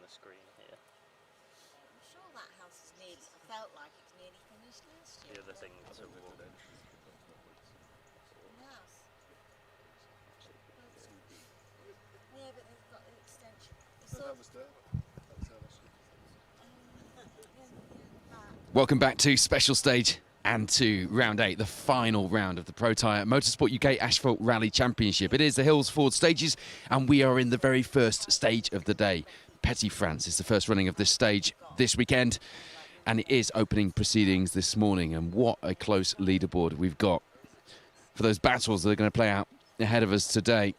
the screen here. I'm sure that house is nearly, I felt like it was nearly finished last year. The other thing to walk. House. Yeah, but they've got the extension. That was there. Welcome back to Special Stage and to Round 8, the final round of the Pro Tyre Motorsport UK Asphalt Rally Championship. It is the Hills Ford stages, and we are in the very first stage of the day. Petit France is the first running of this stage this weekend, and it is opening proceedings this morning. And what a close leaderboard we've got for those battles that are going to play out ahead of us today.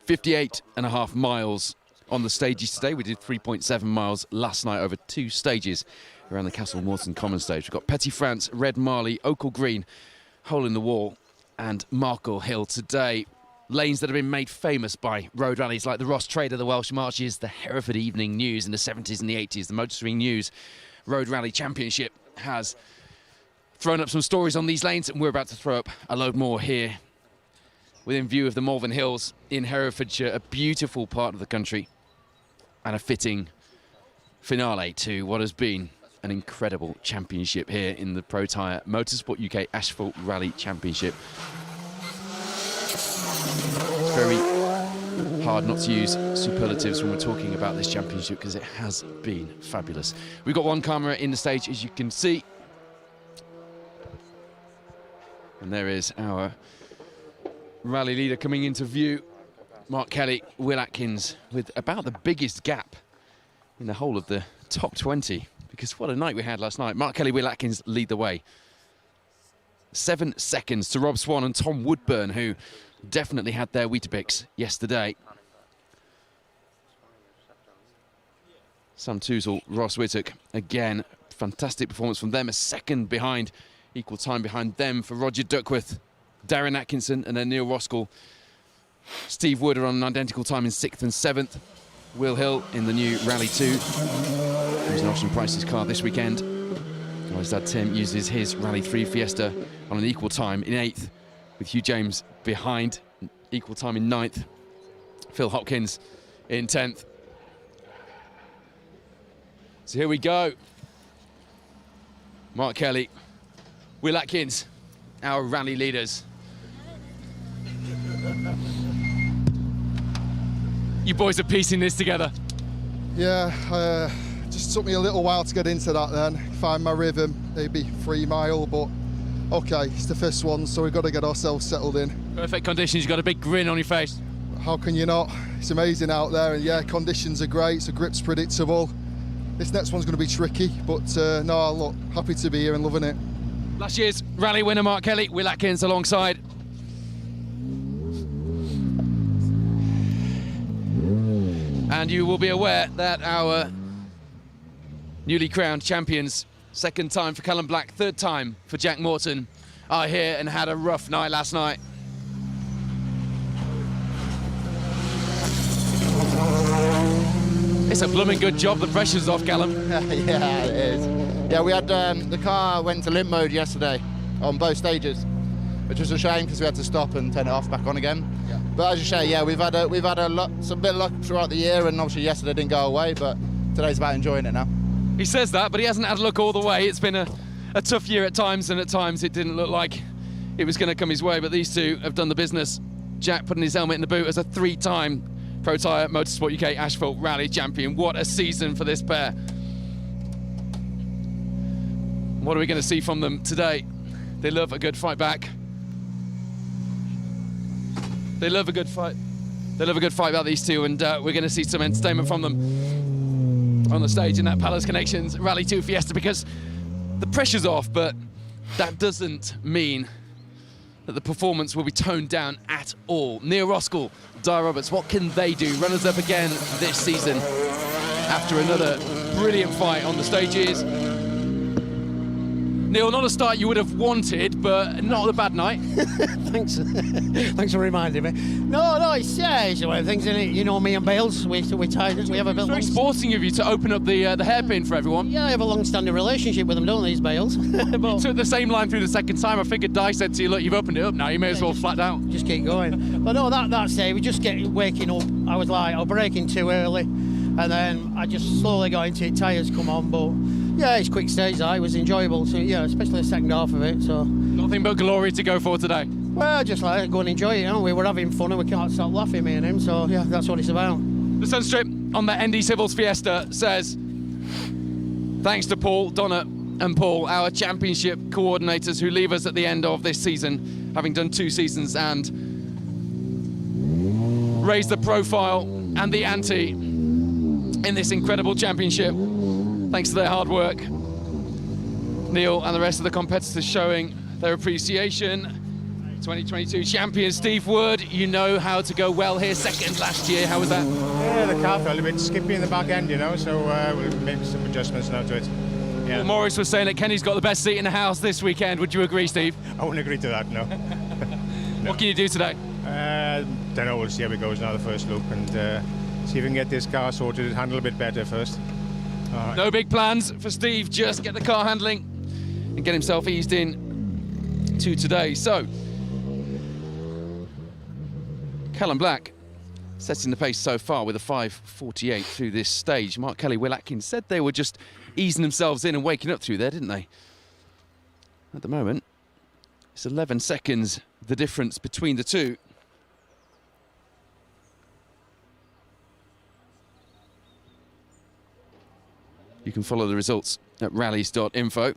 58.5 miles on the stages today. We did 3.7 miles last night over 2 stages around the Castle Morton Common stage. We've got Petit France, Red Marley, Oakle Green, Hole in the Wall and Markle Hill today. Lanes that have been made famous by road rallies like the Ross Trader, the Welsh Marches, the Hereford Evening News in the 70s and the 80s. The Motoring News Road Rally Championship has thrown up some stories on these lanes, and we're about to throw up a load more here within view of the Malvern Hills in Herefordshire, a beautiful part of the country and a fitting finale to what has been an incredible championship here in the Pro Tyre Motorsport UK Asphalt Rally Championship. It's very hard not to use superlatives when we're talking about this championship because it has been fabulous. We've got one camera in the stage, as you can see. And there is our rally leader coming into view, Mark Kelly, Will Atkins, with about the biggest gap in the whole of the top 20, because what a night we had last night. Mark Kelly, Will Atkins lead the way. 7 seconds to Rob Swan and Tom Woodburn, who definitely had their Weetabix yesterday. Sam Toozle, Ross Whittock, again, fantastic performance from them. A second behind, equal time behind them for Roger Duckworth, Darren Atkinson and then Neil Roskell. Steve Wood are on an identical time in 6th and 7th. Will Hill in the new Rally 2. Who's an Austin Price's car this weekend. While his dad Tim uses his Rally 3 Fiesta on an equal time in 8th, with Hugh James behind, equal time in 9th. Phil Hopkins in 10th. So here we go. Mark Kelly, Will Atkins, our rally leaders. You boys are piecing this together. Yeah, just took me a little while to get into that then, find my rhythm, maybe 3 mile, but okay, it's the first one, so we've got to get ourselves settled in. Perfect conditions, you've got a big grin on your face. How can you not? It's amazing out there, and yeah, conditions are great, so grip's predictable. This next one's going to be tricky, but no, look, happy to be here and loving it. Last year's rally winner Mark Kelly, Will Atkins alongside. And you will be aware that our newly crowned champions, 2nd time for Callum Black, 3rd time for Jack Morton, are here and had a rough night last night. It's a blooming good job, the pressure's off, Callum. Yeah, it is. Yeah, we had the car went to limp mode yesterday on both stages, which was a shame because we had to stop and turn it off back on again. Yeah. But as you say, yeah, we've had some bit of luck throughout the year, and obviously yesterday didn't go away, but today's about enjoying it now. He says that, but he hasn't had a look all the way. It's been a tough year at times, and at times it didn't look like it was going to come his way, but these two have done the business. Jack putting his helmet in the boot as a 3-time Pro Tyre Motorsport UK Asphalt Rally champion. What a season for this pair. What are we going to see from them today? They love a good fight back. They love a good fight. They love a good fight about these two, and we're going to see some entertainment from them on the stage in that Palace Connections Rally 2 Fiesta, because the pressure's off, but that doesn't mean that the performance will be toned down at all. Neil Roskell, Di Roberts, what can they do? Runners up again this season after another brilliant fight on the stages. Neil, not a start you would have wanted, but not a bad night. Thanks. Thanks for reminding me. No, it's one of the things, isn't it? You know me and Bales, we tied it. We have a bit Very sporting of you to open up the hairpin for everyone. Yeah, I have a long-standing relationship with them, don't these Bales? You took the same line through the second time. I figured Di said to you, look, you've opened it up now, you may as well flat out. Just keep going. But no, that's it. We just waking up. I was like, I'm braking too early. And then I just slowly got into it, tyres come on, but yeah, it's quick stage, it was enjoyable, so yeah, especially the second half of it, so. Nothing but glory to go for today. Well, just like go and enjoy it, we were having fun and we can't stop laughing, me and him, so yeah, that's what it's about. The Sunstrip on the ND Civils Fiesta says, thanks to Paul, Donna and Paul, our championship coordinators who leave us at the end of this season, having done 2 seasons and raised the profile and the ante in this incredible championship. Thanks to their hard work. Neil and the rest of the competitors showing their appreciation. 2022 champion Steve Wood, you know how to go well here. Second last year, how was that? Yeah, the car felt a bit skippy in the back end, so we'll make some adjustments now to it. Yeah. Well, Morris was saying that Kenny's got the best seat in the house this weekend. Would you agree, Steve? I wouldn't agree to that, no. What can you do today? Don't know, we'll see how it goes now, the first loop, and see if we can get this car sorted, handle a bit better first. Right. No big plans for Steve, just get the car handling and get himself eased in to today. So, Callum Black setting the pace so far with a 5:48 through this stage. Mark Kelly, Will Atkins said they were just easing themselves in and waking up through there, didn't they? At the moment, it's 11 seconds, the difference between the two. You can follow the results at rallies.info.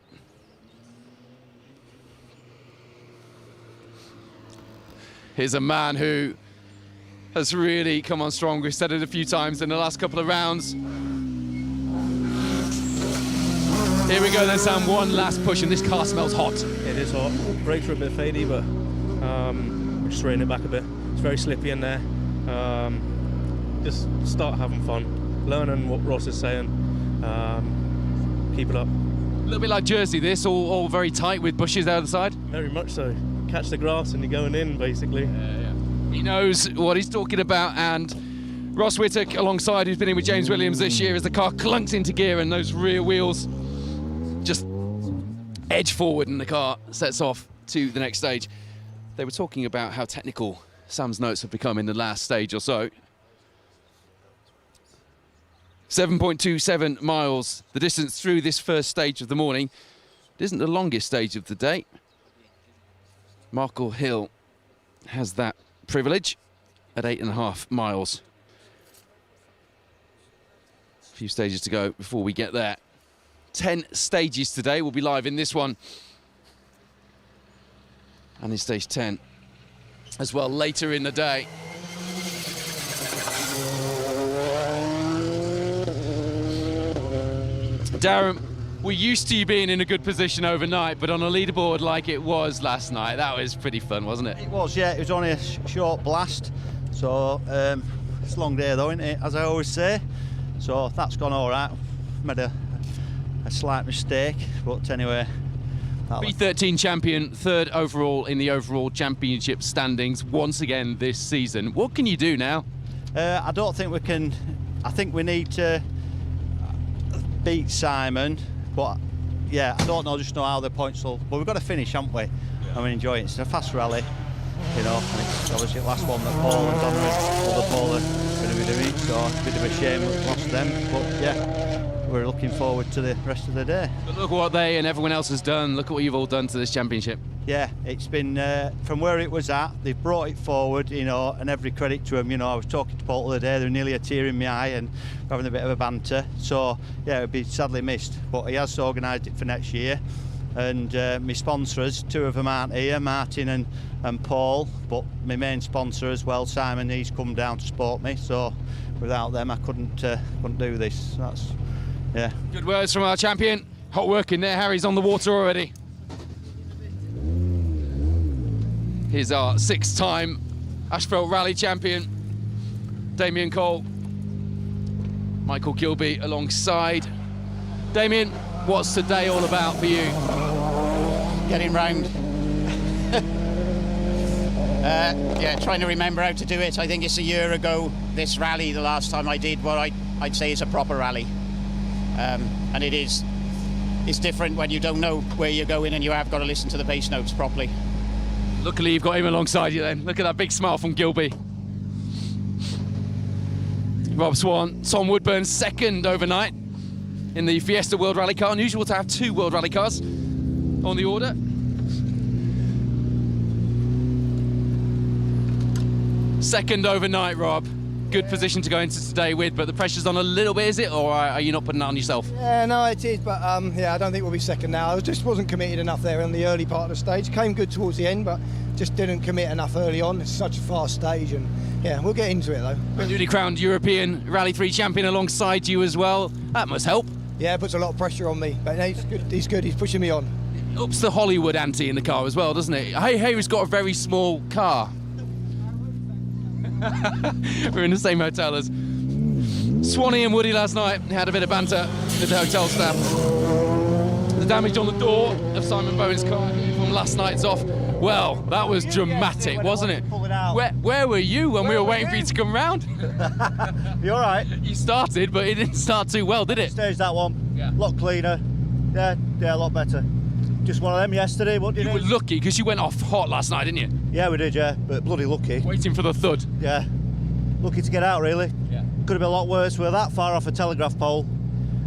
Here's a man who has really come on strong. We've said it a few times in the last couple of rounds. Here we go then, Sam, one last push, and this car smells hot. It is hot. Brakes are a bit fadey, but we're just reining it back a bit. It's very slippy in there. Just start having fun, learning what Ross is saying. Keep it up. A little bit like Jersey, this, all very tight with bushes the other side. Very much so. Catch the grass and you're going in, basically. Yeah. He knows what he's talking about, and Ross Whittock alongside, who's been in with James Williams this year, as the car clunks into gear and those rear wheels just edge forward and the car sets off to the next stage. They were talking about how technical Sam's notes have become in the last stage or so. 7.27 miles, the distance through this first stage of the morning. It isn't the longest stage of the day. Markle Hill has that privilege at 8.5 miles. A few stages to go before we get there. 10 stages today. We'll be live in this one and in stage 10 as well later in the day. Darren, we're used to you being in a good position overnight, but on a leaderboard like it was last night, that was pretty fun, wasn't it? It was, yeah. It was only a short blast, so it's a long day though, isn't it, as I always say. So that's gone all right. Made a slight mistake, but anyway. B13 champion, third overall in the overall championship standings once again this season. What can you do now? I don't think we can. I think we need to beat Simon, but yeah, I don't know how the points will. But we've got to finish, haven't we? Yeah. I mean, enjoy it. It's a fast rally, and it's obviously the last one that Paul and Donna and other Paul are going to be doing. So it's a bit of a shame we've lost them, but yeah, we're looking forward to the rest of the day. But look what they and everyone else has done. Look at what you've all done to this championship. Yeah, it's been from where it was at. They've brought it forward, and every credit to them. I was talking to Paul the other day. There was nearly a tear in my eye, and having a bit of a banter. So yeah, it'd be sadly missed. But he has organised it for next year, and my sponsors, 2 of them aren't here, Martin and Paul. But my main sponsor as well, Simon, he's come down to support me. So without them, I couldn't do this. That's yeah. Good words from our champion. Hot work in there. Harry's on the water already. Here's our 6-time Ashfield Rally champion, Damien Cole. Michael Gilby alongside. Damien, what's today all about for you? getting round. Yeah, trying to remember how to do it. I think it's a year ago, this rally, the last time I did what I'd say is a proper rally. And it's different when you don't know where you're going and you have got to listen to the bass notes properly. Luckily, you've got him alongside you then. Look at that big smile from Gilby. Rob Swan, Tom Woodburn, second overnight in the Fiesta World Rally Car. Unusual to have 2 World Rally Cars on the order. Second overnight, Rob. Good position to go into today with, but the pressure's on a little bit, is it? Or are you not putting that on yourself? Yeah, no, it is, but yeah, I don't think we'll be second now. I just wasn't committed enough there in the early part of the stage. Came good towards the end, but just didn't commit enough early on. It's such a fast stage, and yeah, we'll get into it though. Newly crowned European Rally 3 champion alongside you as well. That must help. Yeah, it puts a lot of pressure on me, but he's good. He's good. He's pushing me on. It ups the Hollywood ante in the car as well, doesn't it? Hay's got a very small car. We're in the same hotel as Swanee and Woody last night. Had a bit of banter with the hotel staff. The damage on the door of Simon Bowen's car from last night's off. Well, that was dramatic, wasn't it? Where were you when we were waiting for you to come round? You all right? You started, but it didn't start too well, did it? Stage that one. Yeah. A lot cleaner. Yeah, a lot better. Just one of them yesterday. What did you were lucky because you went off hot last night, didn't you? Yeah, we did, yeah. But bloody lucky. Waiting for the thud. Yeah. Lucky to get out, really. Yeah. Could have been a lot worse. We were that far off a telegraph pole.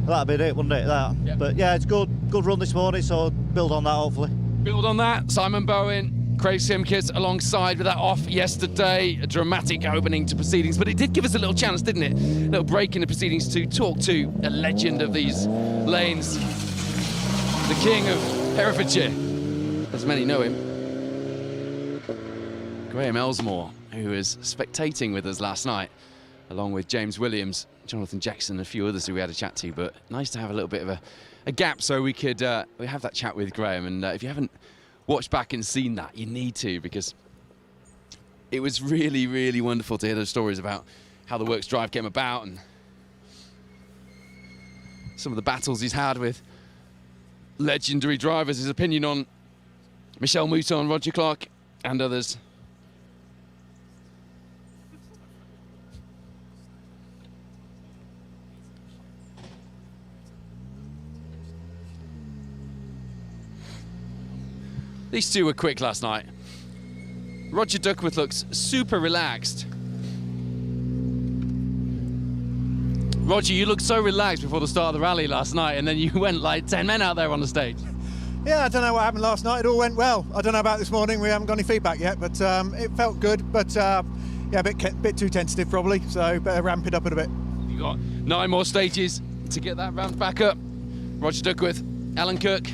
That'd been it, wouldn't it? That. Yep. But yeah, it's good. Good run this morning, so build on that, hopefully. Build on that. Simon Bowen, Craig Simkis alongside with that off yesterday. A dramatic opening to proceedings, but it did give us a little chance, didn't it? A little break in the proceedings to talk to a legend of these lanes. The king of Herefordshire, as many know him. Graham Elsmore, who was spectating with us last night, along with James Williams, Jonathan Jackson, and a few others who we had a chat to, but nice to have a little bit of a gap so we could we have that chat with Graham. And if you haven't watched back and seen that, you need to, because it was really, really wonderful to hear those stories about how the Works Drive came about and some of the battles he's had with legendary drivers, his opinion on Michel Mouton, Roger Clark and others. These two were quick last night. Roger Duckworth looks super relaxed. Roger, you looked so relaxed before the start of the rally last night, and then you went like 10 men out there on the stage. Yeah, I don't know what happened last night. It all went well. I don't know about this morning. We haven't got any feedback yet, but it felt good. But yeah, a bit too tentative probably, so better ramp it up a bit. You've got 9 more stages to get that ramped back up. Roger Duckworth, Alan Kirk,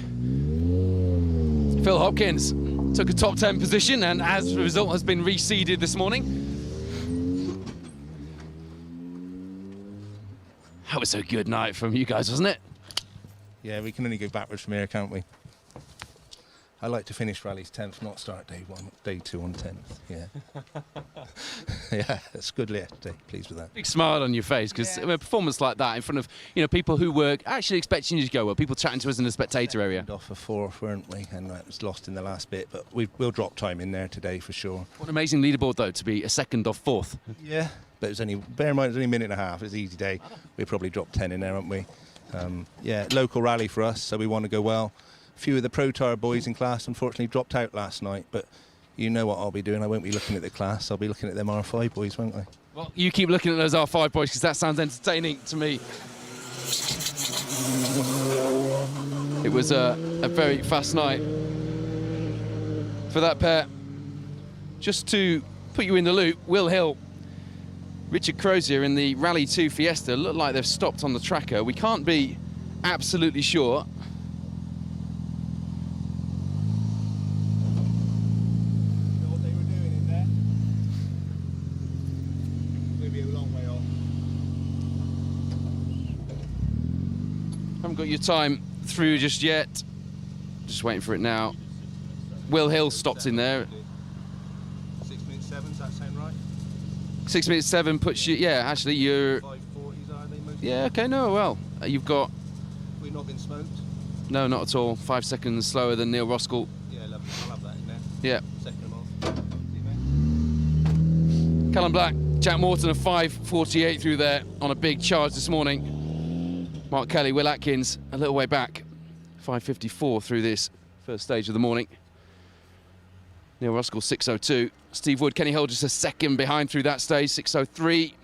Phil Hopkins took a top 10 position, and as a result has been reseeded this morning. That was a good night from you guys, wasn't it? Yeah, we can only go backwards from here, can't we? I like to finish rallies 10th, not start day 1, day 2 on 10th. Yeah. Yeah, it's good yesterday. Pleased with that. Big smile on your face, because a performance like that in front of people who were actually expecting you to go well, people chatting to us in the spectator area. Off for 4th, weren't we? And that was lost in the last bit, but we'll drop time in there today for sure. What an amazing leaderboard though, to be a 2nd off 4th. Yeah, but it was only, bear in mind, it was only a minute and a half. It was an easy day. We probably dropped 10 in there, haven't we? Yeah, local rally for us, so we want to go well. A few of the Pro Tire boys in class unfortunately dropped out last night, but you know what I'll be doing. I won't be looking at the class. I'll be looking at them R5 boys, won't I? Well, you keep looking at those R5 boys, because that sounds entertaining to me. It was a very fast night for that pair. Just to put you in the loop, Will Hill, Richard Crozier in the Rally 2 Fiesta look like they've stopped on the tracker. We can't be absolutely sure. Haven't got your time through just yet. Just waiting for it now. Will Hill stopped in there. 6 minutes 7, does that sound right? 6 minutes 7 puts you, yeah, actually you're... 5:40s are they most? Yeah, okay, no, well, you've got... We've not been smoked? No, not at all. 5 seconds slower than Neil Roskell I'll have that in there. Yeah. Second them off. Callum Black, Jack Morton, a 5:48 through there on a big charge this morning. Mark Kelly, Will Atkins, a little way back, 5:54 through this first stage of the morning. Neil Ruskell, 6:02. Steve Wood, Kenny Hill just a second behind through that stage, 6:03.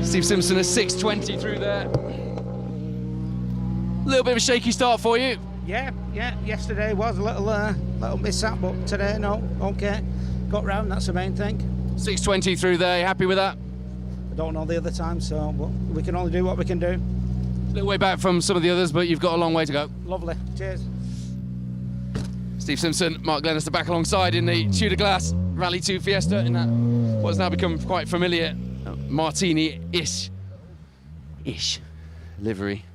Steve Simpson, a 6:20 through there. A little bit of a shaky start for you. Yeah. Yesterday was a little mishap, but today, no, okay. Got round, that's the main thing. 6:20 through there, you happy with that? I don't know the other time, so we can only do what we can do. A little way back from some of the others, but you've got a long way to go. Lovely, cheers. Steve Simpson, Mark Glenister back alongside in the Tudor Glass Rally 2 Fiesta in that what's now become quite familiar Martini-ish livery.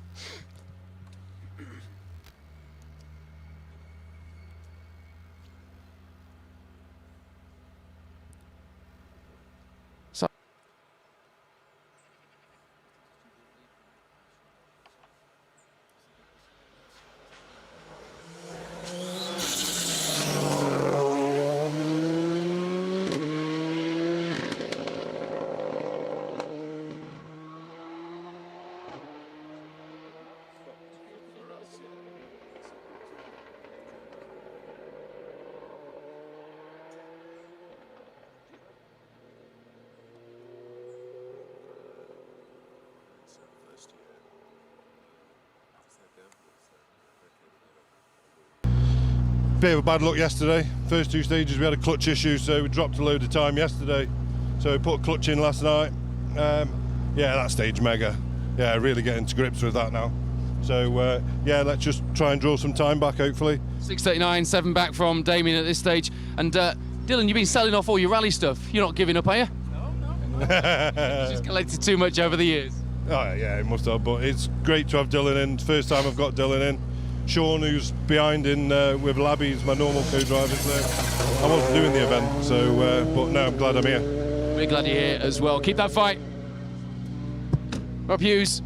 Bit of a bad luck yesterday. First two stages we had a clutch issue, so we dropped a load of time yesterday. So we put a clutch in last night. Yeah, that stage mega. Yeah, really getting to grips with that now. So yeah, let's just try and draw some time back, hopefully. 6:39, 7 back from Damien at this stage. And Dylan, you've been selling off all your rally stuff. You're not giving up, are you? No. You've just collected too much over the years. Oh yeah, it must have. But it's great to have Dylan in. First time I've got Dylan in. Sean, who's behind in with Labby, is my normal co-driver, so I wasn't doing the event, so but no, I'm glad I'm here. We're glad you're here as well. Keep that fight. Rob Hughes.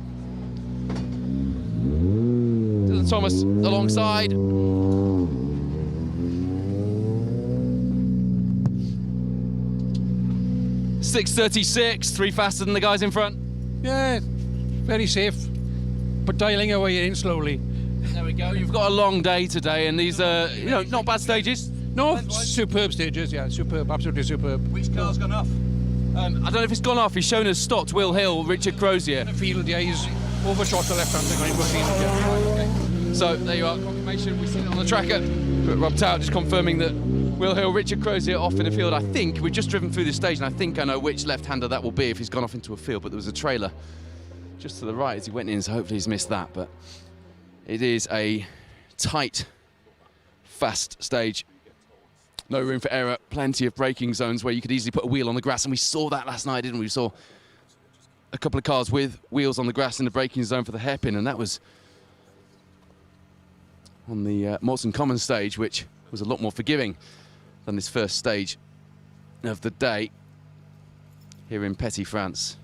Dylan Thomas alongside. .636, 3 faster than the guys in front. Yeah, very safe, but dialing away in slowly. There we go. You've got a long day today, and these are, not bad stages. No, superb stages. Yeah, superb, absolutely superb. Which car's gone off? I don't know if it's gone off. He's shown us stopped. Will Hill, Richard Crozier. The field, yeah, he's overshot the left hand thing on the field. Yeah. So there you are. Confirmation. We've seen it on the tracker. But Rob Tout just confirming that Will Hill, Richard Crozier off in the field. I think we've just driven through this stage, and I think I know which left-hander that will be if he's gone off into a field. But there was a trailer just to the right as he went in, so hopefully he's missed that. But it is a tight, fast stage. No room for error. Plenty of braking zones where you could easily put a wheel on the grass. And we saw that last night, didn't we? We saw a couple of cars with wheels on the grass in the braking zone for the hairpin. And that was on the Morton Common stage, which was a lot more forgiving than this first stage of the day here in Petit France.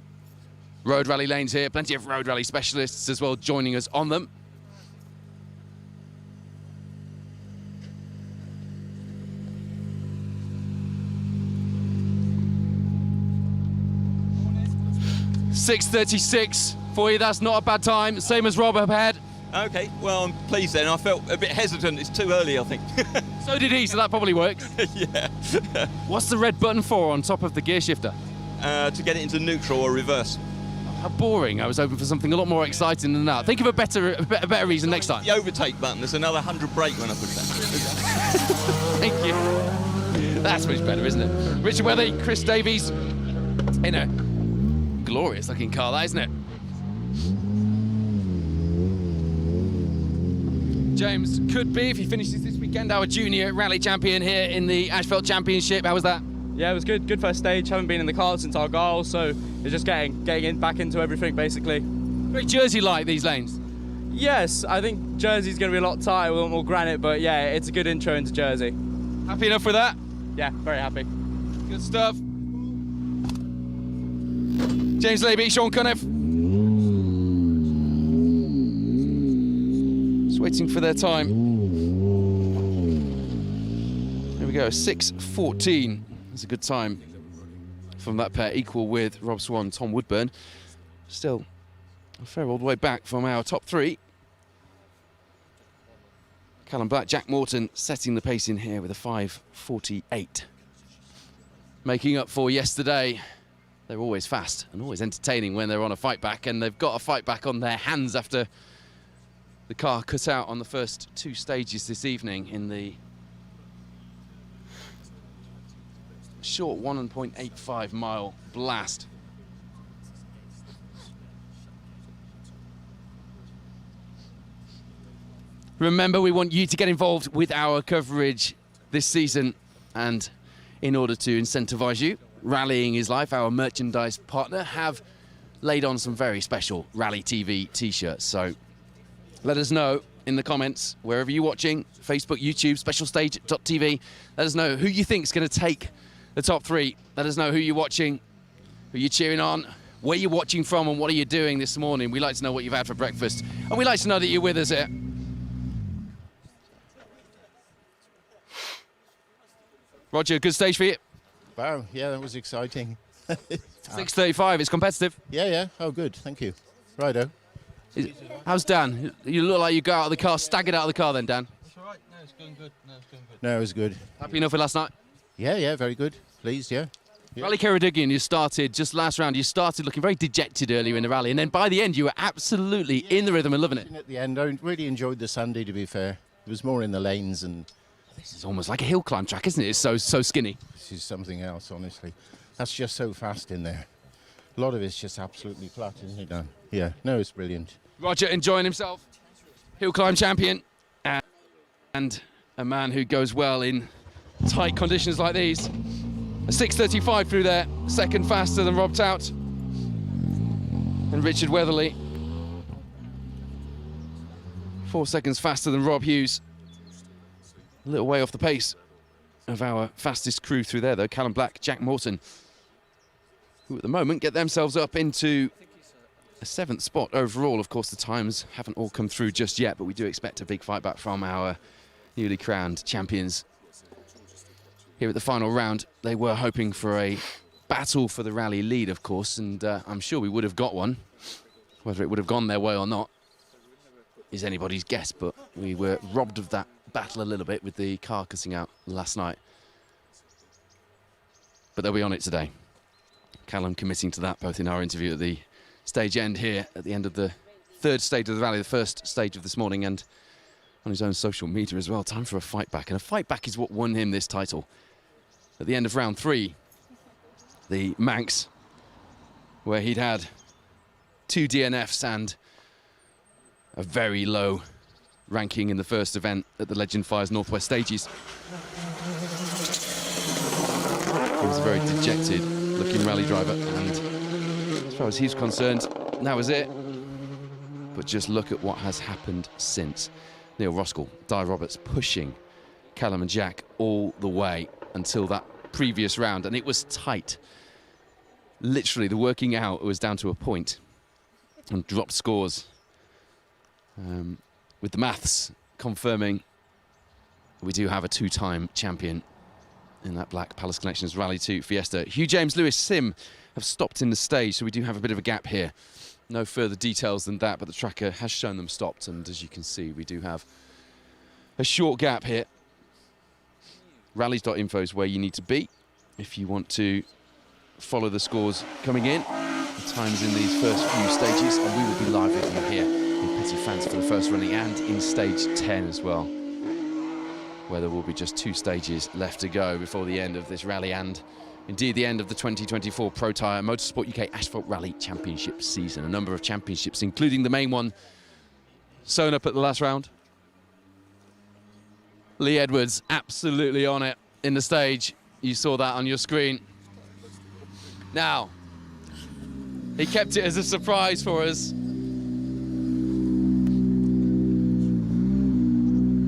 Road rally lanes here. Plenty of road rally specialists as well joining us on them. .636 for you, that's not a bad time. Same as Rob up ahead. Okay, well, I'm pleased then. I felt a bit hesitant. It's too early, I think. So did he, so that probably works. Yeah. What's the red button for on top of the gear shifter? To get it into neutral or reverse. How boring. I was hoping for something a lot more exciting than that. Think of a better reason next time. The overtake button, there's another 100 brake when I push that. Thank you. That's much better, isn't it? Richard Weathy, Chris Davies, in a glorious looking car, that, isn't it? James could be, if he finishes this weekend, our junior rally champion here in the Ashfeld Championship. How was that? Yeah, it was good. Good first stage. Haven't been in the car since Argyle, so it's just getting back into everything, basically. Very Jersey-like, these lanes. Yes, I think Jersey's going to be a lot tighter, a lot more granite, but yeah, it's a good intro into Jersey. Happy enough with that? Yeah, very happy. Good stuff. James Levy, Sean Cunniff. Just waiting for their time. Here we go, 6:14. That's a good time from that pair, equal with Rob Swan, Tom Woodburn. Still a fair old way back from our top three. Callum Black, Jack Morton setting the pace in here with a 5:48. Making up for yesterday. They're always fast and always entertaining when they're on a fight back, and they've got a fight back on their hands after the car cut out on the first 2 stages this evening in the short 1.85 mile blast. Remember, we want you to get involved with our coverage this season, and in order to incentivise you, Rallying is Life, our merchandise partner, have laid on some very special Rally TV t-shirts. So let us know in the comments, wherever you're watching, Facebook, YouTube, specialstage.tv. Let us know who you think is going to take the top 3. Let us know who you're watching, who you're cheering on, where you're watching from, and what are you doing this morning. We like to know what you've had for breakfast, and we like to know that you're with us here. Roger, good stage for you. Wow, yeah, that was exciting. 6:35, it's competitive. Yeah, oh good, thank you. Righto. How's Dan? You look like you got out of the car, staggered out of the car then, Dan. That's all right, no, it's going good. No, it was good. Happy enough with last night? Yeah, very good. Pleased, yeah. Rally Ceredigion, you started just last round, you started looking very dejected earlier in the rally, and then by the end you were absolutely in the rhythm and loving it. At the end, I really enjoyed the Sunday, to be fair. It was more in the lanes, and this is almost like a hill climb track, isn't it? It's so skinny. This is something else, honestly. That's just so fast in there. A lot of it's just absolutely flat, isn't it, Dan? Yeah, no, it's brilliant. Roger enjoying himself. Hill climb champion. And a man who goes well in tight conditions like these. A 6:35 through there. Second faster than Rob Tout. And Richard Weatherly. 4 seconds faster than Rob Hughes. A little way off the pace of our fastest crew through there, though. Callum Black, Jack Morton, who at the moment get themselves up into a 7th spot overall. Of course, the times haven't all come through just yet, but we do expect a big fight back from our newly crowned champions. Here at the final round, they were hoping for a battle for the rally lead, of course, and I'm sure we would have got one. Whether it would have gone their way or not is anybody's guess, but we were robbed of that battle a little bit with the car cutting out last night. But they'll be on it today. Callum committing to that, both in our interview at the stage end here, at the end of the 3rd stage of the rally, the 1st stage of this morning, and on his own social media as well. Time for a fight back, and a fight back is what won him this title. At the end of round 3, the Manx, where he'd had 2 DNFs and a very low ranking in the first event at the Legend Fires Northwest Stages. He was a very dejected looking rally driver, and as far as he's concerned, that was it. But just look at what has happened since. Neil Roskell, Di Roberts pushing Callum and Jack all the way until that previous round, and it was tight. Literally, the working out was down to a point and dropped scores. With the maths confirming we do have a 2-time champion in that Black Palace Connections Rally 2 Fiesta. Hugh James, Lewis Sim have stopped in the stage, so we do have a bit of a gap here. No further details than that, but the tracker has shown them stopped, and as you can see, we do have a short gap here. Rallies.info is where you need to be if you want to follow the scores coming in, the times in these first few stages, and we will be live with you here in Petty France for the first running and in stage 10 as well, where there will be just 2 stages left to go before the end of this rally and indeed the end of the 2024 Pro Tyre Motorsport UK Asphalt Rally Championship season. A number of championships, including the main one sewn up at the last round. Lee Edwards absolutely on it in the stage. You saw that on your screen. Now, he kept it as a surprise for us.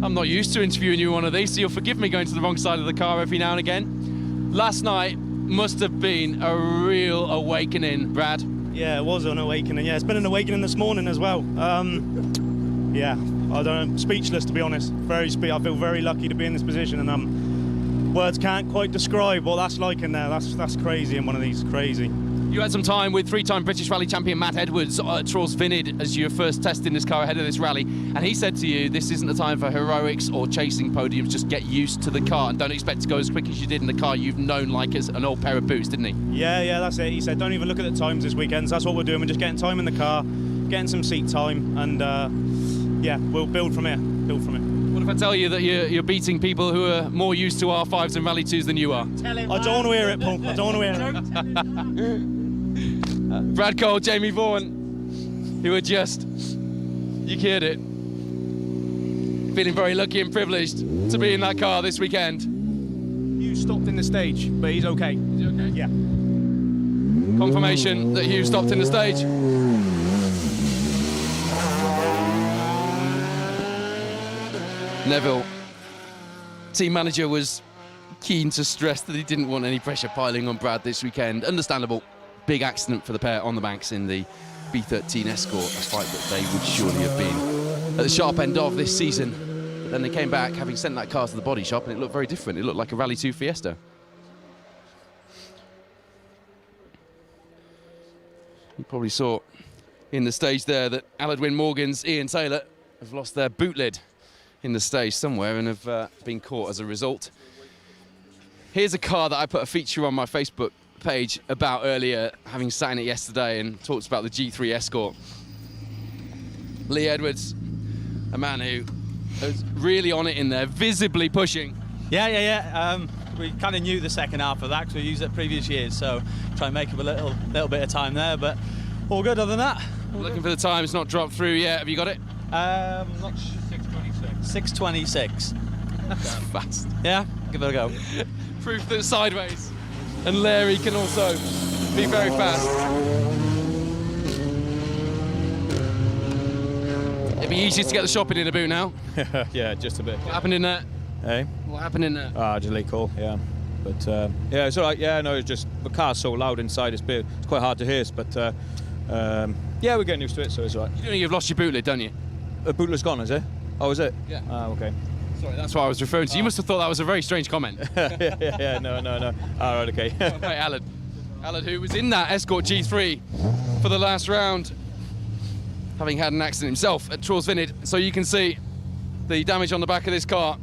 I'm not used to interviewing you on one of these, so you'll forgive me going to the wrong side of the car every now and again. Last night must have been a real awakening, Brad. Yeah, it was an awakening. Yeah, it's been an awakening this morning as well. Yeah, I don't know, speechless to be honest. I feel very lucky to be in this position, and words can't quite describe what that's like in there. That's crazy in one of these, crazy. You had some time with three-time British Rally champion Matt Edwards at Trawls Vinid as you were first testing this car ahead of this rally, and he said to you, this isn't the time for heroics or chasing podiums, just get used to the car and don't expect to go as quick as you did in the car you've known like as an old pair of boots, didn't he? Yeah, that's it. He said, don't even look at the times this weekend. So that's what we're doing. We're just getting time in the car, getting some seat time, and yeah, we'll build from here. What if I tell you that you're beating people who are more used to R5s and Rally 2s than you are? I don't want to hear it, Paul. I don't want to hear it. Brad Cole, Jamie Vaughan, who are just, you heard it, feeling very lucky and privileged to be in that car this weekend. Hugh stopped in the stage, but he's okay. Is he okay? Yeah. Confirmation that Hugh stopped in the stage. Neville, team manager, was keen to stress that he didn't want any pressure piling on Brad this weekend. Understandable. Big accident for the pair on the banks in the B13 Escort, a fight that they would surely have been at the sharp end of this season. But then they came back, having sent that car to the body shop, and it looked very different. It looked like a Rally 2 Fiesta. You probably saw in the stage there that Aladwin Morgan's Ian Taylor have lost their boot lid in the stage somewhere and have been caught as a result. Here's a car that I put a feature on my Facebook page about earlier, having sat in it yesterday and talked about the G3 Escort. Lee Edwards, a man who is really on it in there, visibly pushing. Yeah. We kind of knew the second half of that because we used it previous years, so try and make up a little bit of time there, but all good other than that. Looking for the time, it's not dropped through yet. Have you got it? Not 6:26. That's fast. Yeah, give it a go. Proof that sideways and Larry can also be very fast. It'd be easier to get the shopping in a boot now. Yeah, just a bit. What happened in there? Hey? What happened in there? Just late call, yeah. But yeah, it's all right. Yeah, no, it's just the car's so loud inside. It's quite hard to hear, but yeah, we're getting used to it, so it's all right. You know you've lost your boot lid, don't you? The boot lid's gone, is it? Oh, is it? Yeah. Okay. Sorry, that's what I was referring to. You must have thought that was a very strange comment. yeah, no. All right, okay. Hey, Alan, who was in that Escort G3 for the last round, having had an accident himself at Trawls Vinid. So you can see the damage on the back of this car.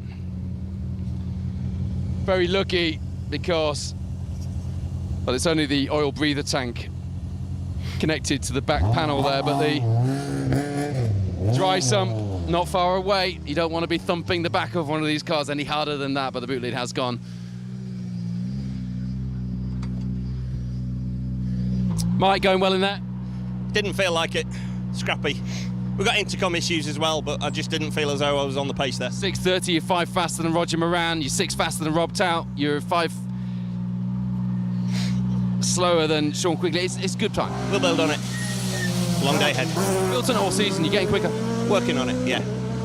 Very lucky because, well, it's only the oil breather tank connected to the back panel there, but the dry sump not far away. You don't want to be thumping the back of one of these cars any harder than that, but the boot lid has gone. Mike, going well in there? Didn't feel like it. Scrappy. We got intercom issues as well, but I just didn't feel as though I was on the pace there. 6:30, you're 5 faster than Roger Moran, you're 6 faster than Rob Tout, you're 5 slower than Sean Quigley. It's good time. We'll build on it. Long day ahead. Built on it all season, you're getting quicker. Working on it, yeah.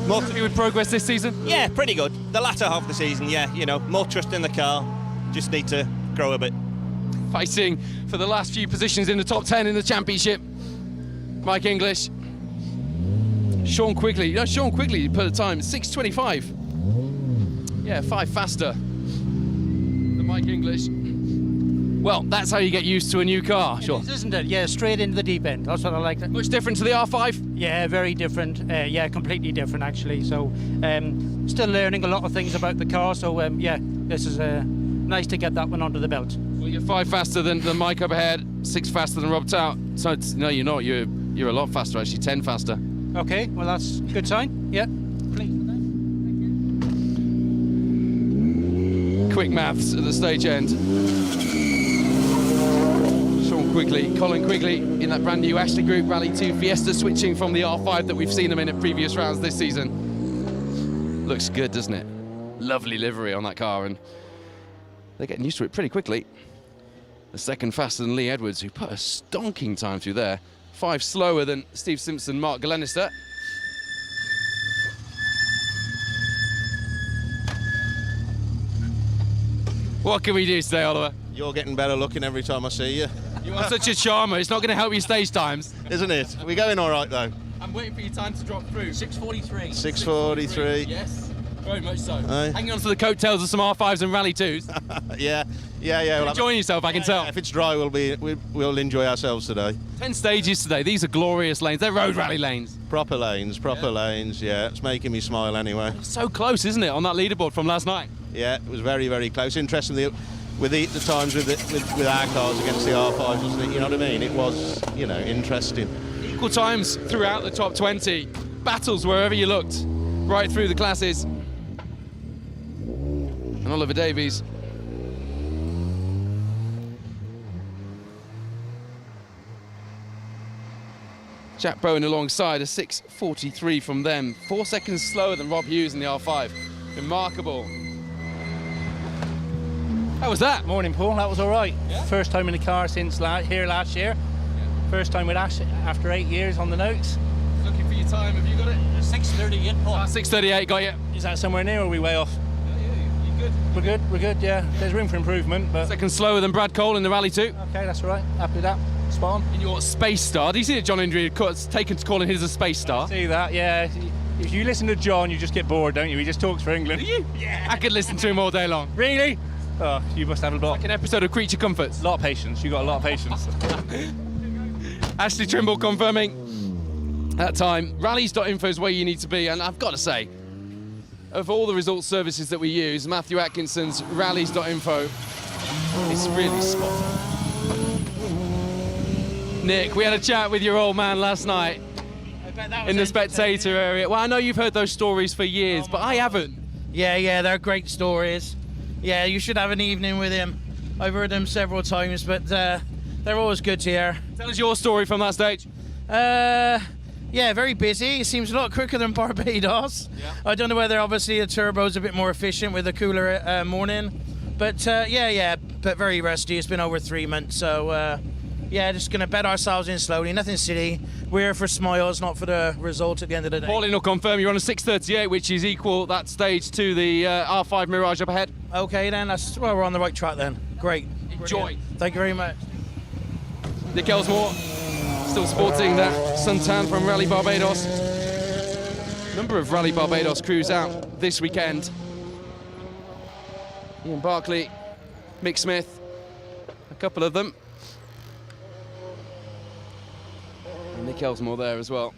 More to do with progress this season? Yeah, pretty good. The latter half of the season, yeah, you know, more trust in the car. Just need to grow a bit. Fighting for the last few positions in the top 10 in the championship. Mike English. Sean Quigley. You know, Sean Quigley put a time 6:25. Yeah, 5 faster than Mike English. Well, that's how you get used to a new car, sure. It is, isn't it? Yeah, straight into the deep end. That's what I like. Much different to the R5? Yeah, very different. Yeah, completely different, actually. So, still learning a lot of things about the car. So, yeah, this is nice to get that one under the belt. Well, you're 5 faster than Mike up ahead, 6 faster than Rob Tout. So, no, you're not. You're a lot faster, actually, 10 faster. Okay, well, that's a good sign. Yeah. Quick maths at the stage end. Sean Quigley, Colin Quigley in that brand new Ashley Group Rally 2 Fiesta, switching from the R5 that we've seen them in at previous rounds this season. Looks good, doesn't it? Lovely livery on that car, and they're getting used to it pretty quickly. The second faster than Lee Edwards, who put a stonking time through there. 5 slower than Steve Simpson, Mark Galenister. What can we do today, Oliver? You're getting better looking every time I see you. You are such a charmer. It's not going to help your stage times. Isn't it? We're going all right, though. I'm waiting for your time to drop through. 6:43. 6:43. Yes. Very much so. Aye. Hanging on to the coattails of some R5s and Rally 2s. Yeah. You're enjoying yourself, I can tell. If it's dry, we'll enjoy ourselves today. 10 stages today. These are glorious lanes. They're road rally lanes. Proper lanes, yeah. It's making me smile anyway. So close, isn't it, on that leaderboard from last night? Yeah, it was very, very close. Interestingly, with the times with our cars against the R5s, wasn't it? You know what I mean? It was, interesting. Equal times throughout the top 20. Battles wherever you looked, right through the classes. And Oliver Davies. Jack Bowen alongside, a 6:43 from them. 4 seconds slower than Rob Hughes in the R5. Remarkable. How was that? Morning, Paul. That was all right. Yeah? First time in the car since here last year. Yeah. First time with Ash after 8 years on the notes. Looking for your time. Have you got it? 6:38, Paul. 6:38, got you. Is that somewhere near or are we way off? You good? We're good, yeah. There's room for improvement, but... Second slower than Brad Cole in the Rally 2. Okay, that's all right. Happy with that. Spot on. In your Space Star. Do you see that John Indry has taken to calling his a Space Star? I see that, yeah. If you listen to John, you just get bored, don't you? He just talks for England. Do you? Yeah. I could listen to him all day long. Really? Oh, you must have a lot. Like an episode of Creature Comforts. A lot of patience. You got a lot of patience. Ashley Trimble confirming that time. Rallies.info is where you need to be, and I've got to say, of all the results services that we use, Matthew Atkinson's Rallies.info is really spot on. Nick, we had a chat with your old man last night in the spectator area. Well, I know you've heard those stories for years, but I haven't. Yeah, they're great stories. Yeah, you should have an evening with him. I've heard them several times, but they're always good to hear. Tell us your story from that stage. Yeah, very busy. It seems a lot quicker than Barbados. Yeah. I don't know whether obviously the turbo's a bit more efficient with the cooler morning, but but very rusty. It's been over 3 months, so just going to bed ourselves in slowly. Nothing silly. We're here for smiles, not for the result at the end of the day. Pauline will confirm you're on a 6:38, which is equal that stage to the R5 Mirage up ahead. Okay, then we're on the right track then. Great. Enjoy. Brilliant. Thank you very much. Nick Elsmore, still sporting that suntan from Rally Barbados. Number of Rally Barbados crews out this weekend. Ian Barkley, Mick Smith, a couple of them. And Nick Elsmore there as well.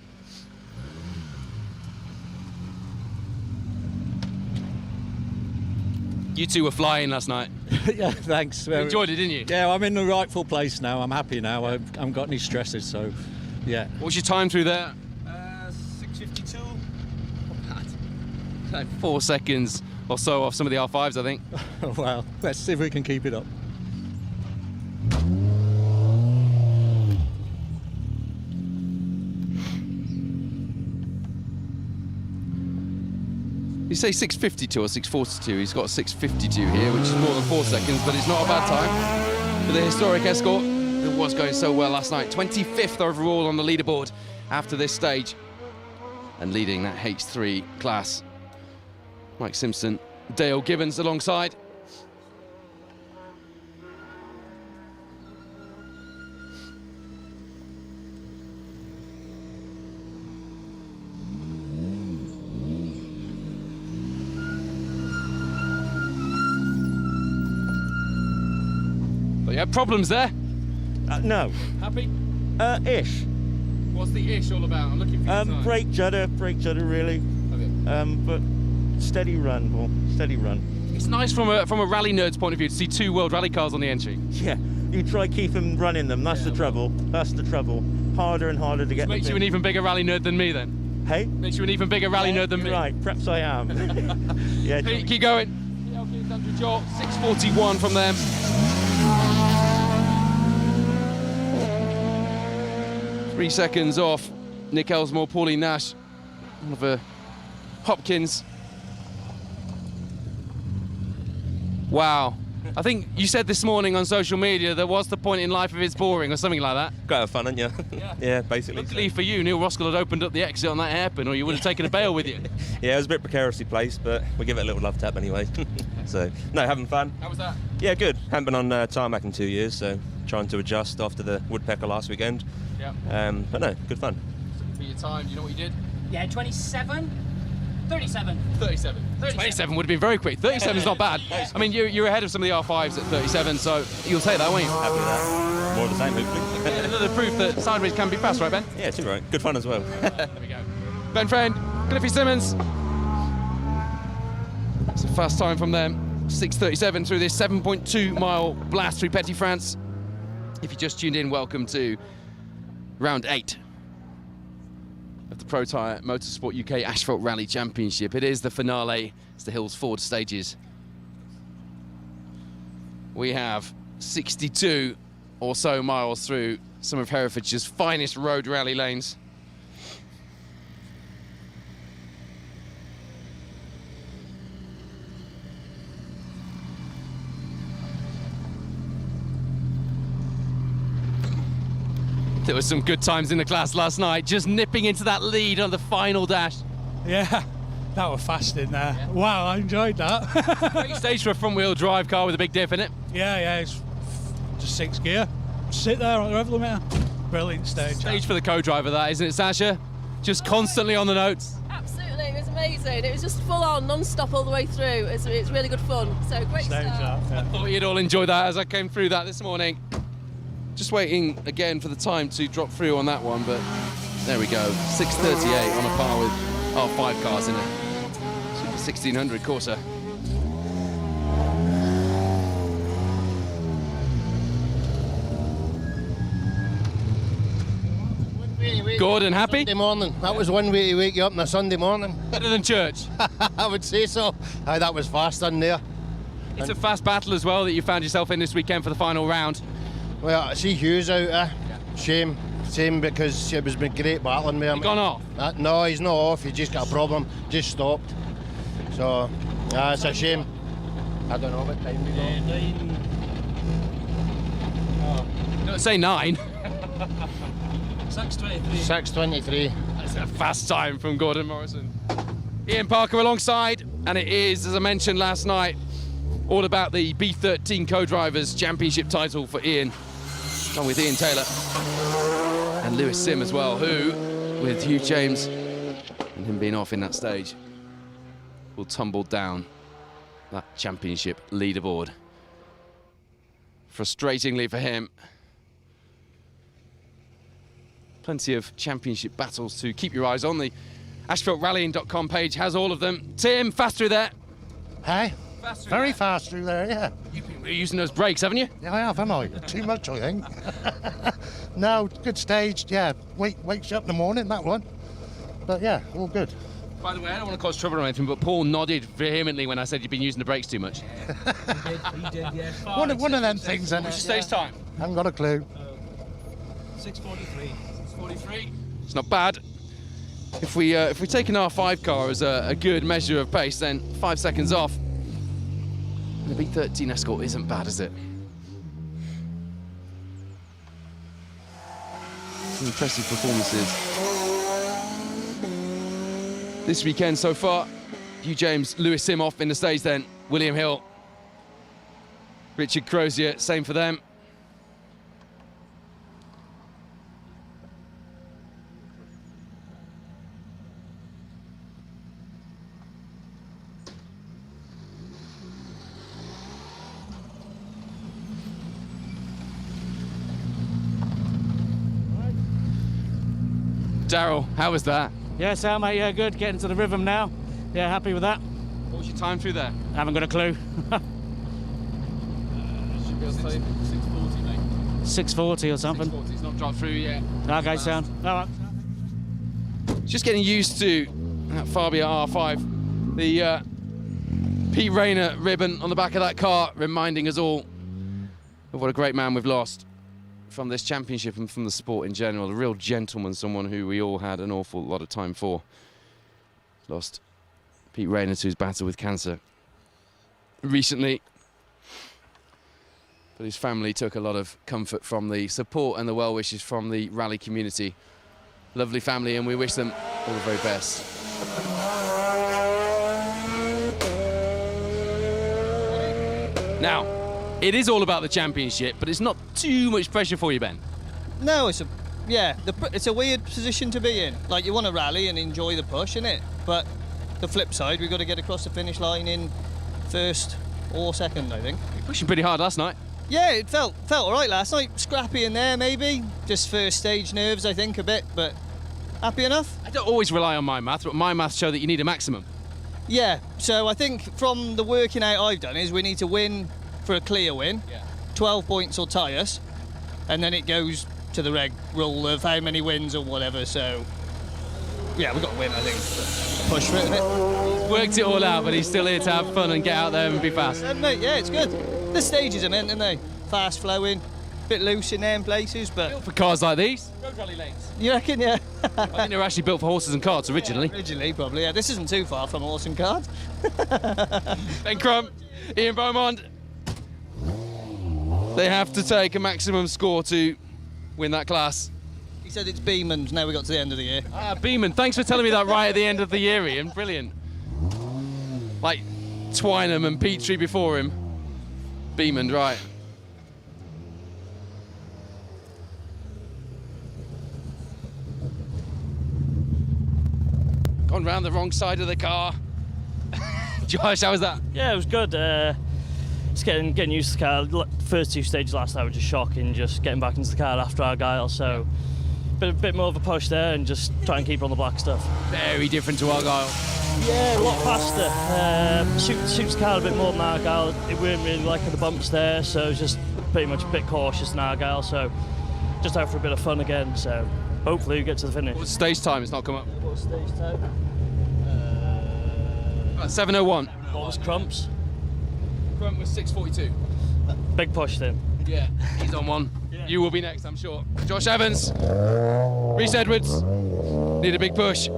You two were flying last night. Yeah, thanks. You enjoyed it, didn't you? Yeah, I'm in the rightful place now. I'm happy now. I haven't got any stresses, so yeah. What was your time through there? 6:52. Like 4 seconds or so off some of the R5s, I think. Well, let's see if we can keep it up. You say 6:52 or 6:42, he's got 6:52 here, which is more than 4 seconds, but it's not a bad time for the historic Escort. It was going so well last night. 25th overall on the leaderboard after this stage, and leading that H3 class. Mike Simpson, Dale Gibbons alongside. But yeah, problems there? No. Happy? Ish. What's the ish all about? I'm looking for your time. Brake judder really. Okay. But steady run, Paul. Steady run. It's nice from a rally nerd's point of view to see 2 World Rally cars on the entry. Yeah, you try keeping running them. That's the trouble. That's the trouble. Harder and harder to get. Makes you an even bigger rally nerd than me, then. Hey. Makes you an even bigger rally nerd than me. Right. Perhaps I am. Yeah. Keep going. Andrew Joel, 6:41 from them. Three seconds off Nick Elsmore, Pauline Nash, Oliver Hopkins. Wow, I think you said this morning on social media there was the point in life if it's boring or something like that. Got to have fun, haven't you? Yeah, basically. Luckily for you, Neil Roskell had opened up the exit on that hairpin, or you would have taken a bail with you. Yeah, it was a bit precariously placed, but we give it a little love tap anyway. So, no, having fun. How was that? Yeah, good. Haven't been on tarmac in 2 years, so trying to adjust after the woodpecker last weekend. Yeah. But no, good fun. For your time, do you know what you did? Yeah, 27. 37. 37. 27 would have been very quick. 37 is not bad. I mean, you're ahead of some of the R5s at 37, so you'll take that, won't you? Happy with that. More of the same, hopefully. Yeah, another proof that sideways can be fast, right, Ben? Yeah, it's all right. Good fun as well. There we go. Ben Friend, Cliffy Simmons. It's a fast time from them. 6:37 through this 7.2 mile blast through Petit France. If you just tuned in, welcome to round 8 of the Pro Tyre Motorsport UK Asphalt Rally Championship. It is the finale. It's the Hills Ford stages. We have 62 or so miles through some of Herefordshire's finest road rally lanes. There were some good times in the class last night, just nipping into that lead on the final dash. Yeah, that was fast in there. Yeah. Wow, I enjoyed that. Great stage for a front-wheel drive car with a big diff in it. Yeah, it's just 6 gear. Sit there on the rev limiter. Brilliant stage. Stage for the co-driver, that, isn't it, Sasha? Just constantly on the notes. Absolutely, it was amazing. It was just full on, non-stop all the way through. It's really good fun. So great stage. start. I thought you'd all enjoy that as I came through that this morning. Just waiting again for the time to drop through on that one, but there we go. 6:38 on a par with R5 cars in a Super 1600 Corsa. Gordon, happy? Sunday morning. That was one way to wake you up on a Sunday morning. Better than church? I would say so. Aye, that was fast on there. It's a fast battle as well that you found yourself in this weekend for the final round. Well, I see Hughes out there. Shame because it was been great battling with him. He gone off? No, he's not off. He just got a problem. Just stopped. So, it's a shame. I don't know what time we got. Don't say 9. 6:23. 6:23. That's a fast time from Gordon Morrison. Ian Parker alongside, and it is, as I mentioned last night, all about the B13 Co-Drivers Championship title for Ian, along with Ian Taylor and Lewis Sim as well, who, with Hugh James and him being off in that stage, will tumble down that championship leaderboard. Frustratingly for him, plenty of championship battles to keep your eyes on. The asphaltrallying.com page has all of them. Tim, fast through there. Hey? Very fast through there, yeah. You've been using those brakes, haven't you? Yeah, I have, haven't I? Too much, I think. No, good stage, yeah. Wakes you up in the morning, that one. But yeah, all good. By the way, I don't want to cause trouble or anything, but Paul nodded vehemently when I said you've been using the brakes too much. He did, yeah. One of them things, isn't it? What's your stage time? I haven't got a clue. 6:43. 6:43. It's not bad. If we take an R5 car as a good measure of pace, then 5 seconds off. The B13 Escort isn't bad, is it? Some impressive performances this weekend so far. Hugh James, Lewis Sim off in the stage then. William Hill, Richard Crozier, same for them. Daryl, how was that? Yeah, Sam, mate, yeah, good. Getting to the rhythm now. Yeah, happy with that. What was your time through there? I haven't got a clue. Should be able to tell you 6:40, mate. 6:40 or something. 6:40, it's not dropped through yet. Okay, Sam. All right. Just getting used to that Fabia R5. The Pete Rayner ribbon on the back of that car, reminding us all of what a great man we've lost from this championship and from the sport in general. A real gentleman, someone who we all had an awful lot of time for. Lost Pete Rayner to his battle with cancer recently. but his family took a lot of comfort from the support and the well wishes from the rally community. Lovely family, and we wish them all the very best. Now, it is all about the championship, but it's not too much pressure for you, Ben. No, it's a weird position to be in. Like, you want to rally and enjoy the push, innit? But the flip side, we've got to get across the finish line in first or second, I think. You're pushing pretty hard last night. Yeah, it felt all right last night. Scrappy in there, maybe. Just first stage nerves, I think, a bit, but happy enough. I don't always rely on my maths, but my maths show that you need a maximum. Yeah, so I think from the working out I've done is we need to win for a clear win. 12 points will tie us, and then it goes to the reg rule of how many wins or whatever, so yeah, we've got to win, I think. Push for it, innit? He's worked it all out, but he's still here to have fun and get out there and be fast. Mate, yeah, it's good. The stages are meant, aren't they? Fast flowing, bit loose in there in places, but... Built for cars like these? Road rally lanes. You reckon, yeah? I think they were actually built for horses and carts originally. Yeah, originally, probably, yeah. This isn't too far from a horse and cart. Ben Crump, Ian Beaumont. They have to take a maximum score to win that class. He said it's Beeman, now we got to the end of the year. Ah, Beeman, thanks for telling me that right at the end of the year, Ian. Brilliant. Like Twynham and Petrie before him. Beeman, right. Gone round the wrong side of the car. Josh, how was that? Yeah, it was good. Just getting used to the car. First two stages last night were just shocking, just getting back into the car after Argyle, so a bit more of a push there and just try and keep on the black stuff. Very different to Argyle. Yeah, a lot faster. Suits the car a bit more than Argyle. It weren't really liking the bumps there, so it was just pretty much a bit cautious in Argyle, so just out for a bit of fun again, so hopefully we get to the finish. What's stage time? It's not come up. What's stage time? 7:01. What was Crump's? Crump was 6:42. Big push then. Yeah, he's on one. Yeah. You will be next, I'm sure. Josh Evans, Rhys Edwards, need a big push.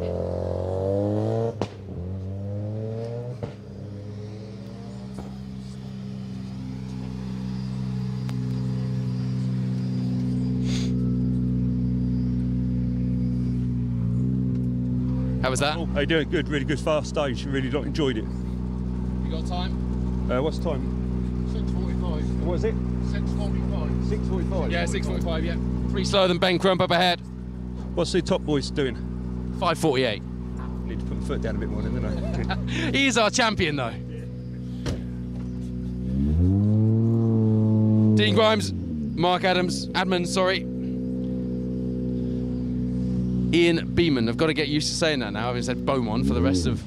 How was that? How you doing? Good, really good fast stage. Really enjoyed it. You got time? What's the time? 6:45. What is it? 6:45. 6:45? Yeah, 6:45, yeah. 3 slower than Ben Crump up ahead. What's the top boys doing? 5:48. Need to put my foot down a bit more then, don't I? He is our champion, though. Dean Grimes, Mark Adman, sorry. Ian Beeman. I've got to get used to saying that now. I've said Beaumont for the rest of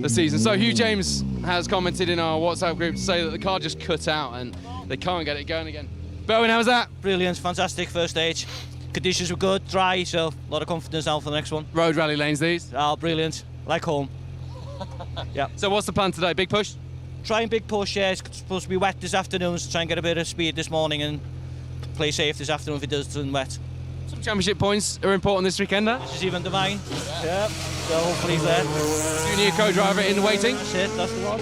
the season. So Hugh James has commented in our WhatsApp group to say that the car just cut out and they can't get it going again. Bowen, how was that? Brilliant, fantastic first stage. Conditions were good, dry, so a lot of confidence now for the next one. Road rally lanes these? Oh, brilliant. Like home. Yeah. So what's the plan today? Big push? Try and big push, yeah. It's supposed to be wet this afternoon, so try and get a bit of speed this morning and play safe this afternoon if it does turn wet. Some championship points are important this weekend, huh? This is even Devine. Yeah. So hopefully he's there. Junior co-driver in waiting. That's it, that's the one.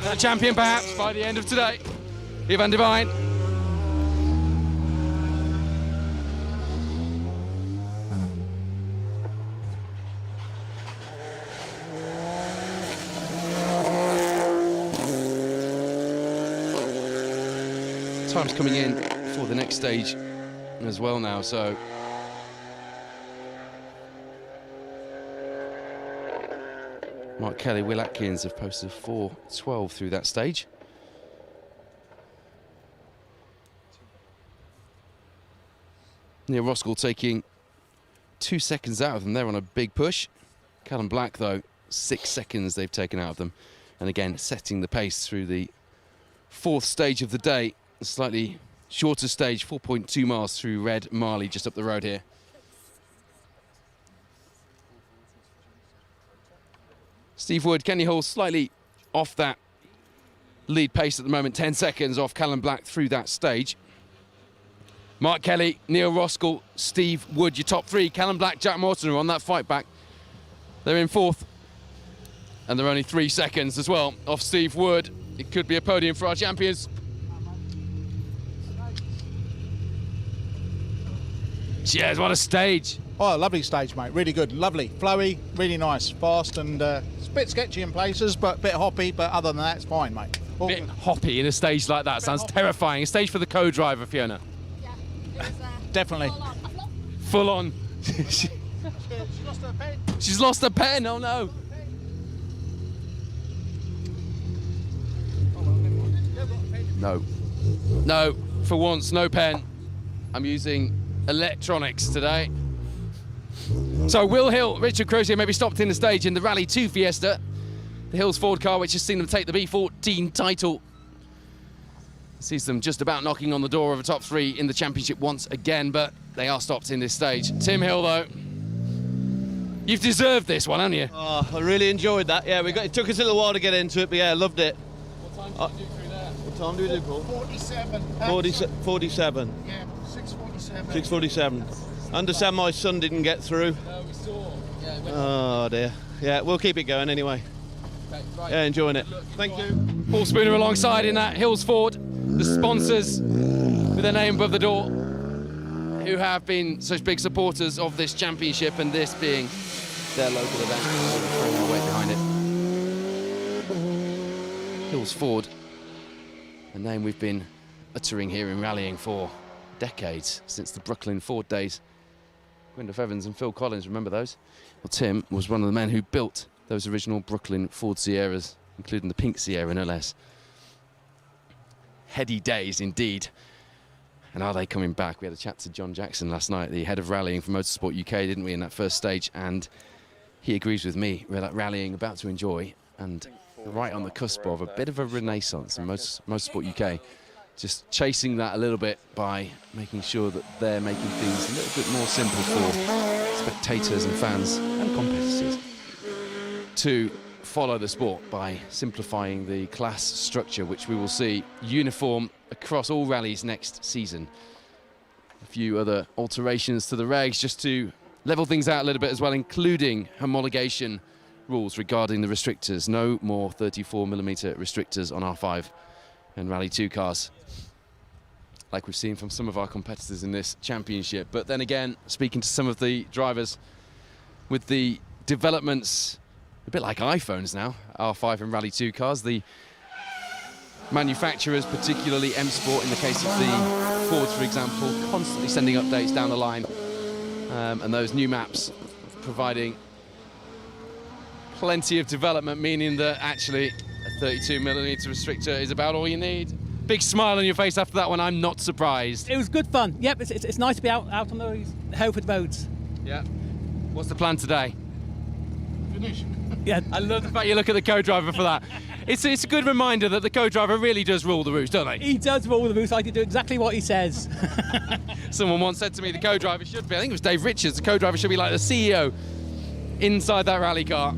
The champion perhaps by the end of today. Ivan Devine. Time's coming in for the next stage as well now, so Mark Kelly, Will Atkins have posted 4:12 through that stage. Neil Roskell taking 2 seconds out of them. They're on a big push. Callum Black, though, 6 seconds they've taken out of them. And again, setting the pace through the 4th stage of the day. A slightly shorter stage, 4.2 miles through Red Marley, just up the road here. Steve Wood, Kenny Hall slightly off that lead pace at the moment, 10 seconds off Callum Black through that stage. Mark Kelly, Neil Roskell, Steve Wood, your top three. Callum Black, Jack Morton are on that fight back. They're in 4th. And they're only 3 seconds as well off Steve Wood. It could be a podium for our champions. Cheers, what a stage. Oh, lovely stage, mate. Really good, lovely, flowy, really nice, fast, and it's a bit sketchy in places, but a bit hoppy. But other than that, it's fine, mate. A bit hoppy in a stage like that sounds terrifying. A stage for the co-driver, Fiona. Yeah, it was Definitely. Full on. She's lost her pen. She's lost her pen. Oh no. No. No, for once, no pen. I'm using electronics today. So Will Hill, Richard Crozier maybe stopped in the stage in the Rally 2 Fiesta. The Hills Ford car, which has seen them take the B14 title. Sees them just about knocking on the door of a top 3 in the championship once again, but they are stopped in this stage. Tim Hill, though, you've deserved this one, haven't you? Oh, I really enjoyed that. Yeah, it took us a little while to get into it, but yeah, I loved it. What time did you do through there? What time do we do, Paul? 47. 47. Yeah, 6:47. 6:47. Understand my son didn't get through. No, we saw. Yeah, Oh dear. Yeah, we'll keep it going anyway. Okay, right. Yeah, enjoying it. Thank you. Paul Spooner alongside in that Hills Ford, the sponsors with their name above the door, who have been such big supporters of this championship and this being their local event. Throwing their weight behind it. Hills Ford, a name we've been uttering here in rallying for decades, since the Brooklyn Ford days. Gwyndolf Evans and Phil Collins, remember those? Well, Tim was one of the men who built those original Brooklyn Ford Sierras, including the pink Sierra, no less. Heady days indeed. And are they coming back? We had a chat to John Jackson last night, the head of rallying for Motorsport UK, didn't we, in that first stage? And he agrees with me. We're like rallying about to enjoy, and right on the cusp of a bit of a renaissance in Motorsport UK. Just chasing that a little bit by making sure that they're making things a little bit more simple for spectators and fans and competitors to follow the sport by simplifying the class structure, which we will see uniform across all rallies next season. A few other alterations to the regs just to level things out a little bit as well, including homologation rules regarding the restrictors. No more 34mm restrictors on R5 and Rally 2 cars, like we've seen from some of our competitors in this championship. But then again, speaking to some of the drivers, with the developments, a bit like iPhones now, R5 and Rally 2 cars, the manufacturers, particularly M Sport in the case of the Fords, for example, constantly sending updates down the line, and those new maps providing plenty of development, meaning that actually a 32mm restrictor is about all you need. Big smile on your face after that one. I'm not surprised. It was good fun. Yep, it's nice to be out on those Hereford roads. Yeah. What's the plan today? Finish. Yeah. I love the fact you look at the co-driver for that. It's a good reminder that the co-driver really does rule the routes, don't they? He does rule the routes. I can do exactly what he says. Someone once said to me the co-driver should be, I think it was Dave Richards, the co-driver should be like the CEO inside that rally car.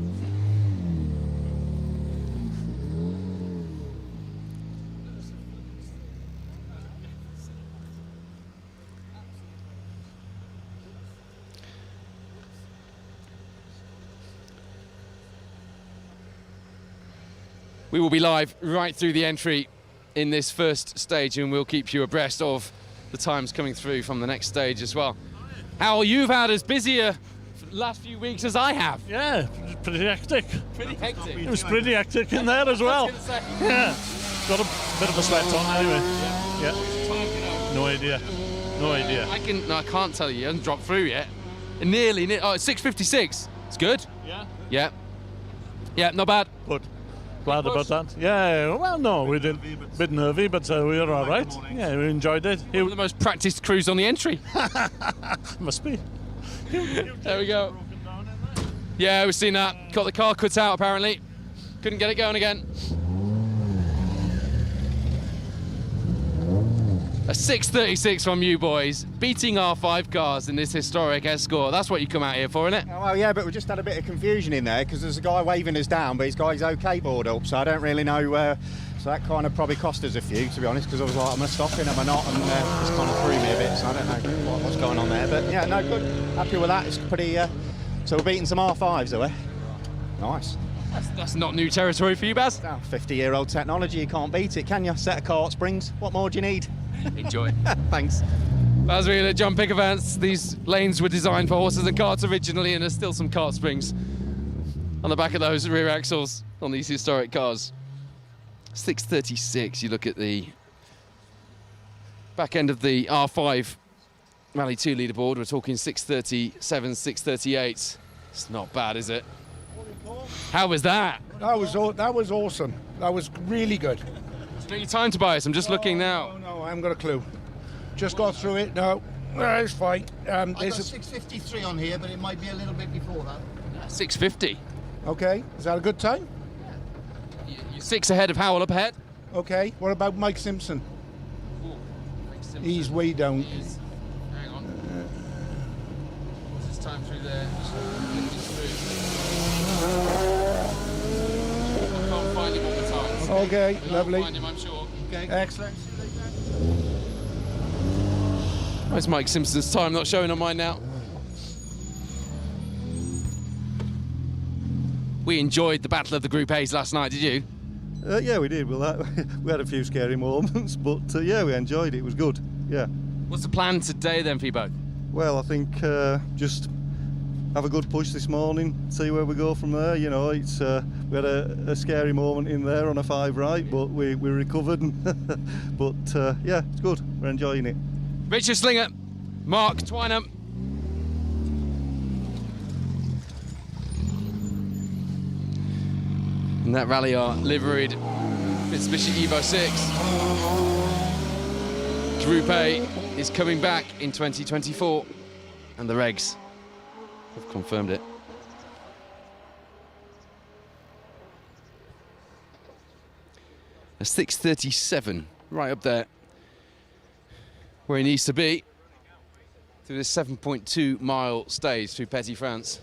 We will be live right through the entry in this first stage, and we'll keep you abreast of the times coming through from the next stage as well. Hal, you've had as busy a last few weeks as I have. Yeah, it was pretty hectic. Pretty hectic. It was pretty hectic in there as well. Yeah, got a bit of a sweat on anyway. Yeah. No idea. No idea. I can't tell you. It hasn't dropped through yet. Nearly. Oh, it's 6:56. It's good. Yeah. Yeah. Yeah, not bad. Good. Glad about that. Yeah, well, no, we did a bit nervy, but we were all right. Yeah, we enjoyed it. One of the most practiced crews on the entry. Must be. There we go. Yeah, we've seen that. Got the car cut out, apparently. Couldn't get it going again. A 6:36 from you boys, beating R5 cars in this historic Escort. That's what you come out here for, isn't it? Oh, well, yeah, but we just had a bit of confusion in there because there's a guy waving us down, but he's got his OK board up, so I don't really know. So that kind of probably cost us a few, to be honest, because I was like, am I stopping, am I not? And this kind of threw me a bit, so I don't know what's going on there. But yeah, no, good. Happy with that. It's pretty. So we're beating some R5s, are we? Nice. That's not new territory for you, Baz. 50-year-old technology, you can't beat it, can you? Set of cart springs. What more do you need? Enjoy. Thanks. As we at John Pickavants, these lanes were designed for horses and carts originally, and there's still some cart springs on the back of those rear axles on these historic cars. 6:36, you look at the back end of the R5 Rally 2 leaderboard, we're talking 6:37, 6:38. It's not bad, is it? How was that? That was awesome. That was really good. Take your time, Tobias. I'm just looking now. No, I haven't got a clue. Just got through it. No, it's fine. I've got 6:53 on here, but it might be a little bit before that. 6:50. Okay, is that a good time? You're 6 ahead of Howell up ahead. Okay, what about Mike Simpson? He's way down. Hang on. What's his time through there? I can't find him on the times. Okay, lovely. Find him, I'm sure. Okay. Excellent. Where's Mike Simpson's time? Not showing on mine now. We enjoyed the Battle of the Group A's last night, did you? Yeah, we did. Well, we had a few scary moments, but yeah, we enjoyed it. It was good. Yeah. What's the plan today then for you both? Well, I think just have a good push this morning, see where we go from there. You know, it's we had a scary moment in there on a 5 right, but we recovered. But yeah, it's good. We're enjoying it. Richard Slinger, Mark Twynham. And that rally are liveried Mitsubishi Evo 6. Group A is coming back in 2024, and the regs have confirmed it. A 6:37, right up there, where he needs to be, through this 7.2 mile stage through Petit France.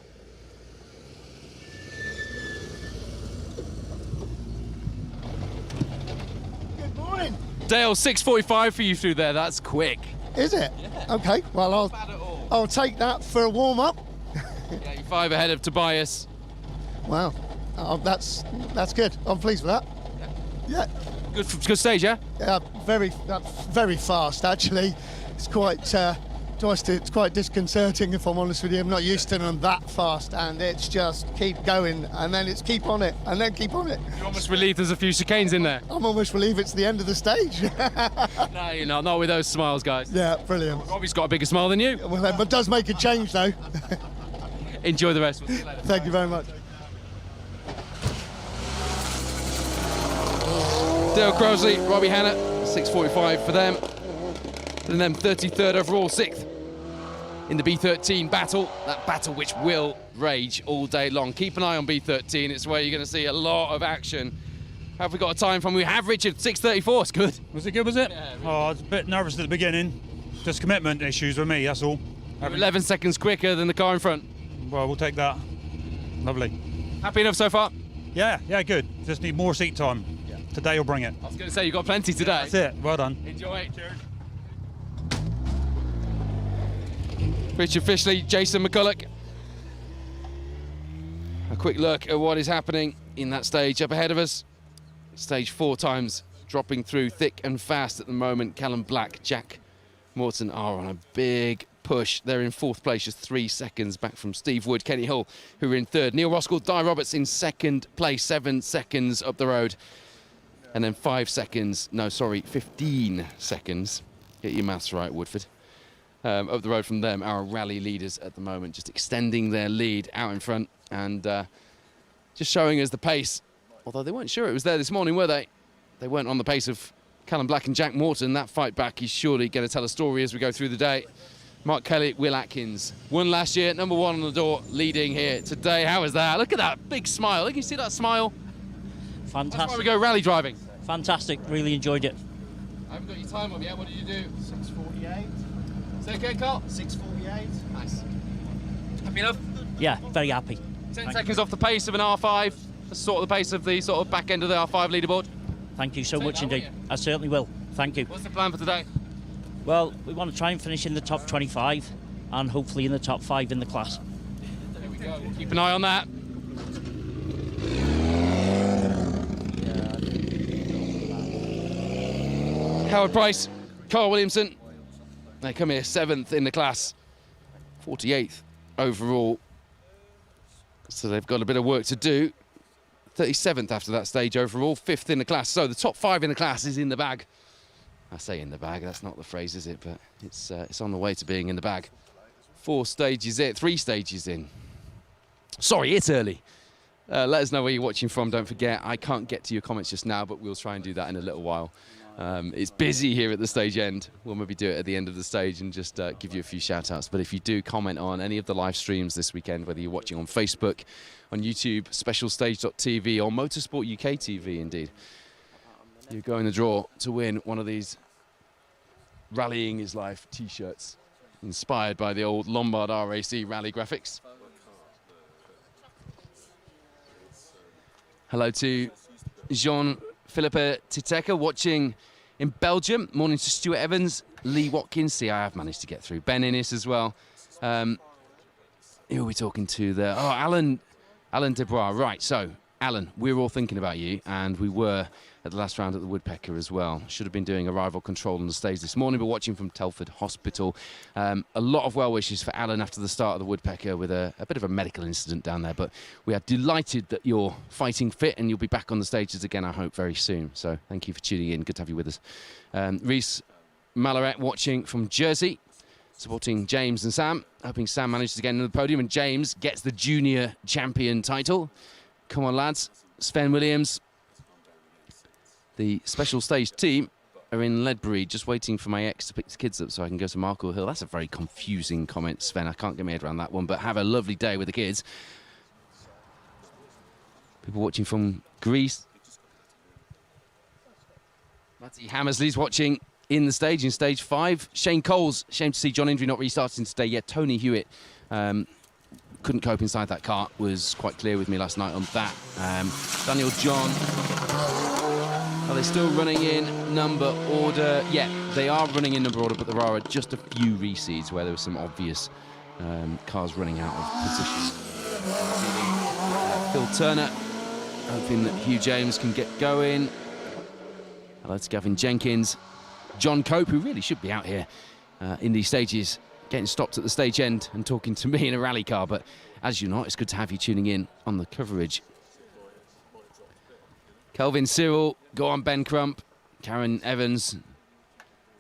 Good morning. Dale, 6:45 for you through there. That's quick. Is it? Yeah. Okay. Well, I'll take that for a warm up. Yeah, you're 5 ahead of Tobias. Wow. That's good. I'm pleased with that. Yeah. Good stage, yeah. Yeah. Very fast actually. It's quite. It's quite disconcerting, if I'm honest with you. I'm not used to them that fast, and it's just keep going, and then it's keep on it, and then keep on it. You're almost relieved there's a few chicanes in there. I'm almost relieved it's the end of the stage. No, you're not. Not with those smiles, guys. Yeah, brilliant. Robbie's got a bigger smile than you. Well, that does make a change, though. Enjoy the rest. We'll see you later. Thank you very much. Dale Crosley, Robbie Hannah, 6:45 for them. And then 33rd overall, 6th in the B13 battle. That battle which will rage all day long. Keep an eye on B13. It's where you're going to see a lot of action. Have we got a time from? We have, Richard. 6:34. It's good. Was it good, was it? Yeah, really I was a bit nervous at the beginning. Just commitment issues with me, that's all. You're 11 seconds quicker than the car in front. Well, we'll take that. Lovely. Happy enough so far? Yeah, good. Just need more seat time. Yeah. Today will bring it. I was going to say, you've got plenty today. That's it. Well done. Enjoy. Cheers. Richard Fishley, Jason McCulloch. A quick look at what is happening in that stage up ahead of us. Stage 4 times dropping through thick and fast at the moment. Callum Black, Jack Morton are on a big push. They're in 4th place, just 3 seconds back from Steve Wood, Kenny Hull, who are in 3rd. Neil Roskell, Di Roberts in 2nd place, 7 seconds up the road. And then 15 seconds. Get your maths right, Woodford. Up the road from them, our rally leaders at the moment, just extending their lead out in front and just showing us the pace. Although they weren't sure it was there this morning, were they? They weren't on the pace of Callum Black and Jack Morton. That fight back is surely going to tell a story as we go through the day. Mark Kelly, Will Atkins, won last year, number 1 on the door, leading here today. How is that? Look at that big smile. Look, you see that smile? Fantastic. That's why we go rally driving. Fantastic. Really enjoyed it. I haven't got your time up yet. What did you do? 6:48. Is that okay, Carl? 6:48. Nice. Happy enough? Yeah, very happy. 10 seconds off the pace of an R5. That's sort of the pace of the sort of back end of the R5 leaderboard. Thank you so much indeed. I certainly will. Thank you. What's the plan for today? Well, we want to try and finish in the top 25 and hopefully in the top 5 in the class. There we go. We'll keep an eye on that. Howard Price, Carl Williamson, They come here 7th in the class, 48th overall. So they've got a bit of work to do. 37th after that stage overall, 5th in the class. So the top 5 in the class is in the bag. I say in the bag, that's not the phrase, is it? But it's on the way to being in the bag. 4 stages in, 3 stages in. Sorry, it's early. Let us know where you're watching from. Don't forget, I can't get to your comments just now, but we'll try and do that in a little while. It's busy here at the stage end. We'll maybe do it at the end of the stage and just give you a few shout outs. But if you do comment on any of the live streams this weekend, whether you're watching on Facebook, on YouTube, specialstage.tv or Motorsport UK TV, indeed, you go in the draw to win one of these Rallying is Life t-shirts inspired by the old Lombard RAC rally graphics. Hello to Jean-Philippe Titeka watching in Belgium. Morning to Stuart Evans, Lee Watkins. See, I have managed to get through. Ben Innes as well. Who are we talking to there? Oh, Alan Debois. Right, so, Alan, we were all thinking about you, and we were at the last round at the Woodpecker as well. Should have been doing arrival control on the stage this morning, but watching from Telford Hospital. A lot of well wishes for Alan after the start of the Woodpecker with a bit of a medical incident down there, but we are delighted that you're fighting fit and you'll be back on the stages again, I hope, very soon. So thank you for tuning in. Good to have you with us. Reese Malaret watching from Jersey, supporting James and Sam, hoping Sam manages to get into the podium and James gets the junior champion title. Come on, lads. Sven Williams. The special stage team are in Ledbury, just waiting for my ex to pick the kids up so I can go to Markle Hill. That's a very confusing comment, Sven. I can't get my head around that one, but have a lovely day with the kids. People watching from Greece. Matty Hammersley's watching in the stage, in stage 5. Shane Coles, shame to see John Indry not restarting today yet. Tony Hewitt couldn't cope inside that car, was quite clear with me last night on that. Daniel John. Are they still running in number order? Yeah, they are running in number order, but there are just a few reseeds where there were some obvious cars running out of position. Phil Turner, hoping that Hugh James can get going. Hello to Gavin Jenkins. John Cope, who really should be out here in these stages, getting stopped at the stage end and talking to me in a rally car, but as you're not, it's good to have you tuning in on the coverage. Kelvin Cyril, go on Ben Crump, Karen Evans,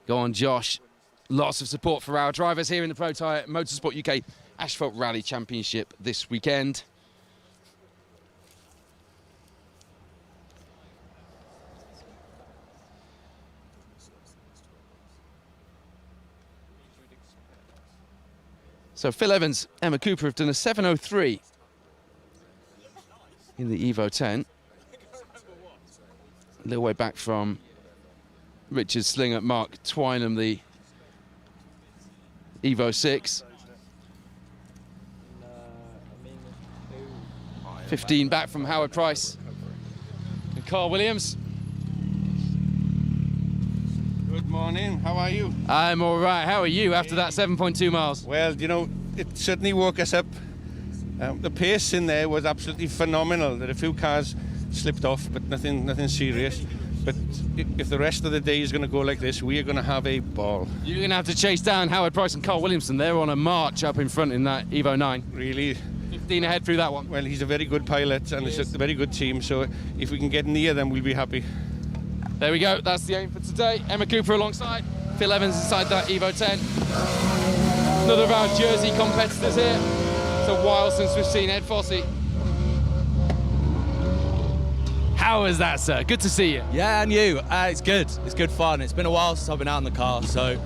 go on Josh. Lots of support for our drivers here in the Pro Tyre Motorsport UK Asphalt Rally Championship this weekend. So Phil Evans, Emma Cooper have done a 7:03 in the Evo 10. A little way back from Richard Slinger, Mark Twynham, the Evo 6. 15 back from Howard Price and Carl Williams. Good morning, how are you? I'm all right, how are you after that 7.2 miles? Well, you know, it certainly woke us up. The pace in there was absolutely phenomenal. There are a few cars slipped off, but nothing serious. But if the rest of the day is going to go like this, we are going to have a ball. You're going to have to chase down Howard Price and Carl Williamson. They're on a march up in front in that Evo 9. Really? 15 ahead through that one. Well, he's a very good pilot and it's a very good team, so if we can get near them, we'll be happy. There we go, that's the aim for today. Emma Cooper alongside, Phil Evans inside that Evo 10. Another of our Jersey competitors here. It's a while since we've seen Ed Fossey. How is that, sir? Good to see you. Yeah, and you. It's good. It's good fun. It's been a while since I've been out in the car, so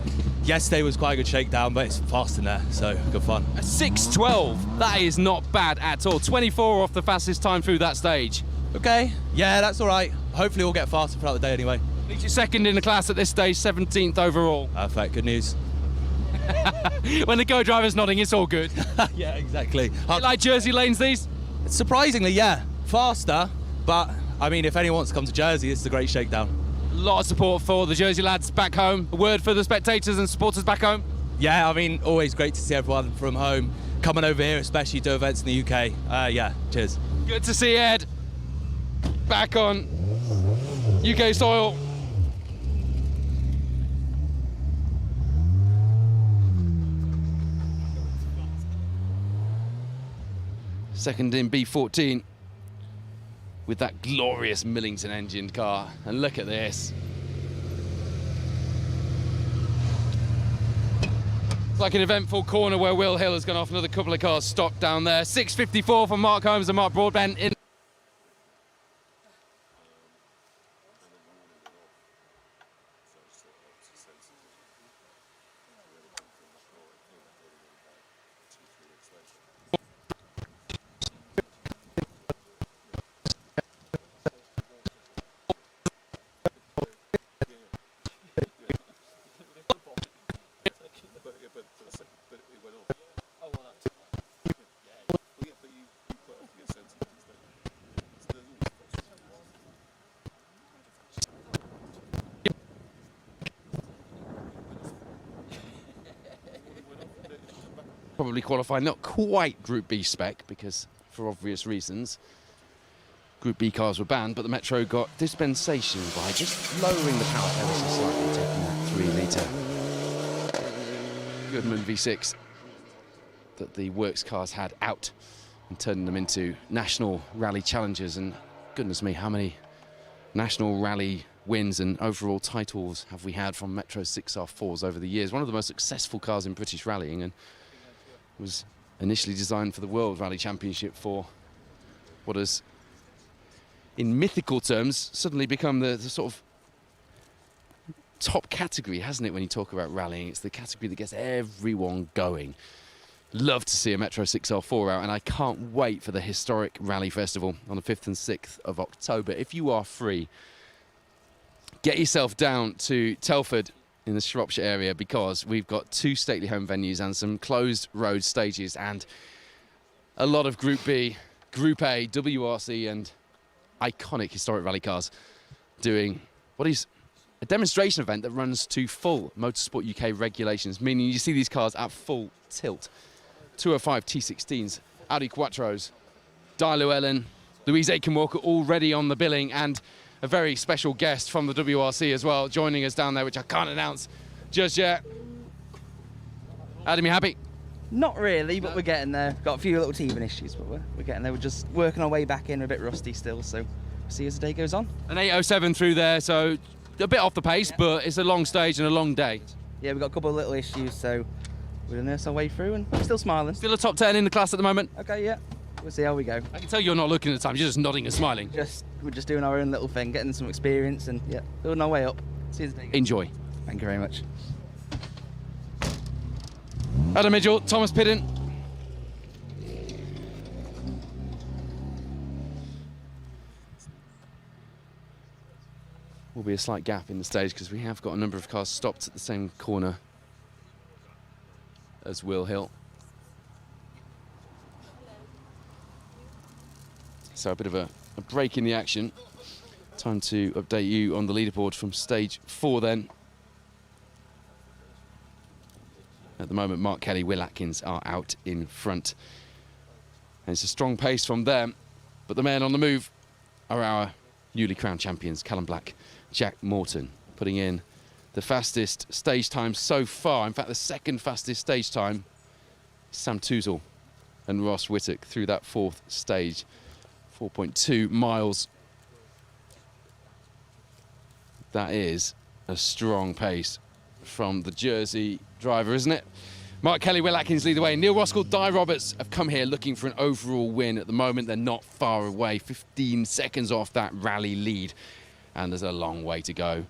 yesterday was quite a good shakedown, but it's fast in there, so good fun. A 6:12. That is not bad at all. 24 off the fastest time through that stage. Okay. Yeah, that's all right. Hopefully we'll get faster throughout the day anyway. At least you're second in the class at this stage, 17th overall. Perfect. Good news. When the co-driver's nodding, it's all good. Yeah, exactly. You like Jersey lanes, these? Surprisingly, yeah. Faster, but I mean, if anyone wants to come to Jersey, it's a great shakedown. A lot of support for the Jersey lads back home. A word for the spectators and supporters back home? Yeah, I mean, always great to see everyone from home coming over here, especially to events in the UK. Yeah, cheers. Good to see Ed back on UK soil. second in B14 with that glorious Millington engined car. And look at this. It's like an eventful corner where Will Hill has gone off, another couple of cars stopped down there. 6.54 from Mark Holmes and Mark Broadbent in. Probably qualified, not quite Group B spec, because for obvious reasons Group B cars were banned, but the Metro got dispensation by just lowering the power ever so slightly, taking that 3-litre Goodman V6 that the Works cars had out and turning them into national rally challengers. And goodness me, how many national rally wins and overall titles have we had from Metro 6R4s over the years? One of the most successful cars in British rallying, and was initially designed for the World Rally Championship for what has, in mythical terms, suddenly become the sort of top category, hasn't it, when you talk about rallying? It's the category that gets everyone going. Love to see a Metro 6R4 out, and I can't wait for the historic Rally Festival on the 5th and 6th of October. If you are free, get yourself down to Telford in the Shropshire area, because we've got 2 stately home venues and some closed road stages and a lot of Group B, Group A, WRC and iconic historic rally cars doing what is a demonstration event that runs to full Motorsport UK regulations, meaning you see these cars at full tilt. 205 T16s, Audi Quattros, Di Llewellyn, Louise Aiken-Walker already on the billing, and a very special guest from the WRC as well, joining us down there, which I can't announce just yet. Adam, you happy? Not really, but we're getting there. Got a few little teething issues, but we're getting there. We're just working our way back in. We're a bit rusty still, so we'll see as the day goes on. An 8:07 through there, so a bit off the pace, but it's a long stage and a long day. Yeah, we've got a couple of little issues, so we're going to nurse our way through, and we're still smiling. Still a top 10 in the class at the moment? Okay, yeah. We'll see how we go. I can tell you're not looking at the time, you're just nodding and smiling. We're just doing our own little thing, getting some experience, and yeah, building our way up. See you as the day goes. Enjoy. Thank you very much. Adam Mitchell, Thomas Pidden. Will be a slight gap in the stage because we have got a number of cars stopped at the same corner as Will Hill. So a bit of a break in the action. Time to update you on the leaderboard from stage 4 then. At the moment, Mark Kelly, Will Atkins are out in front. And it's a strong pace from them, but the men on the move are our newly crowned champions, Callum Black, Jack Morton, putting in the fastest stage time so far. In fact, the second fastest stage time, Sam Touzle and Ross Whittock through that 4th stage. 4.2 miles. That is a strong pace from the Jersey driver, isn't it? Mark Kelly, Will Atkins lead the way. Neil Roskell, Di Roberts have come here looking for an overall win. At the moment, they're not far away, 15 seconds off that rally lead, and there's a long way to go.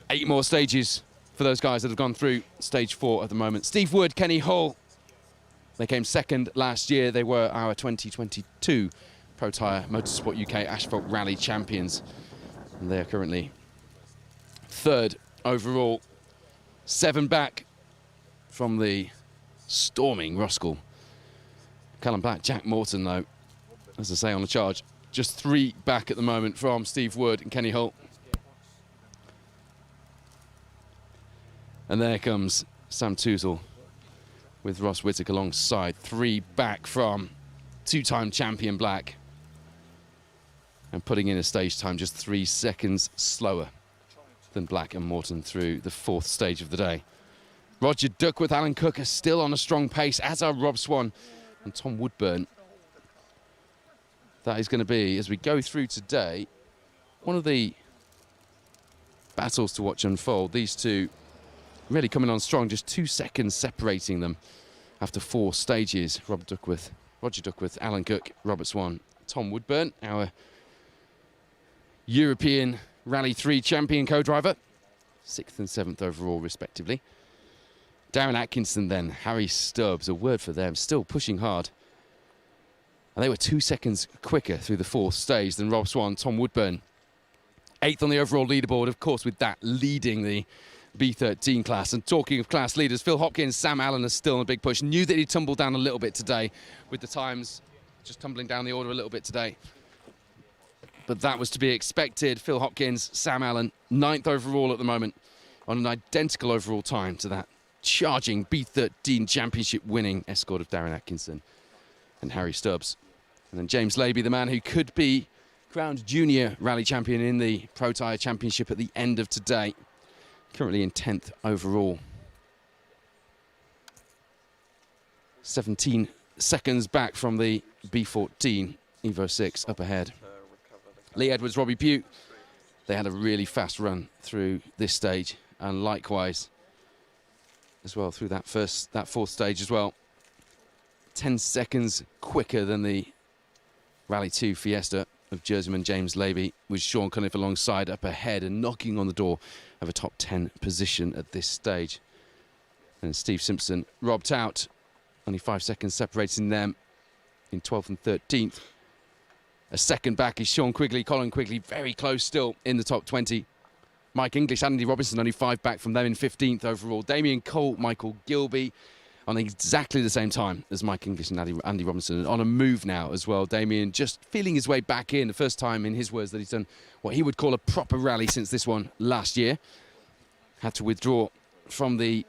8 more stages for those guys that have gone through stage 4 at the moment. Steve Wood, Kenny Hull, they came second last year. They were our 2022 Pro Tyre Motorsport UK Asphalt Rally champions. And they are currently 3rd overall. 7 back from the storming Roskell. Callum Black, Jack Morton, though, as I say, on the charge. Just 3 back at the moment from Steve Wood and Kenny Hull. And there comes Sam Touzle with Ross Whittock alongside. 3 back from 2-time champion Black. And putting in a stage time just 3 seconds slower than Black and Morton through the 4th stage of the day. Roger Duckworth, Alan Cook are still on a strong pace, as are Rob Swan and Tom Woodburn. That is going to be, as we go through today, one of the battles to watch unfold. These two really coming on strong, just 2 seconds separating them after 4 stages. Roger Duckworth, Alan Cook, Robert Swan, Tom Woodburn, our European Rally 3 champion co-driver, 6th and 7th overall respectively. Darren Atkinson then, Harry Stubbs, a word for them, still pushing hard. And they were 2 seconds quicker through the 4th stage than Rob Swan, Tom Woodburn. 8th on the overall leaderboard, of course, with that leading the B13 class. And talking of class leaders, Phil Hopkins, Sam Allen are still in a big push. Knew that he'd tumble down a little bit today, with the times just tumbling down the order a little bit today. But that was to be expected. Phil Hopkins, Sam Allen, 9th overall at the moment, on an identical overall time to that charging B13 championship winning escort of Darren Atkinson and Harry Stubbs. And then James Laby, the man who could be crowned junior rally champion in the Pro Tyre Championship at the end of today. Currently in 10th overall. 17 seconds back from the B14, Evo 6 up ahead. Lee Edwards, Robbie Pugh, they had a really fast run through this stage, and likewise as well through that 4th stage as well. 10 seconds quicker than the Rally 2 Fiesta of Jerseyman James Laby, with Sean Cunliffe alongside up ahead and knocking on the door of a top 10 position at this stage. And Steve Simpson robbed out, only 5 seconds separating them in 12th and 13th. A second back is Sean Quigley, Colin Quigley, very close still in the top 20. Mike English, Andy Robinson, only 5 back from them in 15th overall. Damien Colt, Michael Gilby, on exactly the same time as Mike English and Andy Robinson. On a move now as well. Damien just feeling his way back in. The first time, in his words, that he's done what he would call a proper rally since this one last year. Had to withdraw from the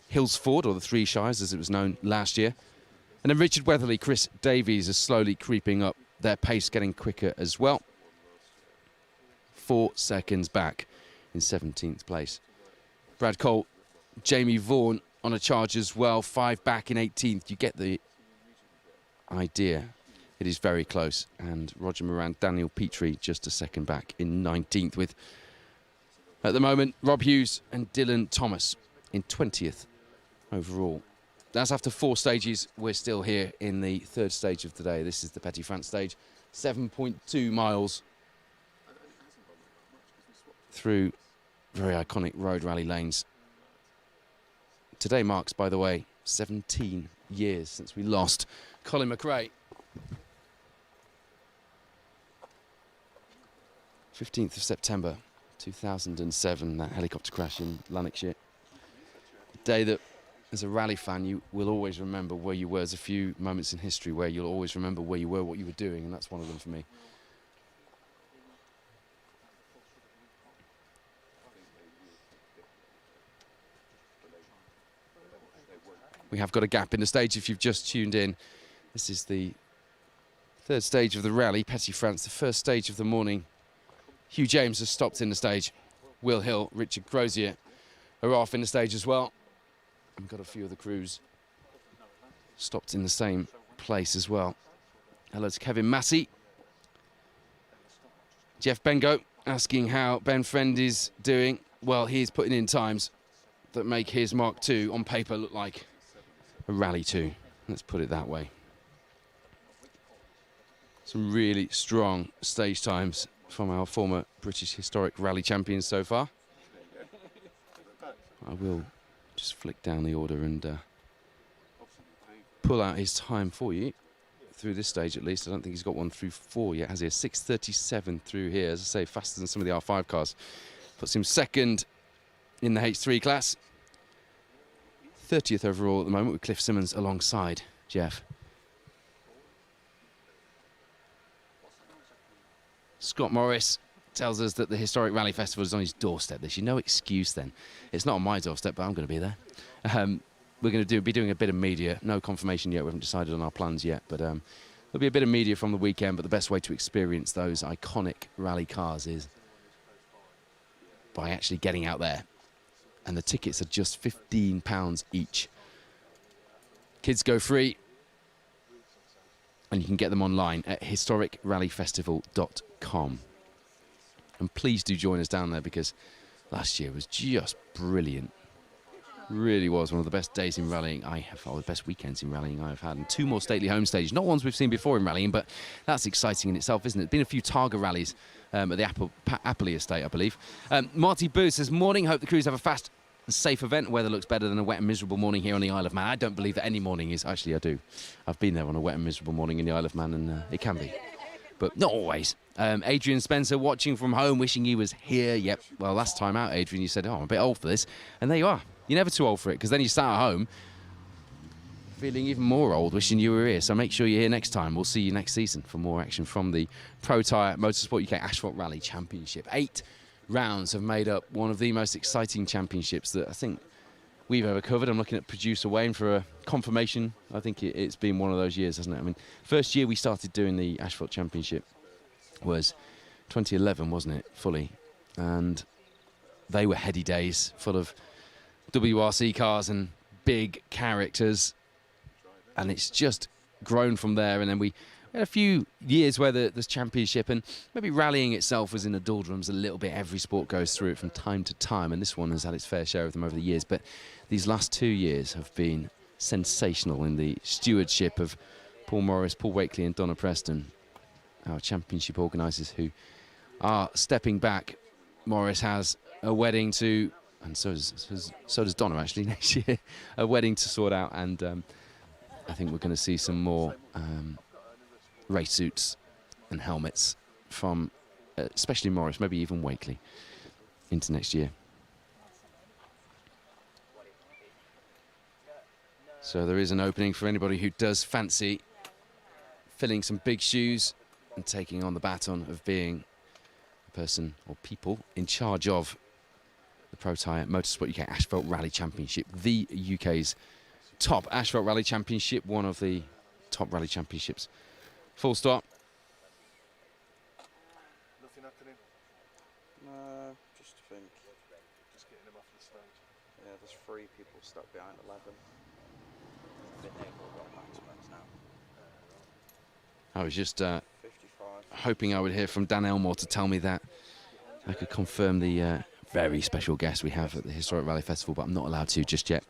Hillsford, or the Three Shires as it was known last year. And then Richard Weatherly, Chris Davies are slowly creeping up. Their pace getting quicker as well. 4 seconds back in 17th place. Brad Colt, Jamie Vaughan on a charge as well, 5 back in 18th. You get the idea. It is very close. And Roger Moran, Daniel Petrie just a second back in 19th, with, at the moment, Rob Hughes and Dylan Thomas in 20th overall. That's after 4 stages. We're still here in the 3rd stage of today. This is the Petit France stage. 7.2 miles through very iconic road rally lanes. Today marks, by the way, 17 years since we lost Colin McRae. 15th of September 2007, that helicopter crash in Lanarkshire. A day that, as a rally fan, you will always remember where you were. There's a few moments in history where you'll always remember where you were, what you were doing, and that's one of them for me. We have got a gap in the stage if you've just tuned in. This is the 3rd stage of the rally, Petit France, the 1st stage of the morning. Hugh James has stopped in the stage. Will Hill, Richard Crozier are off in the stage as well. We've got a few of the crews stopped in the same place as well. Hello to Kevin Massey. Jeff Bengo asking how Ben Friend is doing. Well, he's putting in times that make his Mark II on paper look like a Rally 2. Let's put it that way. Some really strong stage times from our former British Historic Rally champions so far. I will just flick down the order and pull out his time for you through this stage at least. I don't think he's got one through 4 yet, has he? 6:37 through here, as I say, faster than some of the R5 cars. Puts him 2nd in the H3 class. 30th overall at the moment, with Cliff Simmons alongside Jeff. Scott Morris tells us that the Historic Rally Festival is on his doorstep this year. No excuse then. It's not on my doorstep, but I'm going to be there. We're going to be doing a bit of media. No confirmation yet. We haven't decided on our plans yet, but there'll be a bit of media from the weekend. But the best way to experience those iconic rally cars is by actually getting out there. And the tickets are just £15 each. Kids go free. And you can get them online at historicrallyfestival.com. And please do join us down there, because last year was just brilliant. Really was one of the best days in rallying or the best weekends in rallying I've had. And 2 more stately home stages, not ones we've seen before in rallying, but that's exciting in itself, isn't it? Been a few Targa rallies at the Appley estate, I believe. Marty Boo says, morning, hope the crews have a fast and safe event. Weather looks better than a wet and miserable morning here on the Isle of Man. I don't believe that any morning is. Actually, I do. I've been there on a wet and miserable morning in the Isle of Man, and it can be, but not always. Adrian Spencer watching from home, wishing he was here. Yep, well, last time out, Adrian, you said, oh, I'm a bit old for this, and there you are. You're never too old for it, because then you sat at home feeling even more old, wishing you were here. So make sure you're here next time. We'll see you next season for more action from the Pro Tyre Motorsport UK Asphalt Rally Championship. 8 rounds have made up one of the most exciting championships that I think we've ever covered. I'm looking at producer Wayne for a confirmation. I think it's been one of those years, hasn't it? I mean, first year we started doing the Asphalt Championship was 2011, wasn't it, fully? And they were heady days, full of WRC cars and big characters, and it's just grown from there. And then we had a few years where the championship and maybe rallying itself was in the doldrums a little bit. Every sport goes through it from time to time, and this one has had its fair share of them over the years. But these last 2 years have been sensational in the stewardship of Paul Morris, Paul Wakely and Donna Preston, our championship organisers, who are stepping back. Morris has a wedding to, and so does Donna actually next year, a wedding to sort out, and I think we're going to see some more race suits and helmets from especially Morris, maybe even Wakely, into next year. So there is an opening for anybody who does fancy filling some big shoes and taking on the baton of being the person or people in charge of the Pro Tyre Motorsport UK Asphalt Rally Championship, the UK's top Asphalt Rally Championship, one of the top rally championships. Full stop. Nothing happening? No, just think. Just getting them off the stage. Yeah, there's 3 people stuck behind 11. Been there for about maximums now. I was just hoping I would hear from Dan Elmore to tell me that I could confirm the very special guest we have at the Historic Rally Festival, but I'm not allowed to just yet.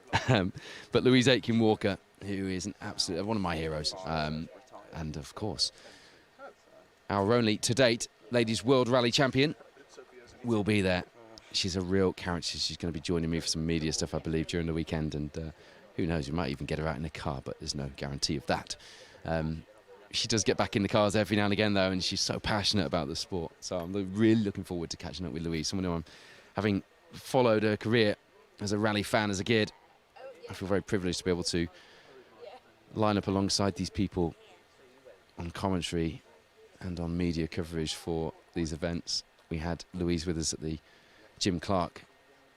But Louise Aitken-Walker, who is an absolute one of my heroes, and of course our only to date ladies world rally champion, will be there. She's a real character. She's going to be joining me for some media stuff, I believe, during the weekend, and who knows, we might even get her out in a car, but there's no guarantee of that. She does get back in the cars every now and again, though, and she's so passionate about the sport. So I'm really looking forward to catching up with Louise, someone who I'm, having followed her career as a rally fan as a kid, I feel very privileged to be able to line up alongside these people on commentary and on media coverage for these events. We had Louise with us at the Jim Clark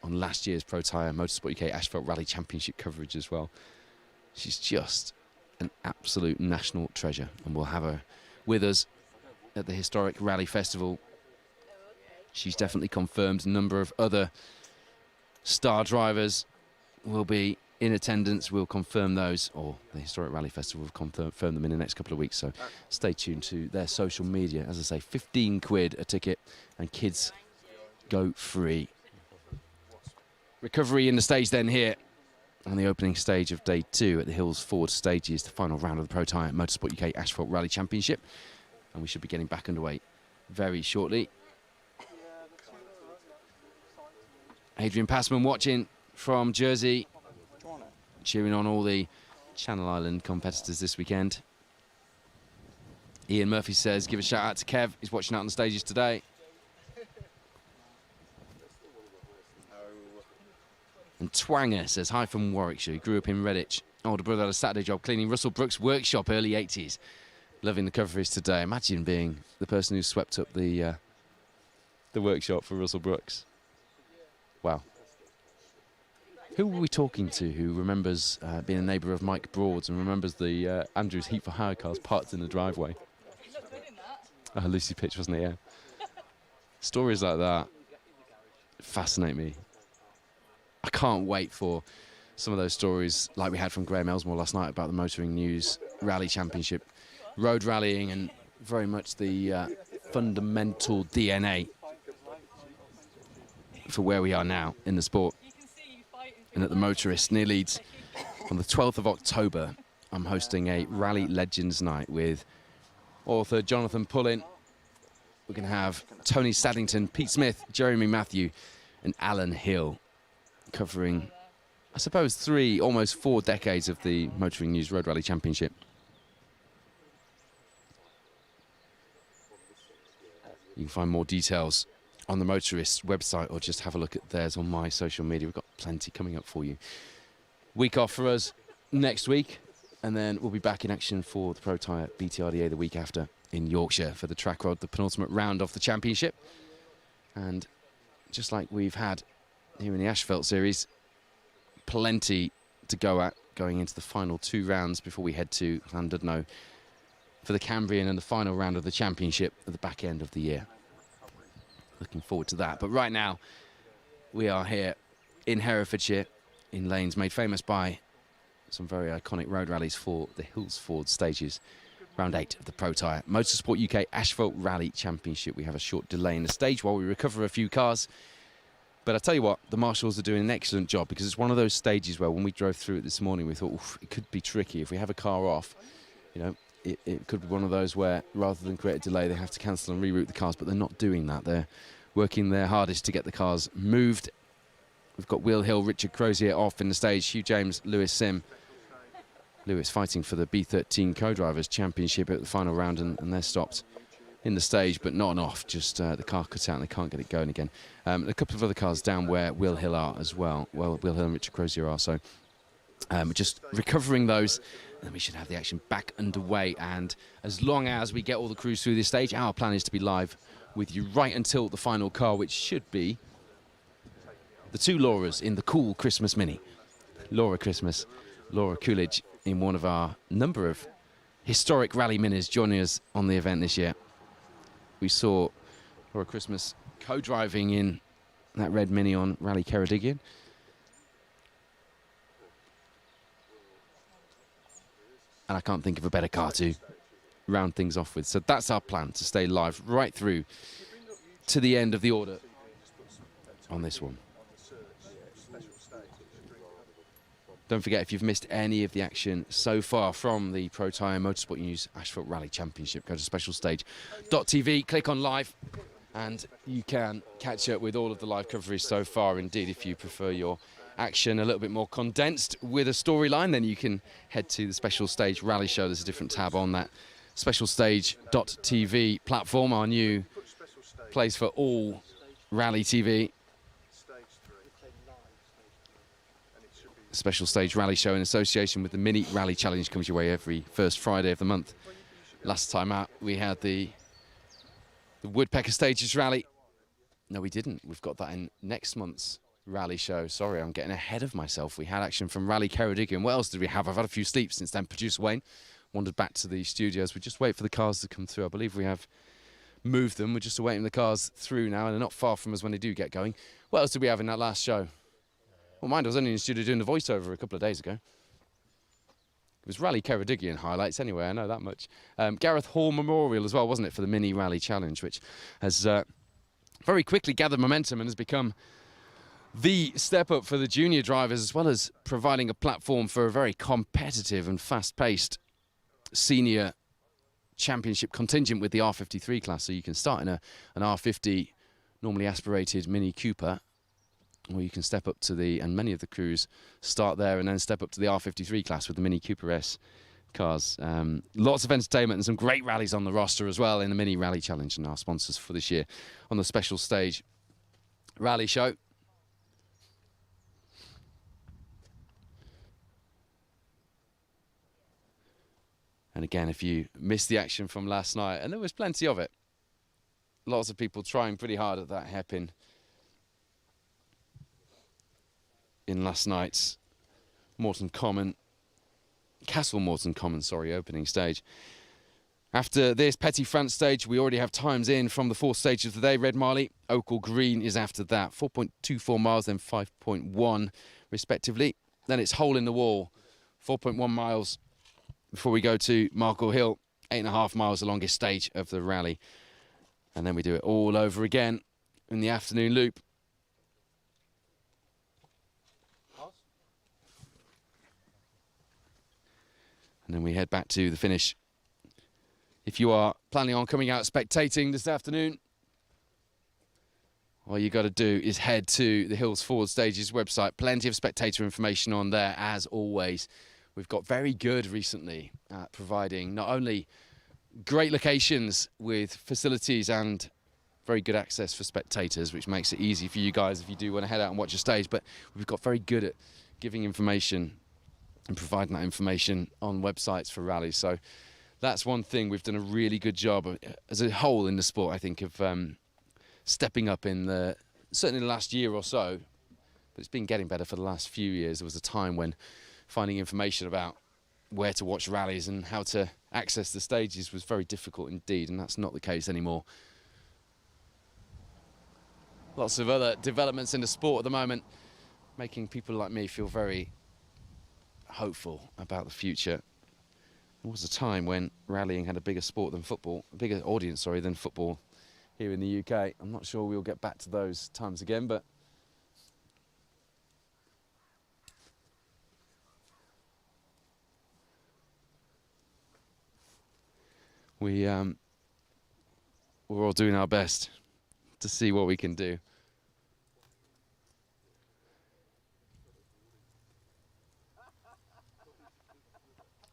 on last year's Pro Tyre Motorsport UK Asphalt Rally Championship coverage as well. She's just an absolute national treasure, and we'll have her with us at the Historic Rally Festival. She's definitely confirmed. A number of other star drivers will be in attendance. We'll confirm those, or the Historic Rally Festival will confirm them in the next couple of weeks, so stay tuned to their social media. As I say, 15 quid a ticket, and kids go free. Recovery in the stage then here on the opening stage of day 2 at the Hills Ford stages, the final round of the Pro Tyre Motorsport UK Asphalt Rally Championship, and we should be getting back underway very shortly. Adrian Passman watching from Jersey, cheering on all the Channel Island competitors this weekend. Ian Murphy says, give a shout out to Kev, he's watching out on the stages today. And Twanger says, hi from Warwickshire, he grew up in Redditch. Older brother had a Saturday job cleaning Russell Brooks' workshop, early 80s. Loving the coverage today. Imagine being the person who swept up the workshop for Russell Brooks. Wow. Who were we talking to who remembers being a neighbour of Mike Broad's and remembers the Andrews Heat for Hire cars parked in the driveway? Lucy Pitch, wasn't it? Yeah. Stories like that fascinate me. I can't wait for some of those stories like we had from Graham Elsmore last night about the Motoring News Rally Championship road rallying and very much the fundamental DNA for where we are now in the sport and at the Motorist near Leeds. On the 12th of October, I'm hosting a Rally Legends Night with author Jonathan Pullin. We're going to have Tony Saddington, Pete Smith, Jeremy Matthew and Alan Hill covering, I suppose, 3, almost 4 decades of the Motoring News Road Rally Championship. You can find more details on the Motorist website or just have a look at theirs on my social media. We've got plenty coming up for you. Week off for us next week, and then we'll be back in action for the Pro Tyre BTRDA the week after in Yorkshire for the track rod, the penultimate round of the championship. And just like we've had here in the Asphalt series, plenty to go at going into the final 2 rounds before we head to Llandudno for the Cambrian and the final round of the championship at the back end of the year. Looking forward to that. But right now, we are here in Herefordshire, in lanes made famous by some very iconic road rallies for the Hillsford stages. Round 8 of the Pro Tyre Motorsport UK Asphalt Rally Championship. We have a short delay in the stage while we recover a few cars. But I tell you what, the marshals are doing an excellent job, because it's one of those stages where when we drove through it this morning, we thought, oof, it could be tricky. If we have a car off, you know, it could be one of those where rather than create a delay, they have to cancel and reroute the cars, but they're not doing that. They're working their hardest to get the cars moved. We've got Will Hill, Richard Crozier off in the stage, Hugh James, Lewis Sim. Lewis fighting for the B13 Co-Drivers Championship at the final round, and they're stopped in the stage, but not off, just the car cut out and they can't get it going again. A couple of other cars down where Will Hill are as well. Well, Will Hill and Richard Crozier are, so just recovering those, and we should have the action back underway. And as long as we get all the crews through this stage, our plan is to be live with you right until the final car, which should be the 2 Lauras in the cool Christmas Mini. Laura Christmas, Laura Coolidge in one of our number of historic rally minis joining us on the event this year. We saw Laura Christmas co-driving in that red Mini on Rally Ceredigion. And I can't think of a better car to round things off with. So that's our plan, to stay live right through to the end of the order on this one. Don't forget, if you've missed any of the action so far from the Pro Tyre Motorsport News Asphalt Rally Championship, go to specialstage.tv, click on live, and you can catch up with all of the live coverage so far. Indeed, if you prefer your action a little bit more condensed with a storyline, then you can head to the Special Stage Rally Show. There's a different tab on that specialstage.tv platform, our new place for all rally TV. Special Stage Rally Show in association with the Mini Rally Challenge comes your way every first Friday of the month. Last time out, we had the Woodpecker Stages Rally. No, we didn't. We've got that in next month's rally show. Sorry, I'm getting ahead of myself. We had action from Rally Ceredigion. What else did we have? I've had a few sleeps since then. Producer Wayne wandered back to the studios. We just wait for the cars to come through. I believe we have moved them. We're just awaiting the cars through now, and they're not far from us when they do get going. What else did we have in that last show? Well, mind, I was only in the studio doing the voiceover a couple of days ago. It was Rally Ceredigion highlights anyway, I know that much. Gareth Hall Memorial as well, wasn't it, for the Mini Rally Challenge, which has very quickly gathered momentum and has become the step up for the junior drivers, as well as providing a platform for a very competitive and fast-paced senior championship contingent with the R53 class. So you can start in an R50 normally aspirated Mini Cooper, or you can step up to and many of the crews start there and then step up to the R53 class with the Mini Cooper S cars. Lots of entertainment and some great rallies on the roster as well in the Mini Rally Challenge, and our sponsors for this year on the Special Stage Rally Show. And again, if you missed the action from last night, and there was plenty of it, lots of people trying pretty hard at that hairpin in last night's Castle Morton Common, opening stage. After this Petty France stage, we already have times in from the 4th stage of the day. Red Marley, Oakle Green is after that. 4.24 miles, then 5.1 respectively. Then it's Hole in the Wall, 4.1 miles before we go to Markle Hill 8.5 miles, the longest stage of the rally. And then we do it all over again in the afternoon loop. And then we head back to the finish. If you are planning on coming out spectating this afternoon, all you got to do is head to the Hills Forward Stages website. Plenty of spectator information on there, as always. We've got very good recently at providing not only great locations with facilities and very good access for spectators, which makes it easy for you guys if you do want to head out and watch a stage, but we've got very good at giving information and providing that information on websites for rallies. So that's one thing we've done a really good job of, as a whole in the sport, I think, of stepping up in certainly the last year or so, but it's been getting better for the last few years. There was a time when finding information about where to watch rallies and how to access the stages was very difficult indeed, and that's not the case anymore. Lots of other developments in the sport at the moment, making people like me feel very hopeful about the future. There was a time when rallying had a bigger sport than football, a bigger audience, sorry, than football here in the UK. I'm not sure we'll get back to those times again, but we're all doing our best to see what we can do.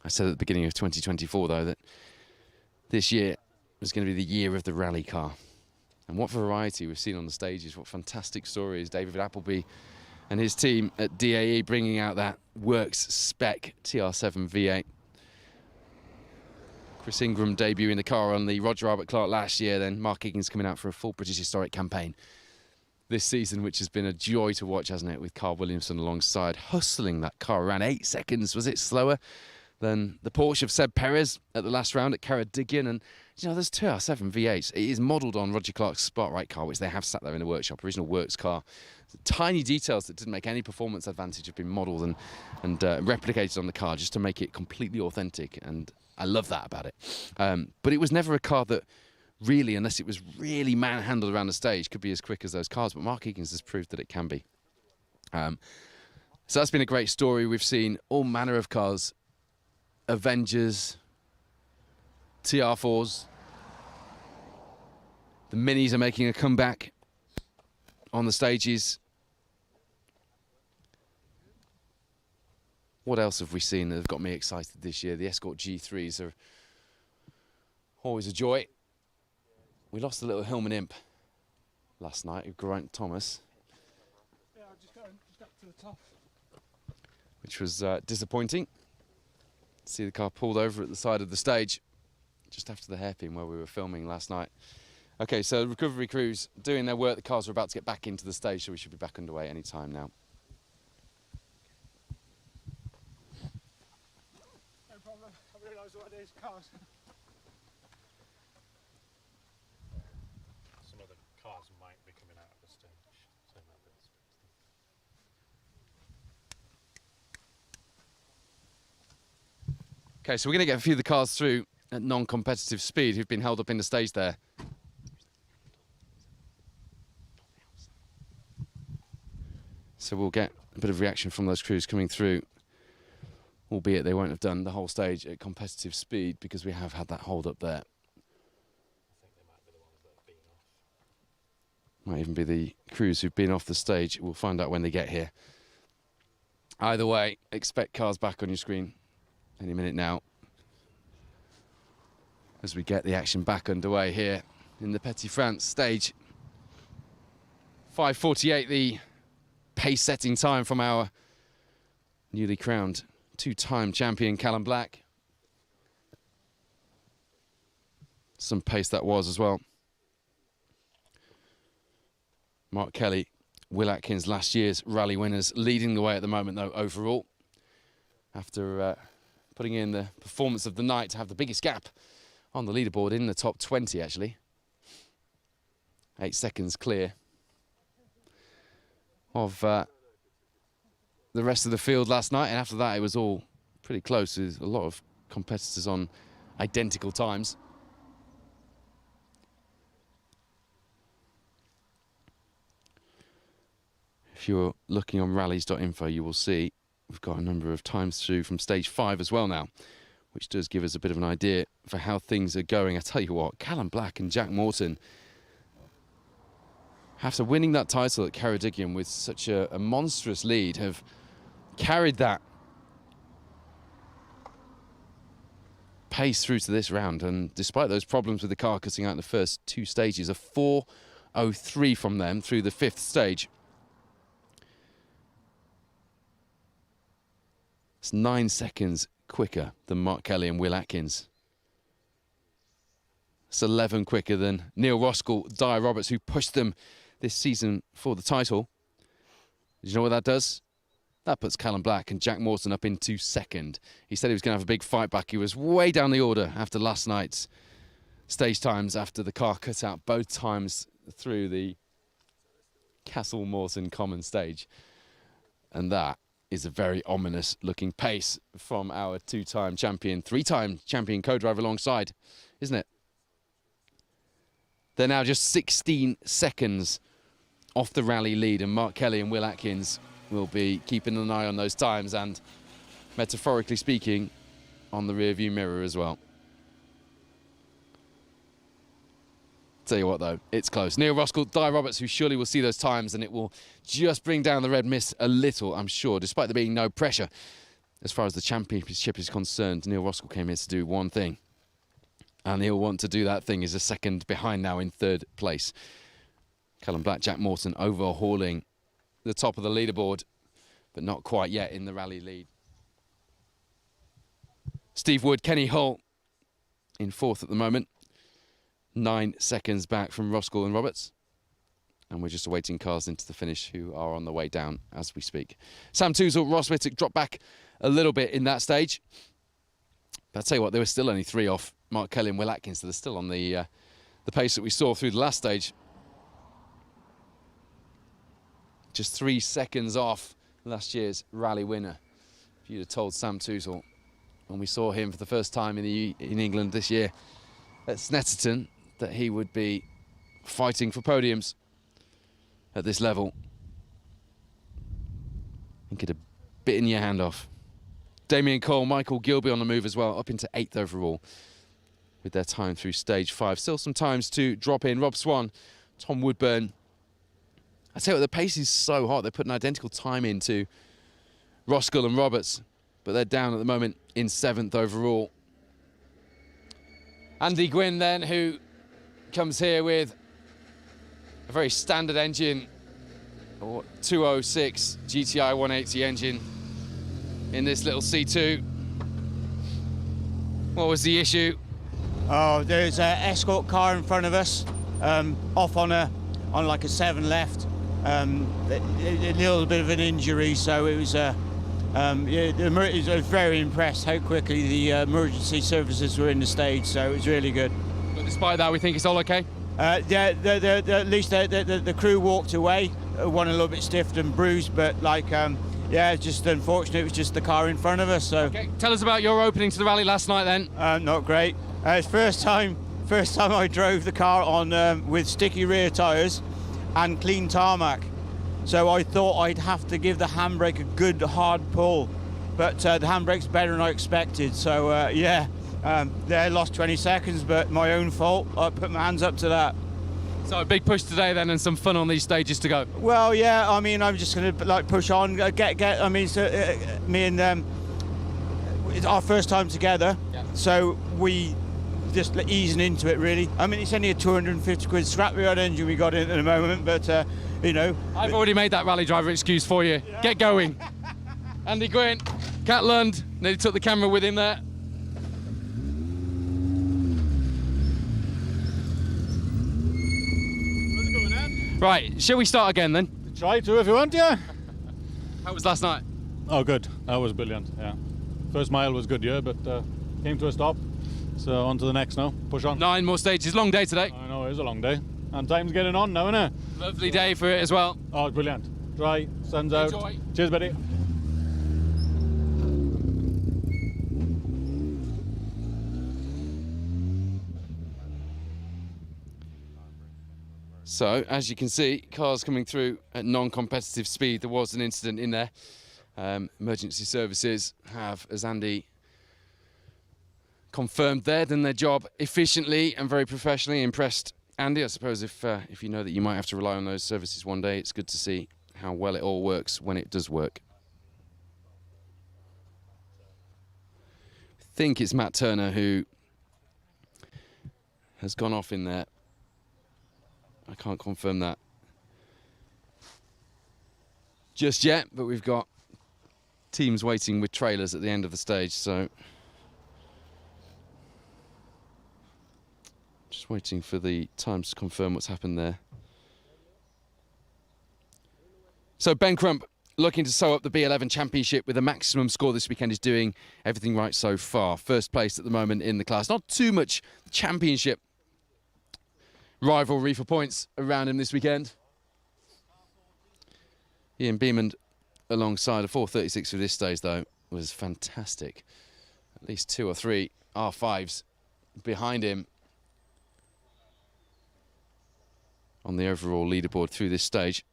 I said at the beginning of 2024, though, that this year was going to be the year of the rally car. And what variety we've seen on the stages, what fantastic stories. David Appleby and his team at DAE bringing out that Works spec TR7 V8. Chris Ingram debuting the car on the Roger Albert Clark last year, then Mark Higgins coming out for a full British Historic campaign this season, which has been a joy to watch, hasn't it, with Carl Williamson alongside, hustling that car around 8 seconds, was it, slower than the Porsche of Seb Perez at the last round at Ceredigion. And, you know, there's TR7 V8s. It is modelled on Roger Clark's Sparkrite car, which they have sat there in the workshop, original Works car. Tiny details that didn't make any performance advantage have been modelled and replicated on the car just to make it completely authentic, and I love that about it. But it was never a car that really, unless it was really manhandled around the stage, could be as quick as those cars, but Mark Higgins has proved that it can be. So that's been a great story. We've seen all manner of cars, Avengers, TR4s. The Minis are making a comeback on the stages. What else have we seen that have got me excited this year? The Escort G3s are always a joy. We lost a little Hillman Imp last night with Geraint Thomas, Just up to the top. which was disappointing. See the car pulled over at the side of the stage just after the hairpin where we were filming last night. Okay, so recovery crews doing their work. The cars are about to get back into the stage, so we should be back underway any time now. No problem. I realise what it is, cars. Some of the cars might be coming out of the stage. So Okay, so we're going to get a few of the cars through at non-competitive speed who've been held up in the stage there. So we'll get a bit of reaction from those crews coming through, albeit they won't have done the whole stage at competitive speed because we have had that hold up there. Might even be the crews who've been off the stage. We'll find out when they get here. Either way, expect cars back on your screen any minute now as we get the action back underway here in the Petit France stage. 5:48, the pace setting time from our newly crowned two-time champion Callum Black. Some pace that was as well. Mark Kelly, Will Atkins, last year's rally winners, leading the way at the moment though overall, after putting in the performance of the night to have the biggest gap on the leaderboard in the top 20 actually. 8 seconds clear of the rest of the field last night, and after that it was all pretty close with a lot of competitors on identical times. If you're looking on rallies.info, you will see we've got a number of times through from stage 5 as well now, which does give us a bit of an idea for how things are going. I tell you what, Callum Black and Jack Morton, after winning that title at Ceredigion with such a monstrous lead, have carried that pace through to this round. And despite those problems with the car cutting out in the first 2 stages, a 4:03 from them through the 5th stage. It's 9 seconds quicker than Mark Kelly and Will Atkins. It's 11 quicker than Neil Roskell, Dyer Roberts, who pushed them this season for the title. Did you know what that does? That puts Callum Black and Jack Morton up into 2nd. He said he was going to have a big fight back. He was way down the order after last night's stage times, after the car cut out both times through the Castle Morton Common stage. And that is a very ominous looking pace from our 2-time champion, 3-time champion co-driver alongside, isn't it? They're now just 16 seconds off the rally lead, and Mark Kelly and Will Atkins will be keeping an eye on those times and, metaphorically speaking, on the rearview mirror as well. Tell you what though, it's close. Neil Roskell, Dyer Roberts, who surely will see those times, and it will just bring down the red mist a little, I'm sure, despite there being no pressure. As far as the championship is concerned, Neil Roskell came here to do one thing, and he'll want to do that thing. Is a second behind now in 3rd place. Callum Black, Jack Morton overhauling the top of the leaderboard, but not quite yet in the rally lead. Steve Wood, Kenny Hull in 4th at the moment. 9 seconds back from Roskell and Roberts. And we're just awaiting cars into the finish who are on the way down as we speak. Sam Toozle, Ross Whittock dropped back a little bit in that stage. But I'll tell you what, there were still only 3 off Mark Kelly and Will Atkins, so they're still on the pace that we saw through the last stage. Just 3 seconds off last year's rally winner. If you'd have told Sam Toozle when we saw him for the first time in England this year at Snetterton that he would be fighting for podiums at this level, and get a bit in your hand off. Damien Cole, Michael Gilby on the move as well, up into 8th overall with their time through stage 5. Still some times to drop in. Rob Swan, Tom Woodburn. I tell you what, the pace is so hot. They put an identical time into Roskell and Roberts, but they're down at the moment in 7th overall. Andy Gwynn then, who comes here with a very standard engine, 206 GTI 180 engine in this little C2. What was the issue? Oh, there's an escort car in front of us, off on like a 7 left. A little bit of an injury, so it was. I was very impressed how quickly the emergency services were in the stage, so it was really good. But despite that, we think it's all okay? Yeah, at least the crew walked away, one a little bit stiffed and bruised, but yeah, it's just unfortunate. It was just the car in front of us. So. Okay, tell us about your opening to the rally last night then. Not great. It's first time I drove the car on with sticky rear tyres and clean tarmac. So I thought I'd have to give the handbrake a good hard pull, but the handbrake's better than I expected. So yeah, I lost 20 seconds, but my own fault. I put my hands up to that. So a big push today then, and some fun on these stages to go. Well, yeah. I mean, I'm just going to push on. I mean, so, me and it's our first time together, so we just easing into it really. I mean, it's only a 250 quid scrapyard engine we got in at the moment, but. You know, I've already made that rally driver excuse for you. Yeah. Get going. Andy Gwynn, Cat Lund, nearly took the camera with him there. How's it going, Anne? Right, shall we start again then? Try to if you want, yeah. How was last night? Oh, good. That was brilliant, yeah. First mile was good, yeah, but came to a stop. So on to the next now. Push on. 9 more stages. Long day today. I know, it is a long day. And time's getting on now, isn't it? Lovely day for it as well. Oh, brilliant. Dry, sun's out. Enjoy. Cheers, buddy. So, as you can see, cars coming through at non-competitive speed. There was an incident in there. Emergency services have, as Andy confirmed there, done their job efficiently and very professionally. Impressed Andy. I suppose if you know that you might have to rely on those services one day, it's good to see how well it all works when it does work. I think it's Matt Turner who has gone off in there. I can't confirm that just yet, but we've got teams waiting with trailers at the end of the stage, so just waiting for the times to confirm what's happened there. So Ben Crump, looking to sew up the B11 Championship with a maximum score this weekend, is doing everything right so far. First place at the moment in the class. Not too much championship rivalry for points around him this weekend. Ian Beamond alongside a 4.36 for this stage, though, was fantastic. At least 2 or 3 R5s behind him on the overall leaderboard through this stage.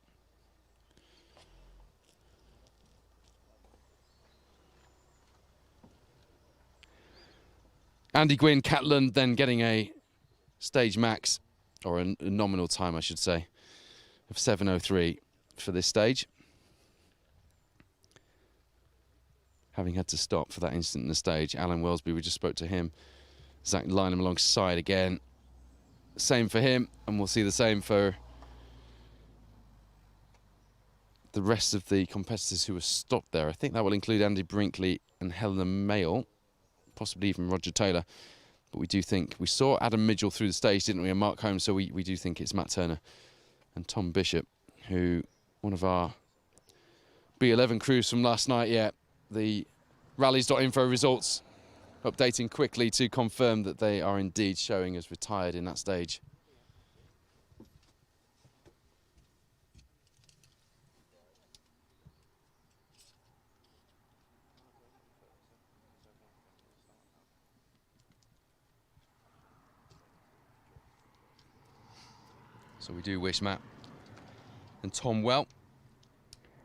Andy Gwynn, Catlin, then getting a stage max, or a nominal time, I should say, of 7:03 for this stage. Having had to stop for that instant in the stage. Alan Wellesby, we just spoke to him. Zach Lynham alongside again. Same for him, and we'll see the same for the rest of the competitors who were stopped there. I think that will include Andy Brinkley and Helena Mayle, possibly even Roger Taylor. But we do think, we saw Adam Midgell through the stage, didn't we, and Mark Holmes, so we do think it's Matt Turner and Tom Bishop, who, one of our B11 crews from last night. Yeah, the rallies.info results updating quickly to confirm that they are indeed showing as retired in that stage. So we do wish Matt and Tom well.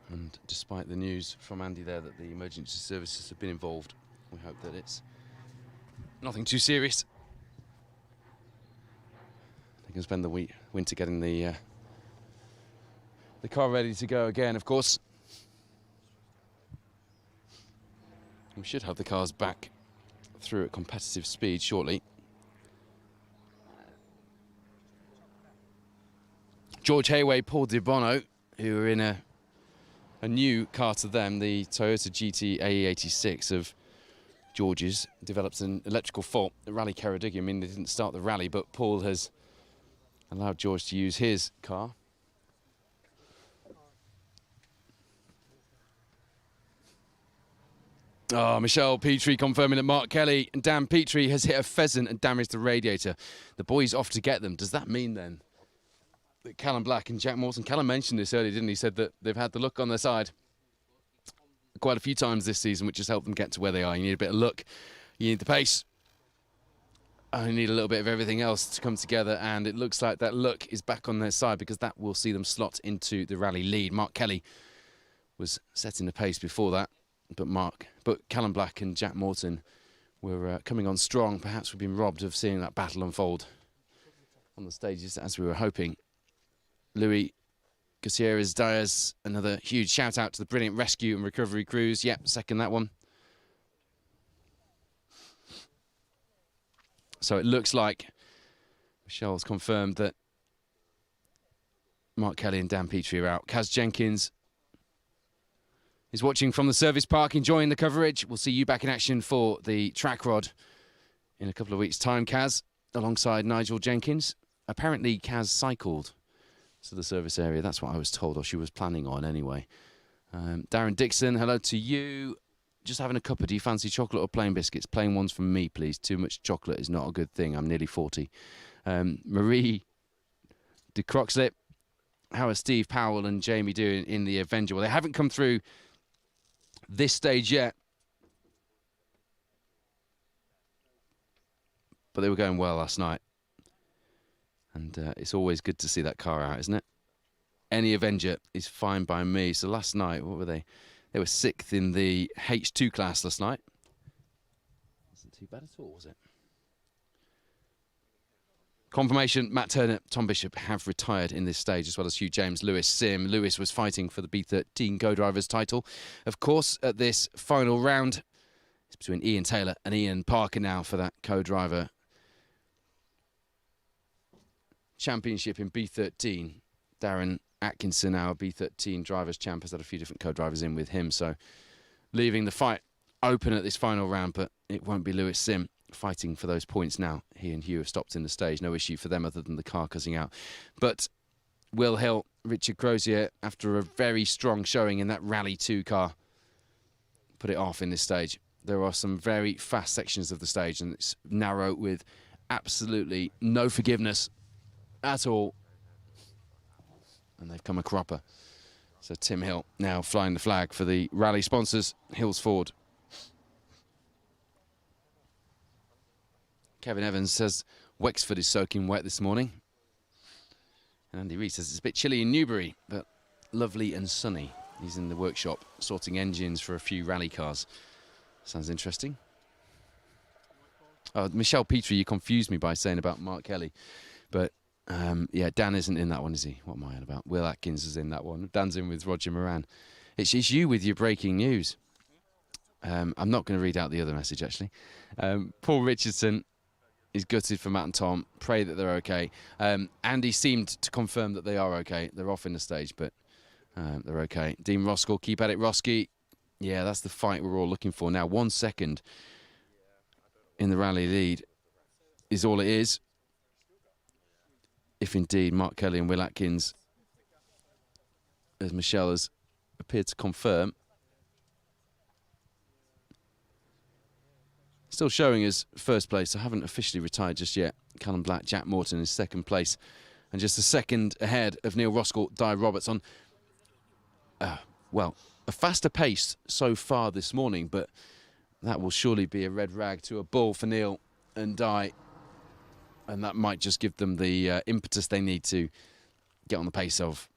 And despite the news from Andy there that the emergency services have been involved, we hope that it's nothing too serious. They can spend the winter getting the car ready to go again, of course. We should have the cars back through at competitive speed shortly. George Hayway, Paul Di Bono, who are in a new car to them, the Toyota GT AE86 of George's, developed an electrical fault at Rally Ceredigion. I mean, they didn't start the rally, but Paul has allowed George to use his car. Oh, Michelle Petrie confirming that Mark Kelly and Dan Petrie has hit a pheasant and damaged the radiator. The boys off to get them. Does that mean then that Callum Black and Jack Morton, Callum mentioned this earlier, didn't he? Said that they've had the luck on their side quite a few times this season, which has helped them get to where they are. You need a bit of luck, you need the pace, and you need a little bit of everything else to come together, and it looks like that luck is back on their side, because that will see them slot into the rally lead. Mark Kelly was setting the pace before that, but Callum Black and Jack Morton were coming on strong. Perhaps we've been robbed of seeing that battle unfold on the stages as we were hoping. Louis Gutierrez Diaz, another huge shout out to the brilliant rescue and recovery crews. Yep, second that one. So it looks like Michelle's confirmed that Mark Kelly and Dan Petrie are out. Kaz Jenkins is watching from the service park, enjoying the coverage. We'll see you back in action for the track rod in a couple of weeks' time, Kaz, alongside Nigel Jenkins. Apparently, Kaz cycled to the service area. That's what I was told, or she was planning on anyway. Darren Dixon, hello to you. Just having a cuppa. Do you fancy chocolate or plain biscuits? Plain ones from me, please. Too much chocolate is not a good thing. I'm nearly 40. Marie de Croxlip, how are Steve Powell and Jamie doing in the Avenger? Well, they haven't come through this stage yet, but they were going well last night. And it's always good to see that car out, isn't it? Any Avenger is fine by me. So last night, what were they? They were 6th in the H2 class last night. Wasn't too bad at all, was it? Confirmation, Matt Turner, Tom Bishop have retired in this stage, as well as Hugh James, Lewis Sim. Lewis was fighting for the B13 co-drivers title. Of course, at this final round, it's between Ian Taylor and Ian Parker now for that co-driver championship in B13. Darren Atkinson, our B13 drivers champ, has had a few different co-drivers in with him, so leaving the fight open at this final round, but it won't be Lewis Sim fighting for those points now. He and Hugh have stopped in the stage. No issue for them other than the car cutting out. But Will Hill, Richard Crozier, after a very strong showing in that Rally 2 car, put it off in this stage. There are some very fast sections of the stage, and it's narrow with absolutely no forgiveness at all. And they've come a cropper. So Tim Hill now flying the flag for the rally sponsors, Hills Ford. Kevin Evans says Wexford is soaking wet this morning. And Andy Reid says it's a bit chilly in Newbury, but lovely and sunny. He's in the workshop sorting engines for a few rally cars. Sounds interesting. Oh, Michelle Petrie, you confused me by saying about Mark Kelly. But yeah, Dan isn't in that one, is he? What am I on about? Will Atkins is in that one. Dan's in with Roger Moran. It's you with your breaking news. I'm not going to read out the other message, actually. Paul Richardson is gutted for Matt and Tom. Pray that they're okay. Andy seemed to confirm that they are okay. They're off in the stage, but they're okay. Dean Roskell, keep at it, Roski. Yeah, that's the fight we're all looking for now. 1 second in the rally lead is all it is. If indeed Mark Kelly and Will Atkins, as Michelle has appeared to confirm, still showing as first place. I haven't officially retired just yet. Callum Black, Jack Morton is second place, and just a second ahead of Neil Roskell, Di Roberts on, well, a faster pace so far this morning, but that will surely be a red rag to a bull for Neil and Di, and that might just give them the impetus they need to get on the pace of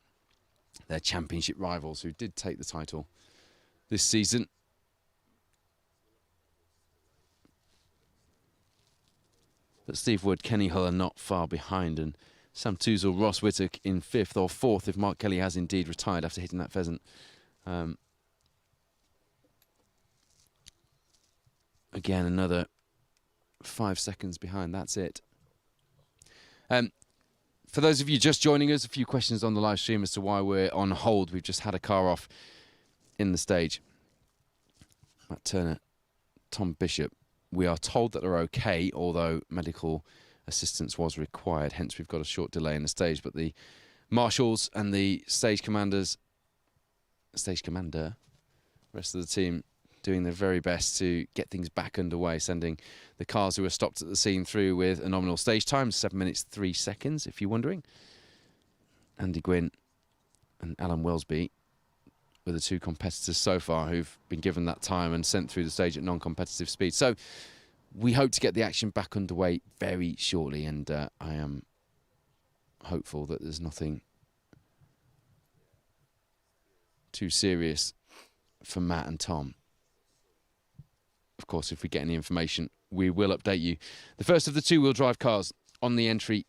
their championship rivals who did take the title this season. But Steve Wood, Kenny Hull are not far behind, and Sam Toozle, Ross Whittock in 5th or 4th if Mark Kelly has indeed retired after hitting that pheasant. Again, another 5 seconds behind, that's it. For those of you just joining us, a few questions on the live stream as to why we're on hold. We've just had a car off in the stage. Matt Turner, Tom Bishop. We are told that they're okay, although medical assistance was required. Hence, we've got a short delay in the stage. But the marshals and the stage commander, rest of the team doing their very best to get things back underway, sending the cars who were stopped at the scene through with a nominal stage time, 7 minutes 3 seconds, if you're wondering. Andy Gwynn and Alan Wellesby were the 2 competitors so far who've been given that time and sent through the stage at non-competitive speed. So we hope to get the action back underway very shortly, and I am hopeful that there's nothing too serious for Matt and Tom. Of course, if we get any information, we will update you. The first of the 2-wheel drive cars on the entry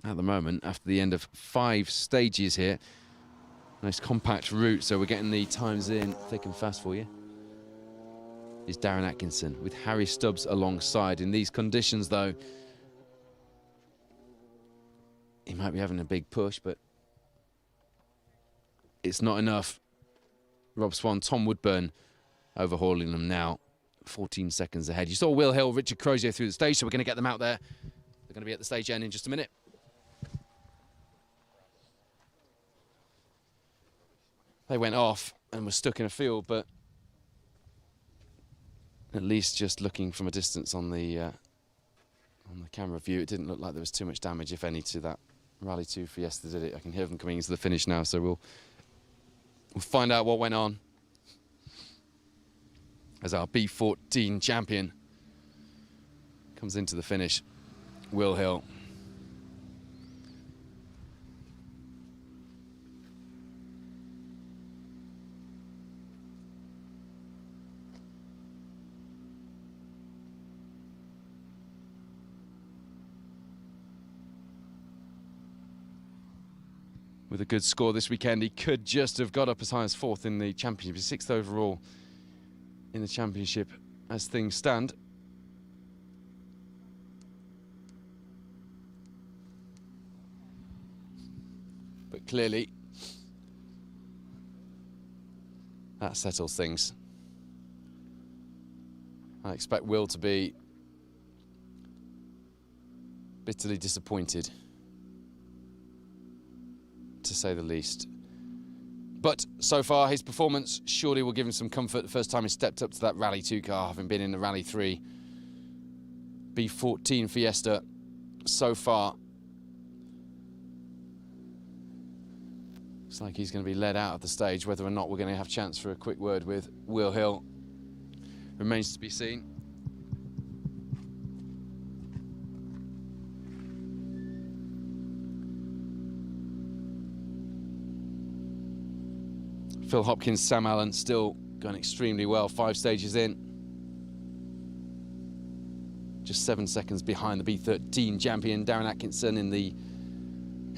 at the moment, after the end of 5 stages here. Nice compact route, so we're getting the times in thick and fast for you. Is Darren Atkinson with Harry Stubbs alongside. In these conditions, though, he might be having a big push, but it's not enough. Rob Swan, Tom Woodburn overhauling them now, 14 seconds ahead. You saw Will Hill, Richard Crozier through the stage, so we're going to get them out there. They're going to be at the stage end in just a minute. They went off and were stuck in a field, but at least just looking from a distance on the camera view, it didn't look like there was too much damage, if any, to that Rally 2 Fiesta, did it? I can hear them coming into the finish now, so we'll find out what went on as our B14 champion comes into the finish. Will Hill with a good score this weekend. He could just have got up as high as 4th in the championship. He's 6th overall in the championship as things stand. But clearly, that settles things. I expect Will to be bitterly disappointed, to say the least. But so far, his performance surely will give him some comfort. The first time he stepped up to that Rally 2 car, having been in the Rally 3 B14 Fiesta so far. Looks like he's going to be led out of the stage. Whether or not we're going to have a chance for a quick word with Will Hill remains to be seen. Phil Hopkins, Sam Allen still going extremely well, 5 stages in. Just 7 seconds behind the B13 champion, Darren Atkinson in the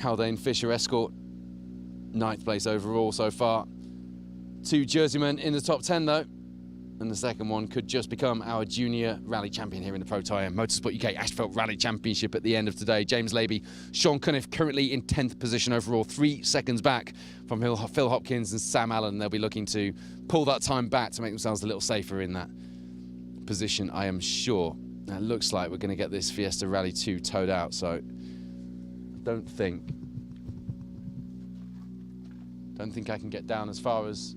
Haldane Fisher Escort. 9th place overall so far. 2 Jerseymen in the top 10 though. And the second one could just become our junior rally champion here in the Pro Tyre Motorsport UK Asphalt Rally Championship at the end of today. James Laby, Sean Cunniff currently in 10th position overall, 3 seconds back from Phil Hopkins and Sam Allen. They'll be looking to pull that time back to make themselves a little safer in that position, I am sure. Now, it looks like we're going to get this Fiesta Rally 2 towed out, so I don't think I can get down as far as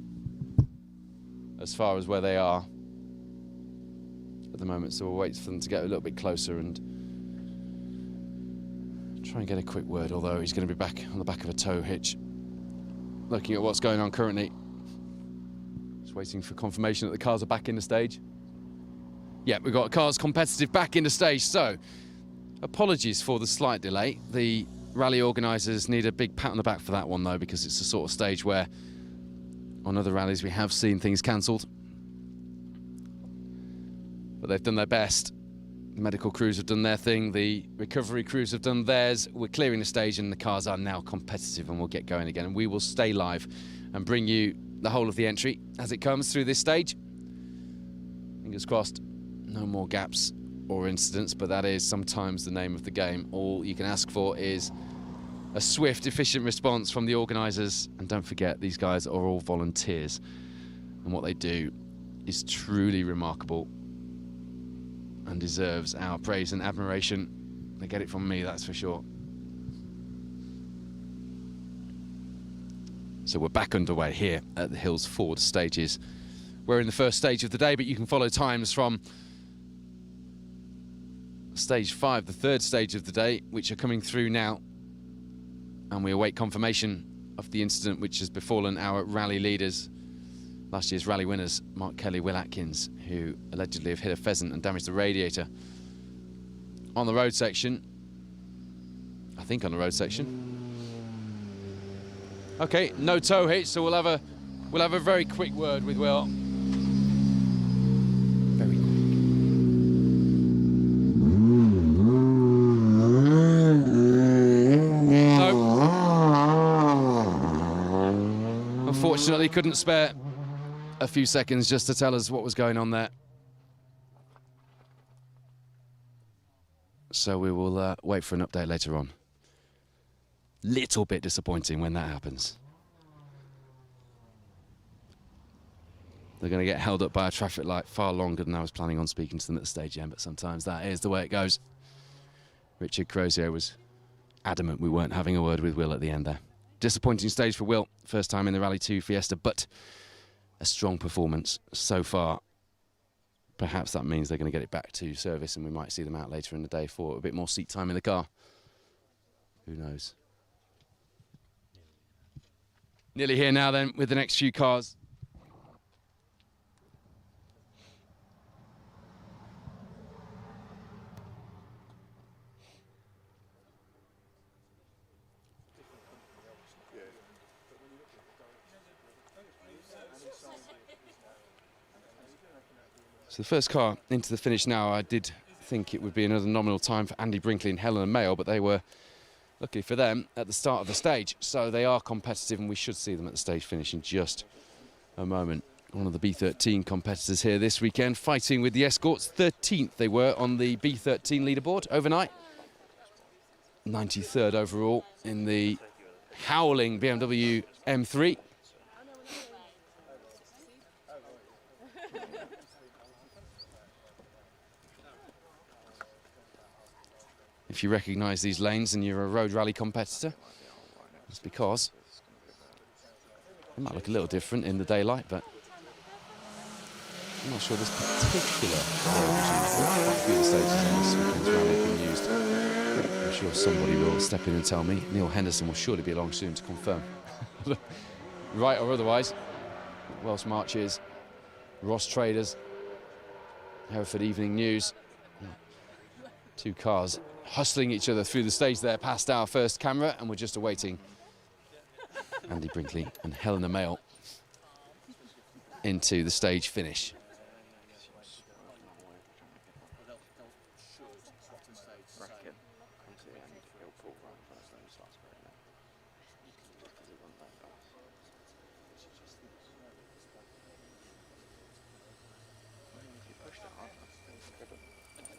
where they are at the moment, so we'll wait for them to get a little bit closer and try and get a quick word, although he's going to be back on the back of a tow hitch. Looking at what's going on currently. Just waiting for confirmation that the cars are back in the stage. Yeah, we've got cars competitive back in the stage, so apologies for the slight delay. The rally organisers need a big pat on the back for that one though, because it's the sort of stage where on other rallies we have seen things cancelled. But they've done their best. The medical crews have done their thing, the recovery crews have done theirs. We're clearing the stage and the cars are now competitive and we'll get going again. And we will stay live and bring you the whole of the entry as it comes through this stage. Fingers crossed, no more gaps or incidents, but that is sometimes the name of the game. All you can ask for is a swift, efficient response from the organisers. And don't forget, these guys are all volunteers. And what they do is truly remarkable and deserves our praise and admiration. They get it from me, that's for sure. So we're back underway here at the Hills Ford stages. We're in the first stage of the day, but you can follow times from stage 5, the third stage of the day, which are coming through now. And we await confirmation of the incident which has befallen our rally leaders. Last year's rally winners, Mark Kelly, Will Atkins, who allegedly have hit a pheasant and damaged the radiator on the road section. I think on the road section. Okay, no tow hitch, so we'll have a very quick word with Will. Very quick. No. Unfortunately, couldn't spare a few seconds just to tell us what was going on there. So we will wait for an update later on. Little bit disappointing when that happens. They're going to get held up by a traffic light far longer than I was planning on speaking to them at the stage end, but sometimes that is the way it goes. Richard Crozier was adamant we weren't having a word with Will at the end there. Disappointing stage for Will, first time in the Rally 2 Fiesta, but a strong performance so far. Perhaps that means they're going to get it back to service and we might see them out later in the day for a bit more seat time in the car. Who knows? Nearly here now then with the next few cars. So the first car into the finish now. I did think it would be another nominal time for Andy Brinkley and Helen Mayo, but they were luckily for them, at the start of the stage. So they are competitive, and we should see them at the stage finish in just a moment. One of the B13 competitors here this weekend, fighting with the Escorts. 13th they were on the B13 leaderboard overnight. 93rd overall in the howling BMW M3. If you recognise these lanes and you're a road rally competitor, it's because it might look a little different in the daylight, but I'm not sure this particular stages on this weekend's rally have been used. I'm sure somebody will step in and tell me. Neil Henderson will surely be along soon to confirm. Right or otherwise, Welsh Marches, Ross Traders, Hereford Evening News. 2 cars hustling each other through the stage there past our first camera, and we're just awaiting Andy Brinkley and Helena Mayle into the stage finish.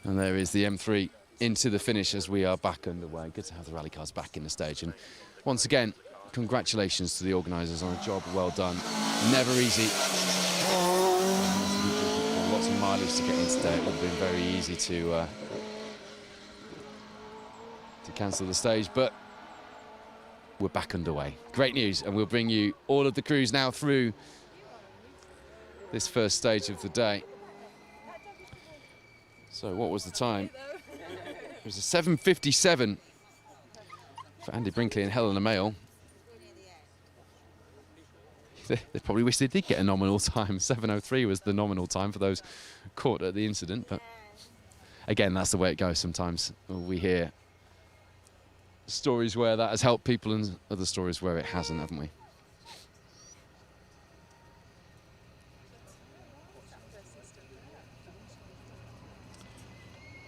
And there is the M3 into the finish as we are back underway. Good to have the rally cars back in the stage. And once again, congratulations to the organisers on a job well done. Never easy. Lots of mileage to get in today. It would have been very easy to cancel the stage, but we're back underway. Great news, and we'll bring you all of the crews now through this first stage of the day. So what was the time? It was a 7:57 for Andy Brinkley and Helena Mayle. They probably wish they did get a nominal time. 7:03 was the nominal time for those caught at the incident, but again, that's the way it goes sometimes. We hear stories where that has helped people and other stories where it hasn't, haven't we?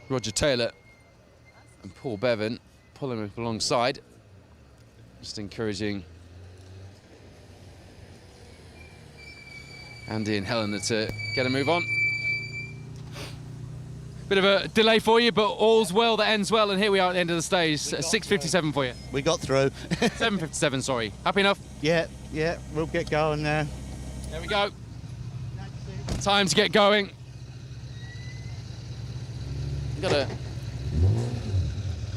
Roger Taylor and Paul Bevan pulling up alongside, just encouraging Andy and Helena to get a move on. Bit of a delay for you, but all's well that ends well, and here we are at the end of the stage. 6:57 for you. We got through. 7:57, sorry. Happy enough? Yeah, we'll get going now. There we go. Time to get going. Got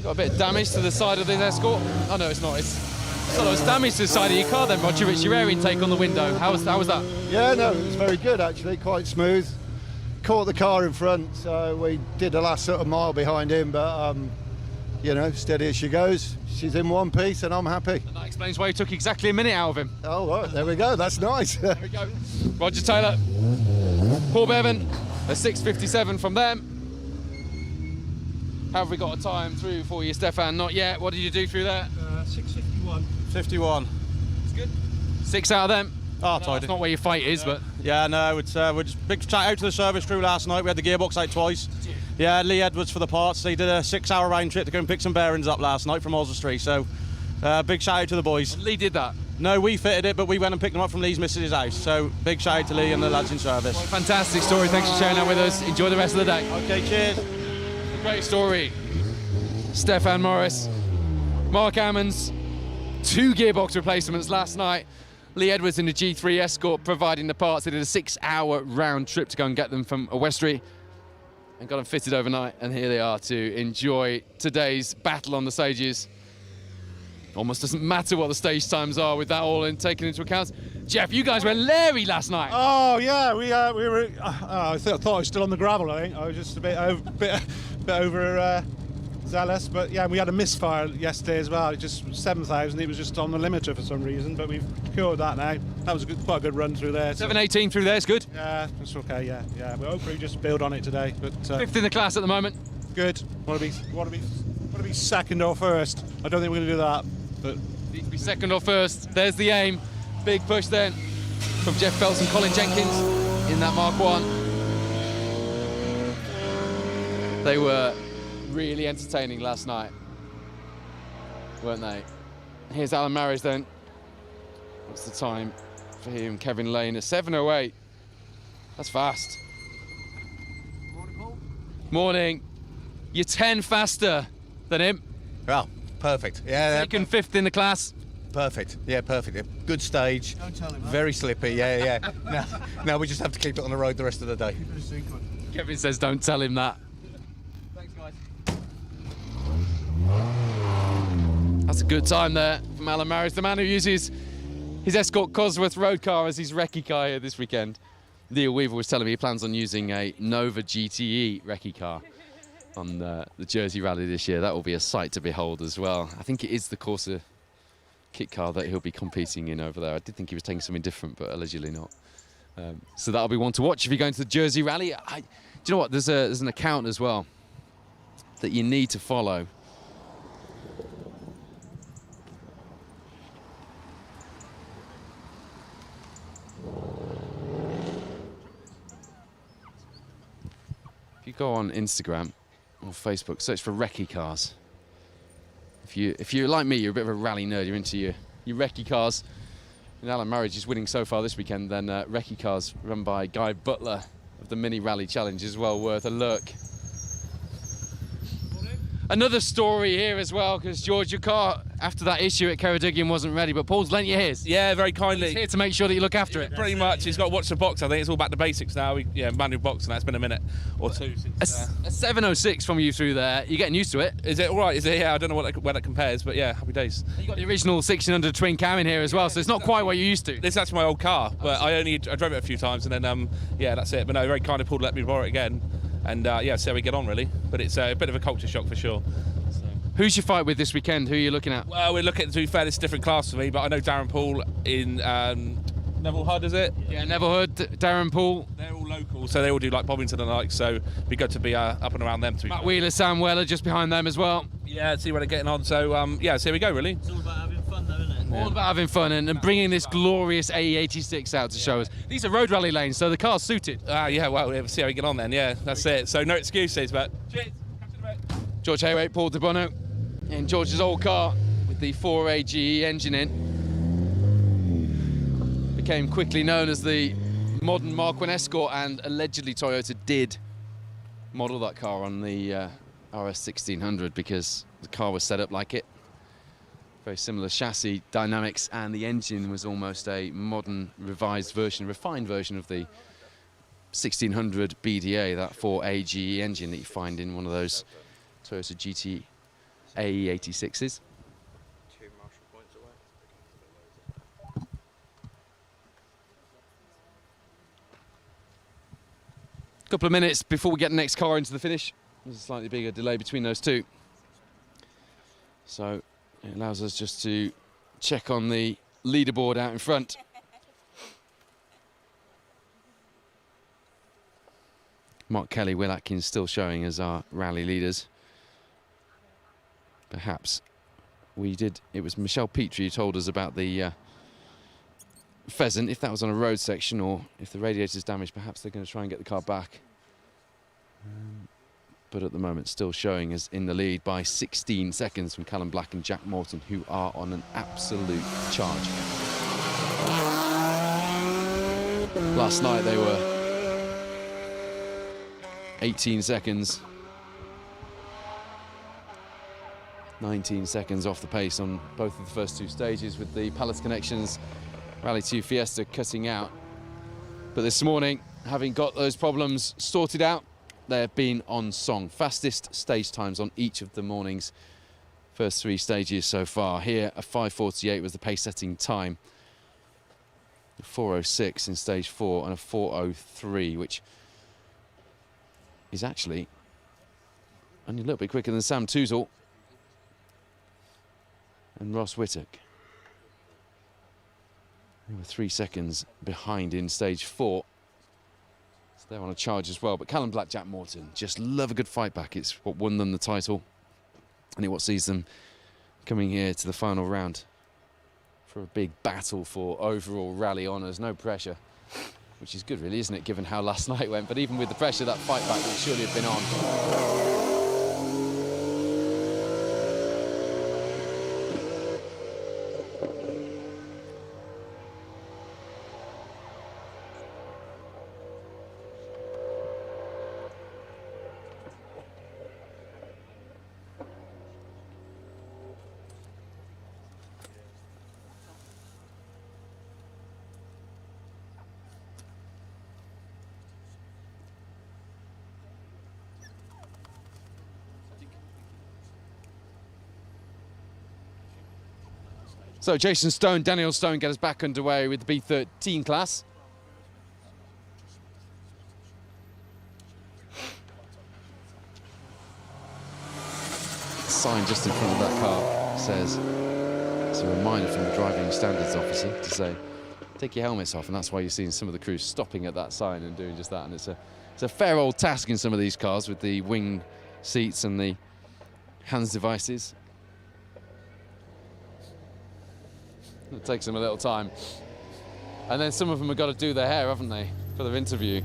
a bit of damage to the side of this Escort. Oh no, it's not. It's damage to the side of your car then, Roger. It's your air intake on the window. How was that? Yeah, no, it was very good actually, quite smooth. Caught the car in front, so we did the last sort of mile behind him, but you know, steady as she goes. She's in one piece and I'm happy. And that explains why you took exactly a minute out of him. Oh, right, there we go, that's nice. There we go. Roger Taylor, Paul Bevan, a 6:57 from them. Have we got a time through for you, Stefan? Not yet. What did you do through there? 6:51. 51. It's good. 6 out of them. Oh, no, that's not where your fight is, but... Yeah, no, it's we're just big shout out to the service crew last night. We had the gearbox out twice. Yeah, Lee Edwards for the parts. They did a 6-hour round trip to go and pick some bearings up last night from Oswestry, so big shout out to the boys. And Lee did that? No, we fitted it, but we went and picked them up from Lee's missus' house, so big shout out to Lee and the lads in service. Well, fantastic story. Thanks for sharing that with us. Enjoy the rest of the day. Okay, cheers. Great story. Stefan Morris, Mark Ammons, 2 gearbox replacements last night. Lee Edwards in the G3 Escort providing the parts. They did a 6-hour round trip to go and get them from Oswestry and got them fitted overnight. And here they are to enjoy today's battle on the stages. Almost doesn't matter what the stage times are with that all taken into account. Jeff, you guys went Larry last night. Oh yeah, we were. I thought I was still on the gravel. I think I was just a bit over zealous, but yeah, we had a misfire yesterday as well. It just 7,000. It was just on the limiter for some reason, but we've cured that now. That was quite a good run through there. 7:18 through there is good. Yeah, that's okay. Yeah. We'll hopefully just build on it today. But 5th in the class at the moment. Good. Want to be second or first. I don't think we're going to do that, but need to be second or first. There's the aim. Big push then from Jeff Phelps and Colin Jenkins in that Mark 1. They were really entertaining last night. weren't they? Here's Alan Marriage then. What's the time for him? Kevin Lane, a 7:08. That's fast. Morning, Paul. Morning. You're 10 faster than him. Well, perfect. Yeah. Second, fifth in the class. Perfect. Yeah, perfect. Good stage. Don't tell him that. Very slippy. Yeah. No, we just have to keep it on the road the rest of the day. Kevin says don't tell him that. Thanks, guys. That's a good time there from Alan Marriage, the man who uses his Escort Cosworth road car as his recce car here this weekend. Neil Weaver was telling me he plans on using a Nova GTE recce car on the Jersey Rally this year. That will be a sight to behold as well. I think it is the Corsa kit car that he'll be competing in over there. I did think he was taking something different, but allegedly not. So that'll be one to watch if you're going to the Jersey Rally. Do you know what? There's an account as well that you need to follow. If you go on Instagram or Facebook, search for recce cars. If you're like me, you're a bit of a rally nerd, you're into your recce cars. And Alan Marriage is winning so far this weekend, then recce cars run by Guy Butler of the Mini Rally Challenge is well worth a look. Another story here as well, because George, your car after that issue at Ceredigion wasn't ready, but Paul's lent you his. Yeah, very kindly. He's here to make sure that you look after it. Pretty much. He's got to watch the box. I think it's all back to basics now. Manual box, and that's been a minute or two since. A 706 from you through there. You're getting used to it. Is it all right? Is it? Yeah, I don't know where that compares, but yeah, happy days. You got the original 1600 twin cam in here as well, so it's not quite what you're used to. This is actually my old car, but I drove it a few times, and then yeah, that's it. But no, very kind of Paul to let me borrow it again, and yeah, see how we get on really. But it's a bit of a culture shock for sure. Who's your fight with this weekend? Who are you looking at? Well, we're looking, to be fair, it's a different class for me, but I know Darren Poole in Neville Hood, is it? Yeah, Neville Hood, Darren Poole. They're all local, so they all do like Bovington and like, so it'd be good to be up and around them too. Matt Wheeler, Sam Weller just behind them as well. Yeah, see where they're getting on, so yeah, so here we go really. It's all about having fun though, isn't it? All about having fun and bringing this glorious AE86 out to show us. These are road rally lanes, so the car's suited. Yeah, well, we'll see how we get on then, yeah, that's it. So no excuses, but cheers. George Hayway, Paul De Bono in George's old car with the 4A GE engine in. Became quickly known as the modern Mark I Escort, and allegedly Toyota did model that car on the RS 1600 because the car was set up like it. Very similar chassis dynamics, and the engine was almost a modern revised version, refined version of the 1600 BDA, that 4A GE engine that you find in one of those Toyota GT AE86s. Couple of minutes before we get the next car into the finish. There's a slightly bigger delay between those two. So it allows us just to check on the leaderboard out in front. Mark Kelly, Will Atkins still showing as our rally leaders. Perhaps it was Michelle Petrie who told us about the Pheasant. If that was on a road section or if the radiator's damaged, perhaps they're going to try and get the car back. But at the moment, still showing us in the lead by 16 seconds from Callum Black and Jack Morton, who are on an absolute charge. Last night they were 18 seconds. 19 seconds off the pace on both of the first two stages, with the Palace Connections Rally 2 Fiesta cutting out. But this morning, having got those problems sorted out, they've been on song. Fastest stage times on each of the morning's first three stages so far. Here, a 5:48 was the pace setting time. A 4:06 in stage 4 and a 4:03, which is actually only a little bit quicker than Sam Toozle and Ross Whittock. They were 3 seconds behind in stage 4. So they're on a charge as well. But Callum Black, Jack Morton just love a good fight back. It's what won them the title, and it's what sees them coming here to the final round for a big battle for overall rally honours. No pressure, which is good really, isn't it, given how last night went. But even with the pressure, that fight back would surely have been on. So Jason Stone, Daniel Stone get us back underway with the B13 class. The sign just in front of that car says, it's a reminder from the driving standards officer to say, take your helmets off, and that's why you're seeing some of the crews stopping at that sign and doing just that. And it's a fair old task in some of these cars with the wing seats and the hands devices. It takes them a little time. And then some of them have got to do their hair, haven't they, for their interview.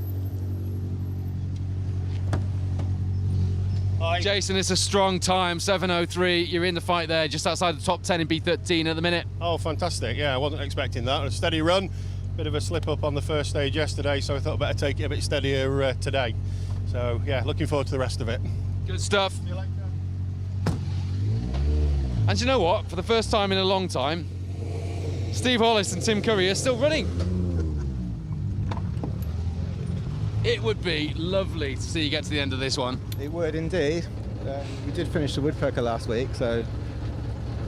Hi. Jason, it's a strong time, 7:03. You're in the fight there, just outside the top 10 in B13 at the minute. Oh, fantastic. Yeah, I wasn't expecting that. A steady run, bit of a slip up on the first stage yesterday, so I thought I'd better take it a bit steadier today. So, yeah, looking forward to the rest of it. Good stuff. And you know what? For the first time in a long time, Steve Hollis and Tim Curry are still running. It would be lovely to see you get to the end of this one. It would indeed. We did finish the woodpecker last week, so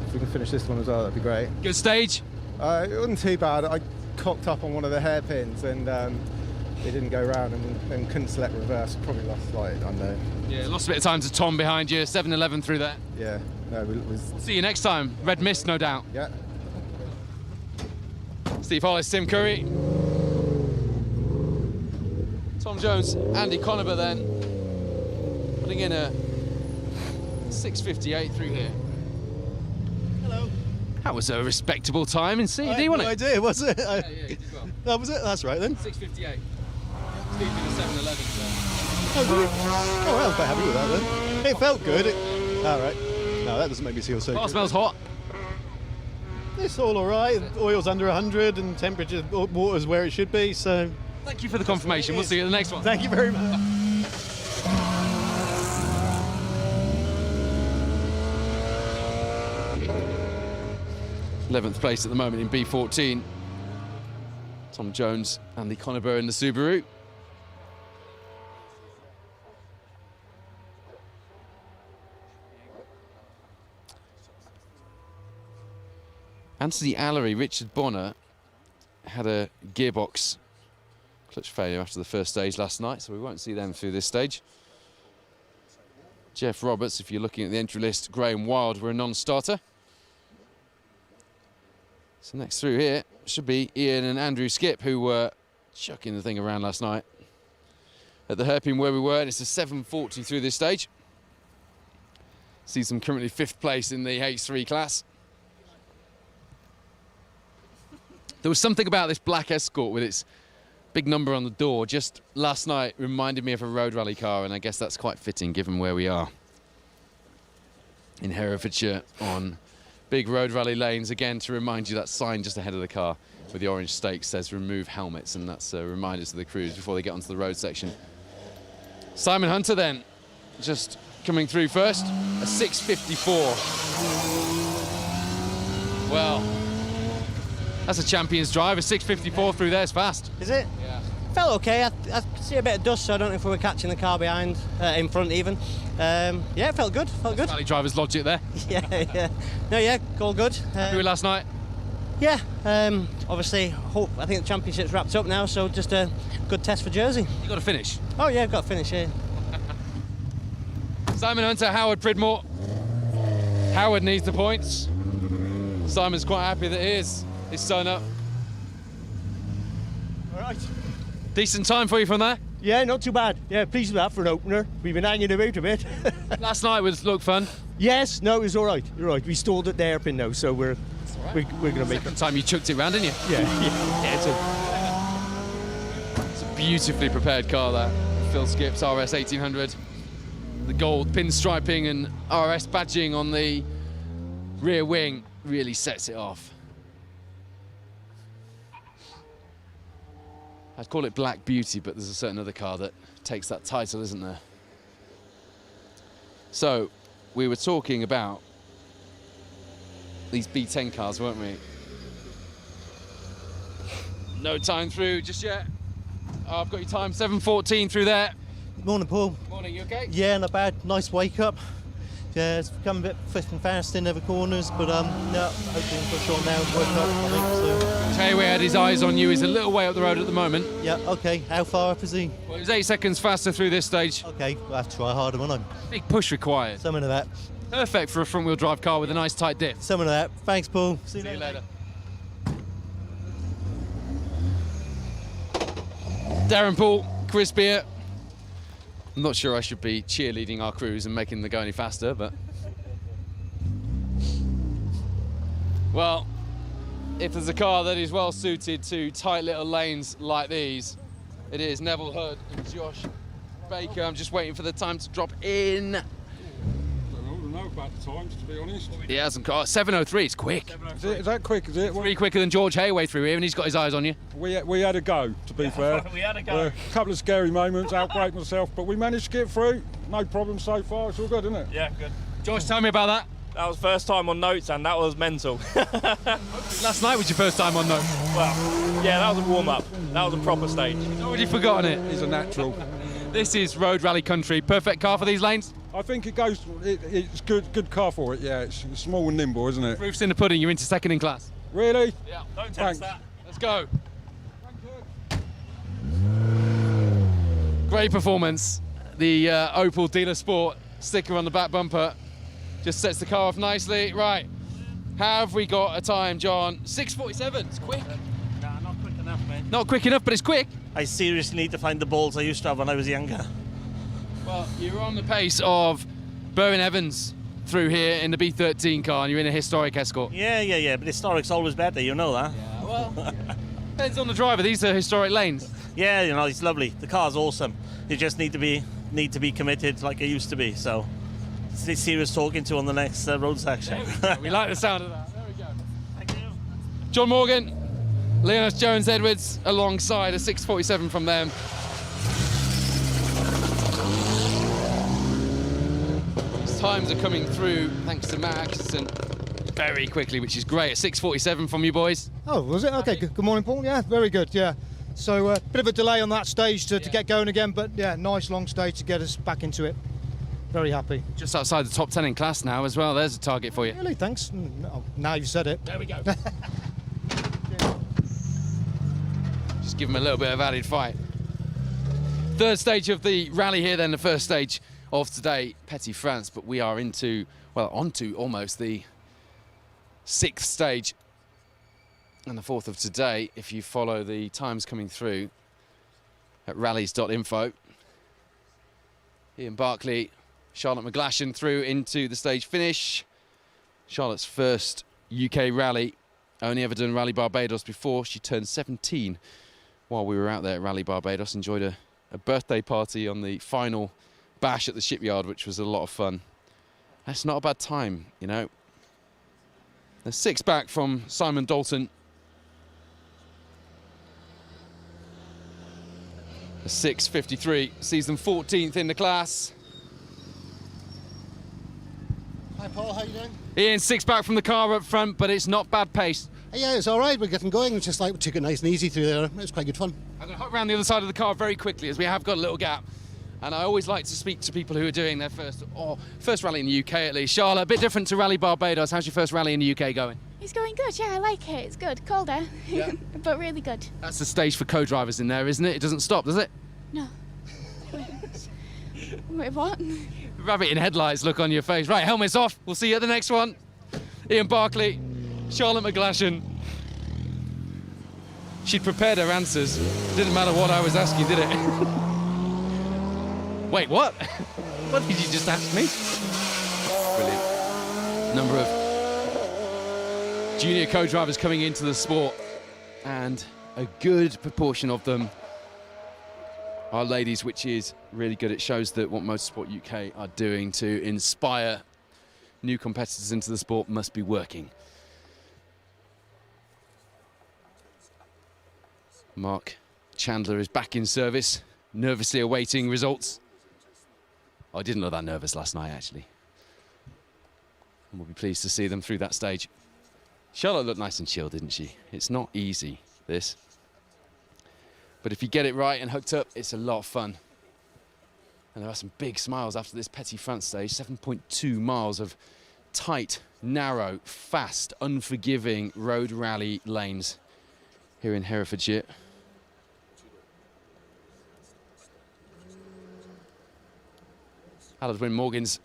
if we can finish this one as well, that'd be great. Good stage? It wasn't too bad. I cocked up on one of the hairpins and it didn't go round and couldn't select reverse. Probably lost like, I don't know. Yeah, lost a bit of time to Tom behind you, 7:11 through there. Yeah, no, See you next time. Red mist, no doubt. Yeah. Steve Hollis, Tim Curry. Tom Jones, Andy Conover then, putting in a 6:58 through here. Hello. That was a respectable time in CD, wasn't it? No idea, was it? Yeah, you did well. That was it? That's right then. 6:58. Steve did a 7:11. Oh, did he? Oh, well, I'm quite happy with that then. It felt good. All right. No, that doesn't make me feel so Car good. smells hot. It's all right. Oil's under 100 and temperature, water's where it should be, so... Thank you for the confirmation. We'll see you at the next one. Thank you very much. 11th place at the moment in B14. Tom Jones, Andy Conover in the Subaru. Anthony Allery, Richard Bonner had a gearbox clutch failure after the first stage last night, so we won't see them through this stage. Jeff Roberts, if you're looking at the entry list, Graham Wild were a non-starter. So next through here should be Ian and Andrew Skip, who were chucking the thing around last night at the hairpin where we were, and it's a 7:40 through this stage. Sees them currently 5th place in the H3 class. There was something about this black Escort with its big number on the door just last night reminded me of a road rally car, and I guess that's quite fitting given where we are in Herefordshire on big road rally lanes. Again, to remind you, that sign just ahead of the car with the orange stakes says remove helmets, and that's a reminder to the crews before they get onto the road section. Simon Hunter then just coming through first, a 6:54. Well, that's a champion's drive. A 6:54 through there's fast. Is it? Yeah. Felt okay. I see a bit of dust, so I don't know if we were catching the car behind, in front even. Yeah, it felt good. Felt good. Valley driver's logic there. Yeah. No, yeah, all good. Happy with last night? Yeah. Obviously, I think the championship's wrapped up now, so just a good test for Jersey. You got to finish. Oh yeah, I've got to finish. Yeah. Simon Hunter, Howard Pridmore. Howard needs the points. Simon's quite happy that his son up. All right. Decent time for you from there? Yeah, not too bad. Yeah, pleased with that for an opener. We've been hanging about a bit. Last night looked fun. Yes, no, it was all right. You're right. We stalled at the hairpin now, so we're going to make it. Time you chucked it round, didn't you? Yeah. It's a beautifully prepared car, that. Phil Skipp's RS 1800. The gold pinstriping and RS badging on the rear wing really sets it off. I'd call it Black Beauty, but there's a certain other car that takes that title, isn't there? So, we were talking about these B10 cars, weren't we? No time through just yet. Oh, I've got your time, 7:14 through there. Morning, Paul. Morning, you okay? Yeah, not bad. Nice wake up. Yeah, it's become a bit fast and fast in other corners, but yeah, hopefully we'll push on now and work up, I think so. Tayway had his eyes on you. He's a little way up the road at the moment. Yeah, okay. How far up is he? Well, he was 8 seconds faster through this stage. Okay, we'll have to try harder, won't I? Big push required. Some of that. Perfect for a front-wheel drive car with a nice tight diff. Some of that. Thanks, Paul. See you later. Darren Paul, Chris Beer. I'm not sure I should be cheerleading our crews and making them go any faster, but... Well, if there's a car that is well suited to tight little lanes like these, it is Neville Hood and Josh Baker. I'm just waiting for the time to drop in. I don't know about the times, to be honest. He hasn't got 7:03. It's quick. Is that quick? Is it? Pretty quicker than George Hayway through here, and he's got his eyes on you. We had a go, to be fair. We had a go. A couple of scary moments, outbreak myself, but we managed to get through. No problem so far. It's all good, isn't it? Yeah, good. Josh, tell me about that. That was first time on notes, and that was mental. Last night was your first time on notes. Well, yeah, that was a warm-up. That was a proper stage. You've already forgotten it. He's a natural. This is road rally country. Perfect car for these lanes? I think it's good car for it, yeah. It's small and nimble, isn't it? Proof's in the pudding. You're into second in class. Really? Yeah. Don't tell us that. Let's go. Great performance. The Opel Dealer Sport sticker on the back bumper just sets the car off nicely. Right. Have we got a time, John? 6:47. It's quick. Nah, not quick enough, mate. Not quick enough, but it's quick. I seriously need to find the balls I used to have when I was younger. Well, you're on the pace of Berwin Evans through here in the B13 car, and you're in a historic Escort. Yeah, but historic's always better, you know that. Yeah, well, depends on the driver. These are historic lanes. Yeah, you know, it's lovely. The car's awesome. You just need to be committed like I used to be. So, it's serious talking to on the next road section. We like the sound of that. There we go. Thank you. John Morgan, Leonidas Jones-Edwards alongside a 6:47 from them. These times are coming through thanks to Matt Atkinson very quickly, which is great. A 6:47 from you boys. Oh, was it? Okay, good morning, Paul. Yeah, very good, yeah. So a bit of a delay on that stage to get going again, but yeah, nice long stage to get us back into it. Very happy. Just outside the top 10 in class now as well. There's a target for you. Really, thanks. No, now you've said it. There we go. Just give them a little bit of added fight. Third stage of the rally here then, the first stage of today, Petit France, but we are onto almost the sixth stage and the fourth of today, if you follow the times coming through at rallies.info. Ian Barclay, Charlotte McGlashan through into the stage finish. Charlotte's first UK rally, only ever done Rally Barbados before. She turned 17 while we were out there at Rally Barbados, enjoyed a birthday party on the final bash at the shipyard, which was a lot of fun. That's not a bad time, you know. They're 6 back from Simon Dalton. A 6:53 sees them 14th in the class. Hi Paul, how you doing? Ian 6 back from the car up front, but it's not bad pace. Yeah, it's all right. We're getting going. It's just like we took it nice and easy through there. It was quite good fun. I'm going to hop around the other side of the car very quickly, as we have got a little gap. And I always like to speak to people who are doing their first rally in the UK at least. Charlotte, a bit different to Rally Barbados. How's your first rally in the UK going? It's going good, yeah, I like it. It's good. Colder, yeah. but really good. That's the stage for co-drivers in there, isn't it? It doesn't stop, does it? No. Wait, what? Rabbit in headlights look on your face. Right, helmets off. We'll see you at the next one. Ian Barclay, Charlotte McGlashan. She'd prepared her answers. Didn't matter what I was asking, did it? Wait, what? What did you just ask me? Brilliant. Number of junior co-drivers coming into the sport, and a good proportion of them are ladies, which is really good. It shows that what Motorsport UK are doing to inspire new competitors into the sport must be working. Mark Chandler is back in service, nervously awaiting results. I didn't look that nervous last night, actually. And we'll be pleased to see them through that stage. Charlotte looked nice and chill, didn't she? It's not easy, this. But if you get it right and hooked up, it's a lot of fun. And there are some big smiles after this Petit France stage. 7.2 miles of tight, narrow, fast, unforgiving road rally lanes here in Herefordshire. Aladwin Morgan's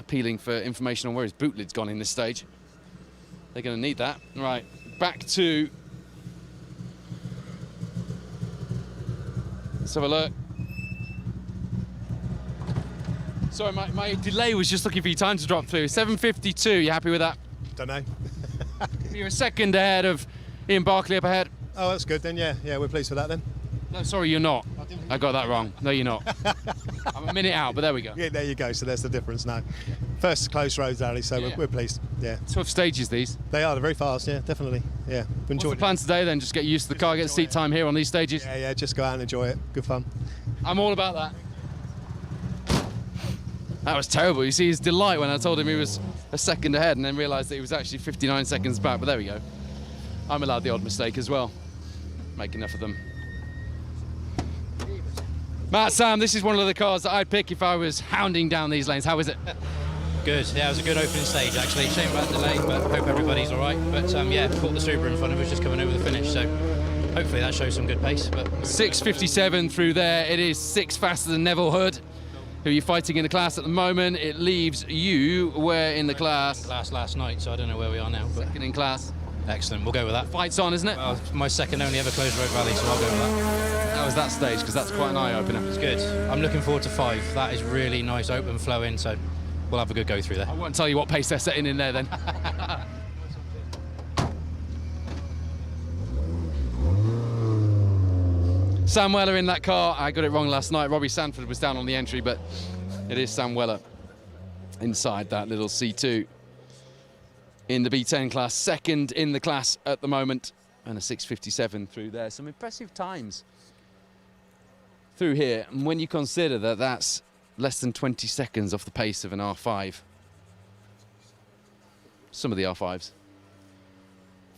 appealing for information on where his boot lid's gone in this stage. They're going to need that. Right, back to... Let's have a look. Sorry, my delay was just looking for your time to drop through. 7:52, you happy with that? Don't know. You're a second ahead of Ian Barkley up ahead. Oh, that's good then, yeah. Yeah, we're pleased with that then. No, sorry, you're not. I got that wrong. No, you're not. I'm a minute out, but there we go. Yeah, there you go. So there's the difference now. First close road rally, so we're pleased. Yeah. Tough stages, these. They are. They're very fast, yeah, definitely. Yeah. What's the plan today then? Just get used to the car, get seat time here on these stages? Yeah, just go out and enjoy it. Good fun. I'm all about that. That was terrible. You see his delight when I told him he was a second ahead and then realised that he was actually 59 seconds back, but there we go. I'm allowed the odd mistake as well. Make enough of them. Matt, Sam, this is one of the cars that I'd pick if I was hounding down these lanes. How is it? Good. Yeah, it was a good opening stage actually. Shame about the delay, but hope everybody's all right. But yeah, caught the Subaru in front of us just coming over the finish, so hopefully that shows some good pace. But 6:57 through there. It is 6 faster than Neville Hood, who you're fighting in the class at the moment. It leaves you where in the class? Class last night, so I don't know where we are now. But second in class. Excellent. We'll go with that. Fight's on, isn't it? Well, it's my second only ever closed road rally, so I'll go with that. How was that stage? Because that's quite an eye-opener. It's good. I'm looking forward to 5. That is really nice, open flow in, so we'll have a good go through there. I won't tell you what pace they're setting in there then. Sam Weller in that car. I got it wrong last night. Robbie Sanford was down on the entry, but it is Sam Weller inside that little C2 in the B10 class, second in the class at the moment, and a 6:57 through there. Some impressive times through here, and when you consider that that's less than 20 seconds off the pace of an R5, some of the R5s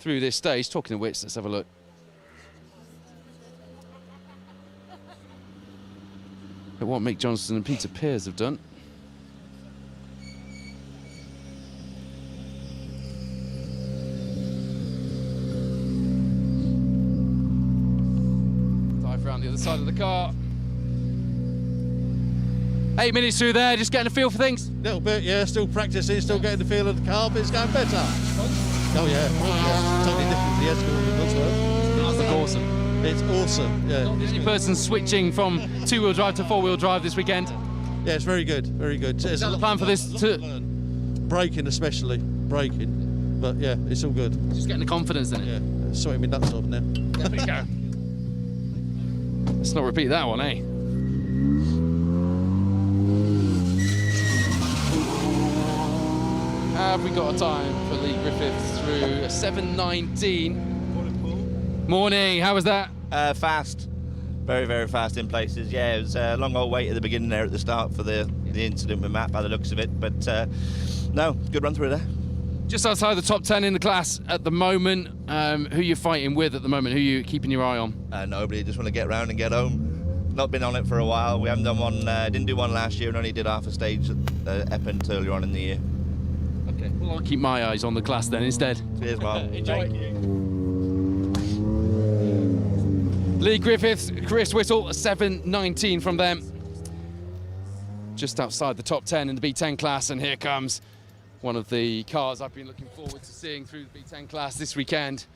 through this stage. Talking of which, let's have a look. At what Mick Johnson and Peter Pears have done. Dive around the other side of the car. 8 minutes through there, just getting a feel for things? A little bit, yeah, still practicing, still getting the feel of the car, but it's going better. Oh yeah, totally different to the S-School as well. That's awesome. It's awesome, yeah. Not the only person switching from 2-wheel drive to 4-wheel drive this weekend. Yeah, it's very good, very good. Is that the plan for this? Braking especially, braking, but yeah, it's all good. Just getting the confidence in it. Yeah, sorting me nuts off now. There we go. Let's not repeat that one, eh? Have we got a time for Lee Griffiths through a 7:19? Morning, how was that? Fast, very, very fast in places. Yeah, it was a long old wait at the beginning there at the start for the incident with Matt by the looks of it, but no, good run through there. Just outside the top 10 in the class at the moment. Who you fighting with at the moment? Who you keeping your eye on? Nobody, just want to get round and get home. Not been on it for a while. We haven't done one, didn't do one last year and only did half a stage at Epping earlier on in the year. Okay, well I'll keep my eyes on the class then instead. Cheers, Mark. Enjoy. Lee Griffiths, Chris Whittle, 7:19 from them. Just outside the top 10 in the B10 class, and here comes one of the cars I've been looking forward to seeing through the B10 class this weekend.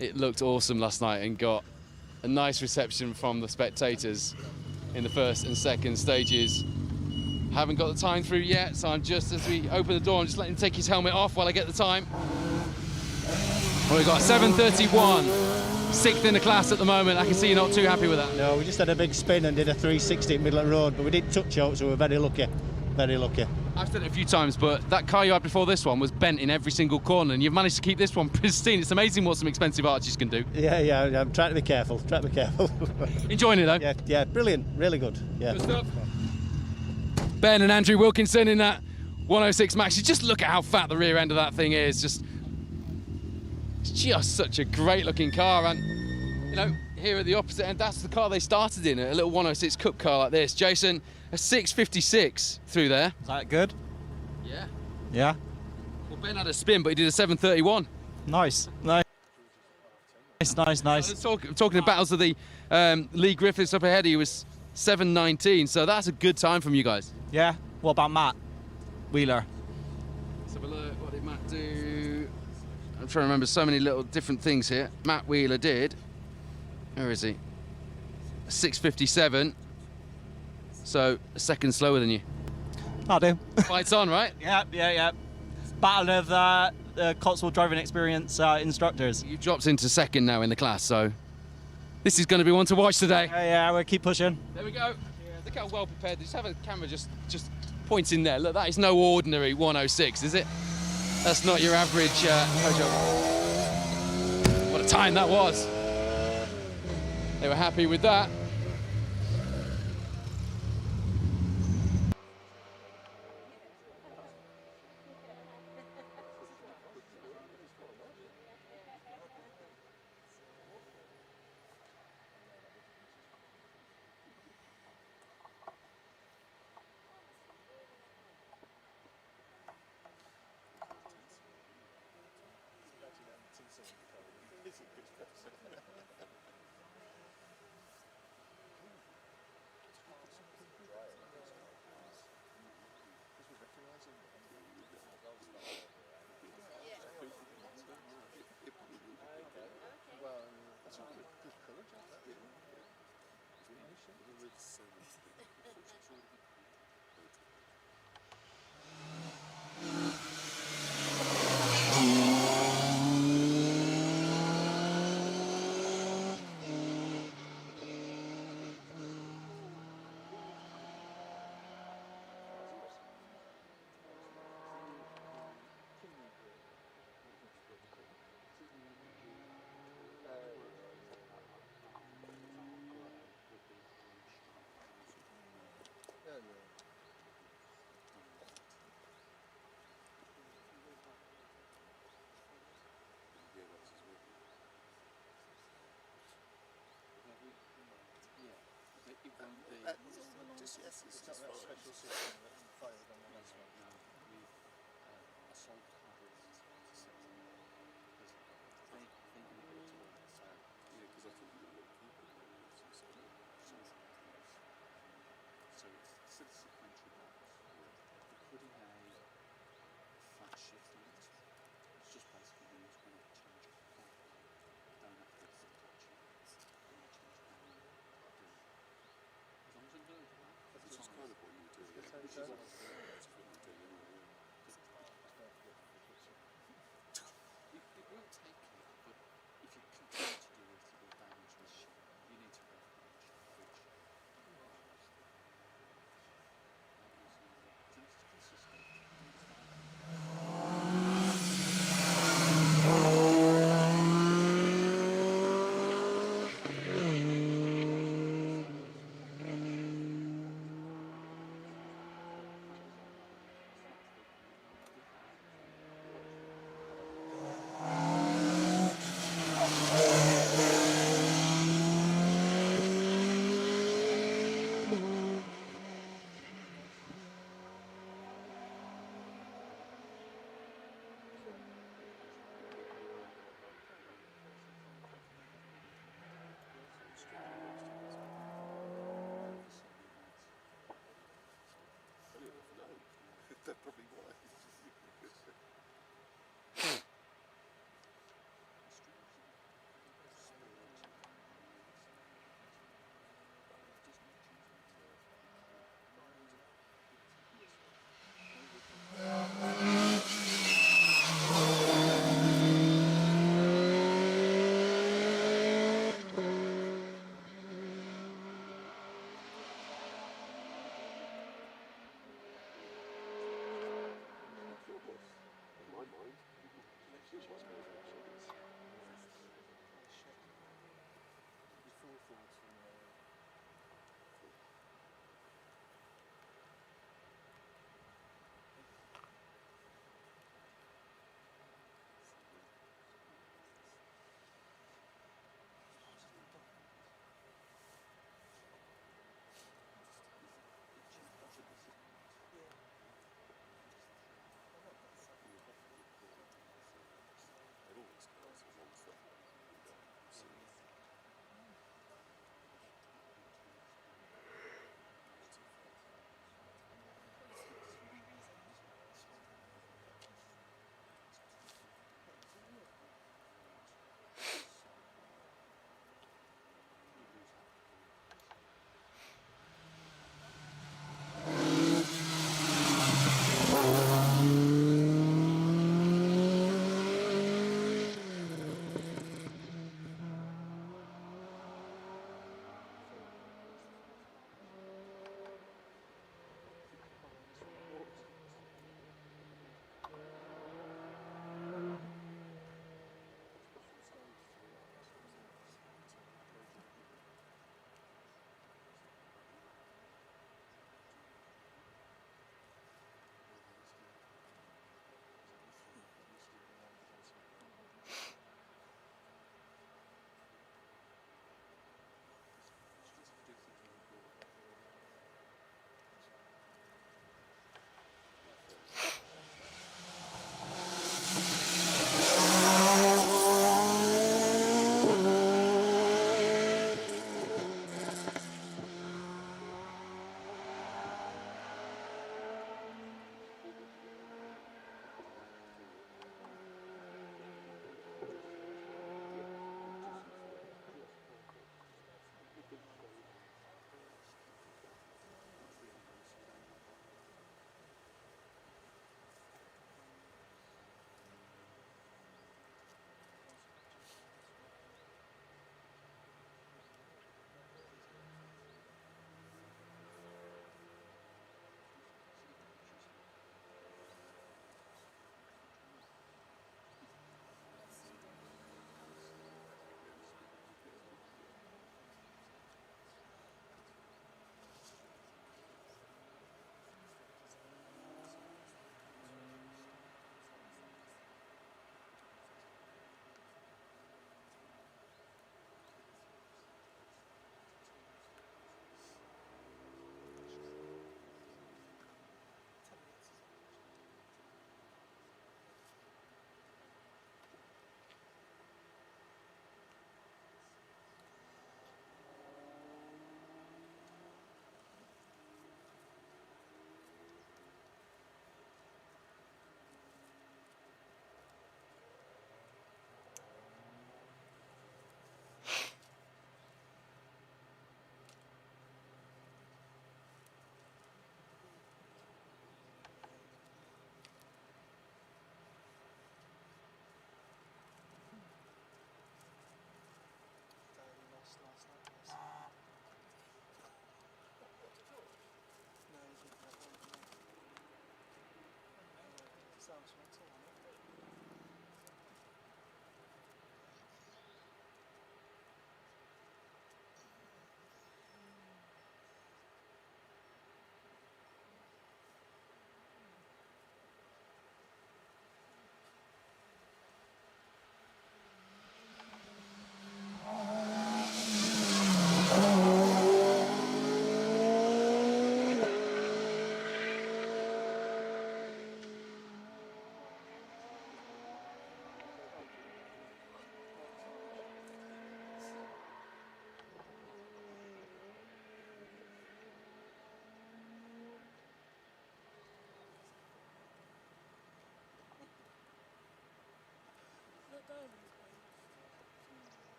It looked awesome last night and got a nice reception from the spectators in the first and second stages. Haven't got the time through yet, so I'm just, as we open the door, I'm just letting him take his helmet off while I get the time. Well, we've got 7:31. 6th in the class at the moment. I can see you're not too happy with that. No, we just had a big spin and did a 360 at middle of the road, but we didn't touch out, so we're very lucky. Very lucky. I've said it a few times, but that car you had before this one was bent in every single corner, and you've managed to keep this one pristine. It's amazing what some expensive arches can do. Yeah, I'm trying to be careful. Enjoying it though? Yeah, brilliant. Really good. Yeah. Good stuff. Ben and Andrew Wilkinson in that 106 Max. You just look at how fat the rear end of that thing is. It's just such a great looking car, and You know, here at the opposite end, that's the car they started in, a little 106 Cup car like this. Jason, a 6.56 through there. Is that good? Yeah. Yeah. Well, Ben had a spin, but he did a 7.31. Nice. Nice. Nice. Talking of battles of the Lee Griffiths up ahead, he was 7.19, so that's a good time from you guys. Yeah. What about Matt Wheeler? Let's have a look. What did Matt do? I'm trying to remember so many little different things here. Matt Wheeler did. Where is he? 6.57. So a second slower than you. I'll do. Fights on, right? Yeah. Battle of the Cotswold driving experience instructors. You've dropped into second now in the class, so this is going to be one to watch today. Yeah, we'll keep pushing. There we go. Look how well prepared. Just have a camera just pointing there. Look, that is no ordinary 106, is it? That's not your average Peugeot. What a time that was. They were happy with that.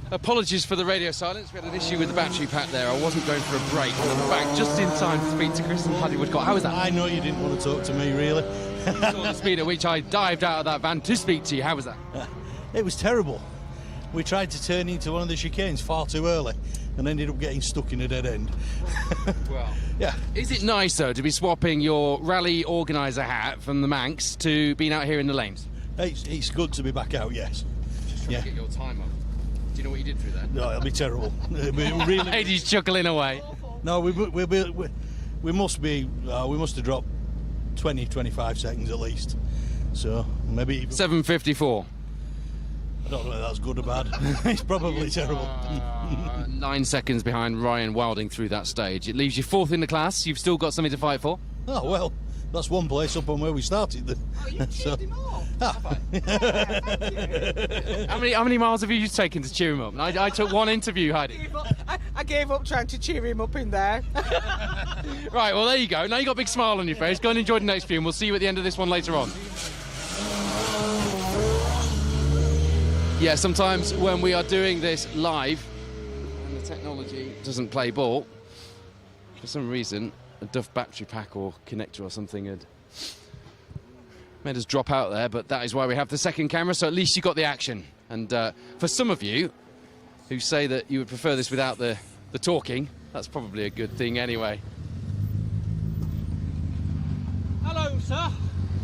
Apologies for the radio silence. We had an issue with the battery pack there. I wasn't going for a break. I'm back just in time to speak to Chris and Paddy Woodcock. How was that? I know you didn't want to talk to me, really. You saw the speed at which I dived out of that van to speak to you. How was that? It was terrible. We tried to turn into one of the chicanes far too early and ended up getting stuck in a dead end. Well, yeah. Is it nice, though, to be swapping your rally organiser hat from the Manx to being out here in the lanes? It's good to be back out, yes. Just trying to get your time up. Do you know what you did through there? No, it'll be terrible. Really. He's chuckling away. No, we must have dropped 20, 25 seconds at least. So maybe even 7:54. I don't know whether that's good or bad. It's probably terrible. 9 seconds behind Ryan Wilding through that stage. It leaves you 4th in the class. You've still got something to fight for. Oh well, that's one place up on where we started. Oh, you cheered him up. How many miles have you taken to cheer him up? I took one interview, Heidi. I gave up trying to cheer him up in there. Right, well, there you go. Now you've got a big smile on your face. Go and enjoy the next few, and we'll see you at the end of this one later on. Yeah, sometimes when we are doing this live and the technology doesn't play ball, for some reason, a Duff battery pack or connector or something had made us drop out there, but that is why we have the second camera, so at least you got the action. And for some of you who say that you would prefer this without the talking, that's probably a good thing anyway. Hello, sir.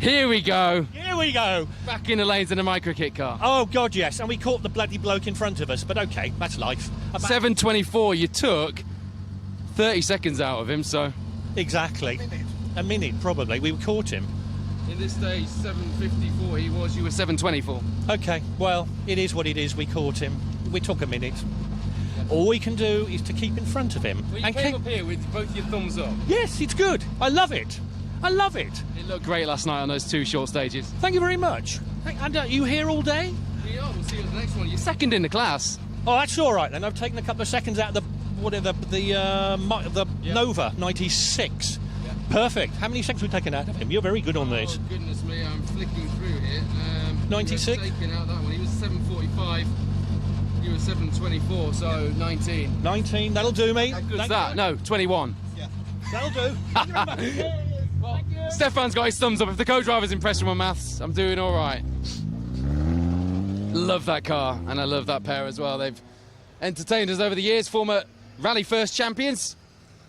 Here we go. Here we go. Back in the lanes in a micro-kit car. Oh, God, yes. And we caught the bloody bloke in front of us, but OK, that's life. 7:24, you took 30 seconds out of him, so... Exactly. A minute, probably. We caught him. In this stage, 7:54 he was, you were 7:24. OK, well, it is what it is. We caught him. We took a minute. All we can do is to keep in front of him. Well, you came up here with both your thumbs up. Yes, it's good. I love it. I love it. It looked great last night on those 2 short stages. Thank you very much. And you here all day? We are. We'll see you at the next one. You're second in the class. Oh, that's all right then. I've taken a couple of seconds out of the Nova 96. Yeah. Perfect. How many seconds have we taken out of him? You're very good on this. Oh, goodness me. I'm flicking through here. 96? Taking out that one. He was 7:45. You were 7:24, so 19. 19. That'll do me. How good's that? No, 21. Yeah. That'll do. Thank you very much. Well, Stefan's got his thumbs up. If the co-driver's impressed with my maths, I'm doing all right. Love that car, and I love that pair as well. They've entertained us over the years, former Rally First champions,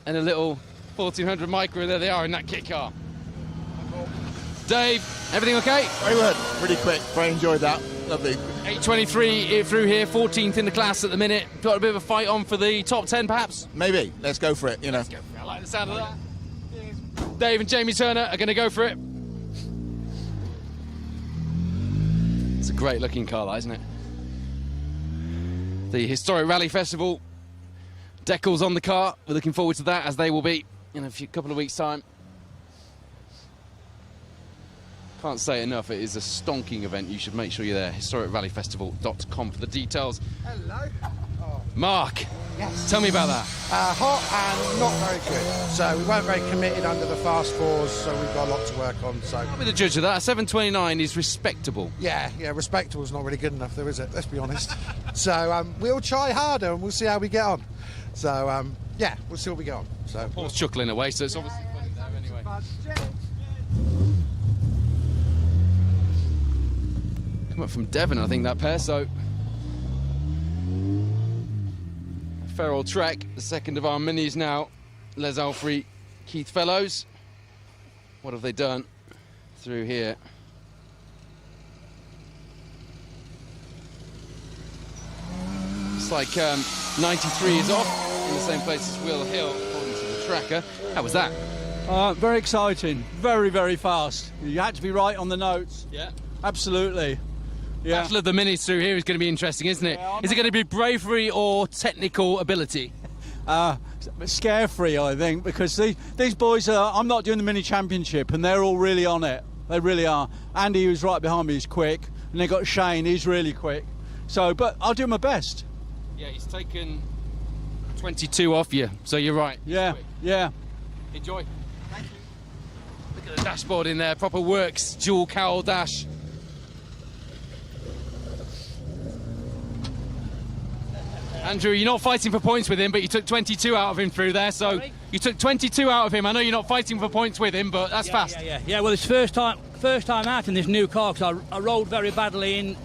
and a little 1400 micro. There they are in that kit car. Dave, everything okay? Very good. Pretty quick. Very enjoyed that. Lovely. 8:23 through here, 14th in the class at the minute. Got a bit of a fight on for the top 10, perhaps? Maybe. Let's go for it, you know. Let's go for it. I like the sound of that. Dave and Jamie Turner are going to go for it. It's a great looking car, that, isn't it? The historic Rally Festival decals on the car. We're looking forward to that, as they will be in a couple of weeks' time. Can't say enough, it is a stonking event. You should make sure you're there. historicrallyfestival.com for the details. Hello. Oh. Mark, yes. Tell me about that. Hot and not very good. So we weren't very committed under the fast fours, so we've got a lot to work on. So I'll be the judge of that. 7:29 is respectable. Yeah, respectable is not really good enough, though, is it? Let's be honest. So we'll try harder and we'll see how we get on. So yeah, we'll see what we get on. So Paul's chuckling away, so it's obviously funny there anyway. Come up from Devon, I think, that pair, so fair old trek. The second of our minis now. Les Alfrey, Keith Fellows. What have they done through here? It's like 93 is off in the same place as Will Hill, according to the tracker. How was that? Very exciting. Very, very fast. You had to be right on the notes. Yeah. Absolutely. Yeah. Battle of the minis through here is going to be interesting, isn't it? Is it going to be bravery or technical ability? Scare-free, I think, because these boys are... I'm not doing the mini championship, and they're all really on it. They really are. Andy, who's right behind me, is quick, and they got Shane, he's really quick. So, but I'll do my best. Yeah, he's taken 22 off you, so you're right. Yeah, yeah. Enjoy. Thank you. Look at the dashboard in there, proper works, dual cowl dash. Andrew, you're not fighting for points with him, but you took 22 out of him through there, so you took 22 out of him. I know you're not fighting for points with him, but that's fast. Yeah, well, it's first time out in this new car, because I rolled very badly in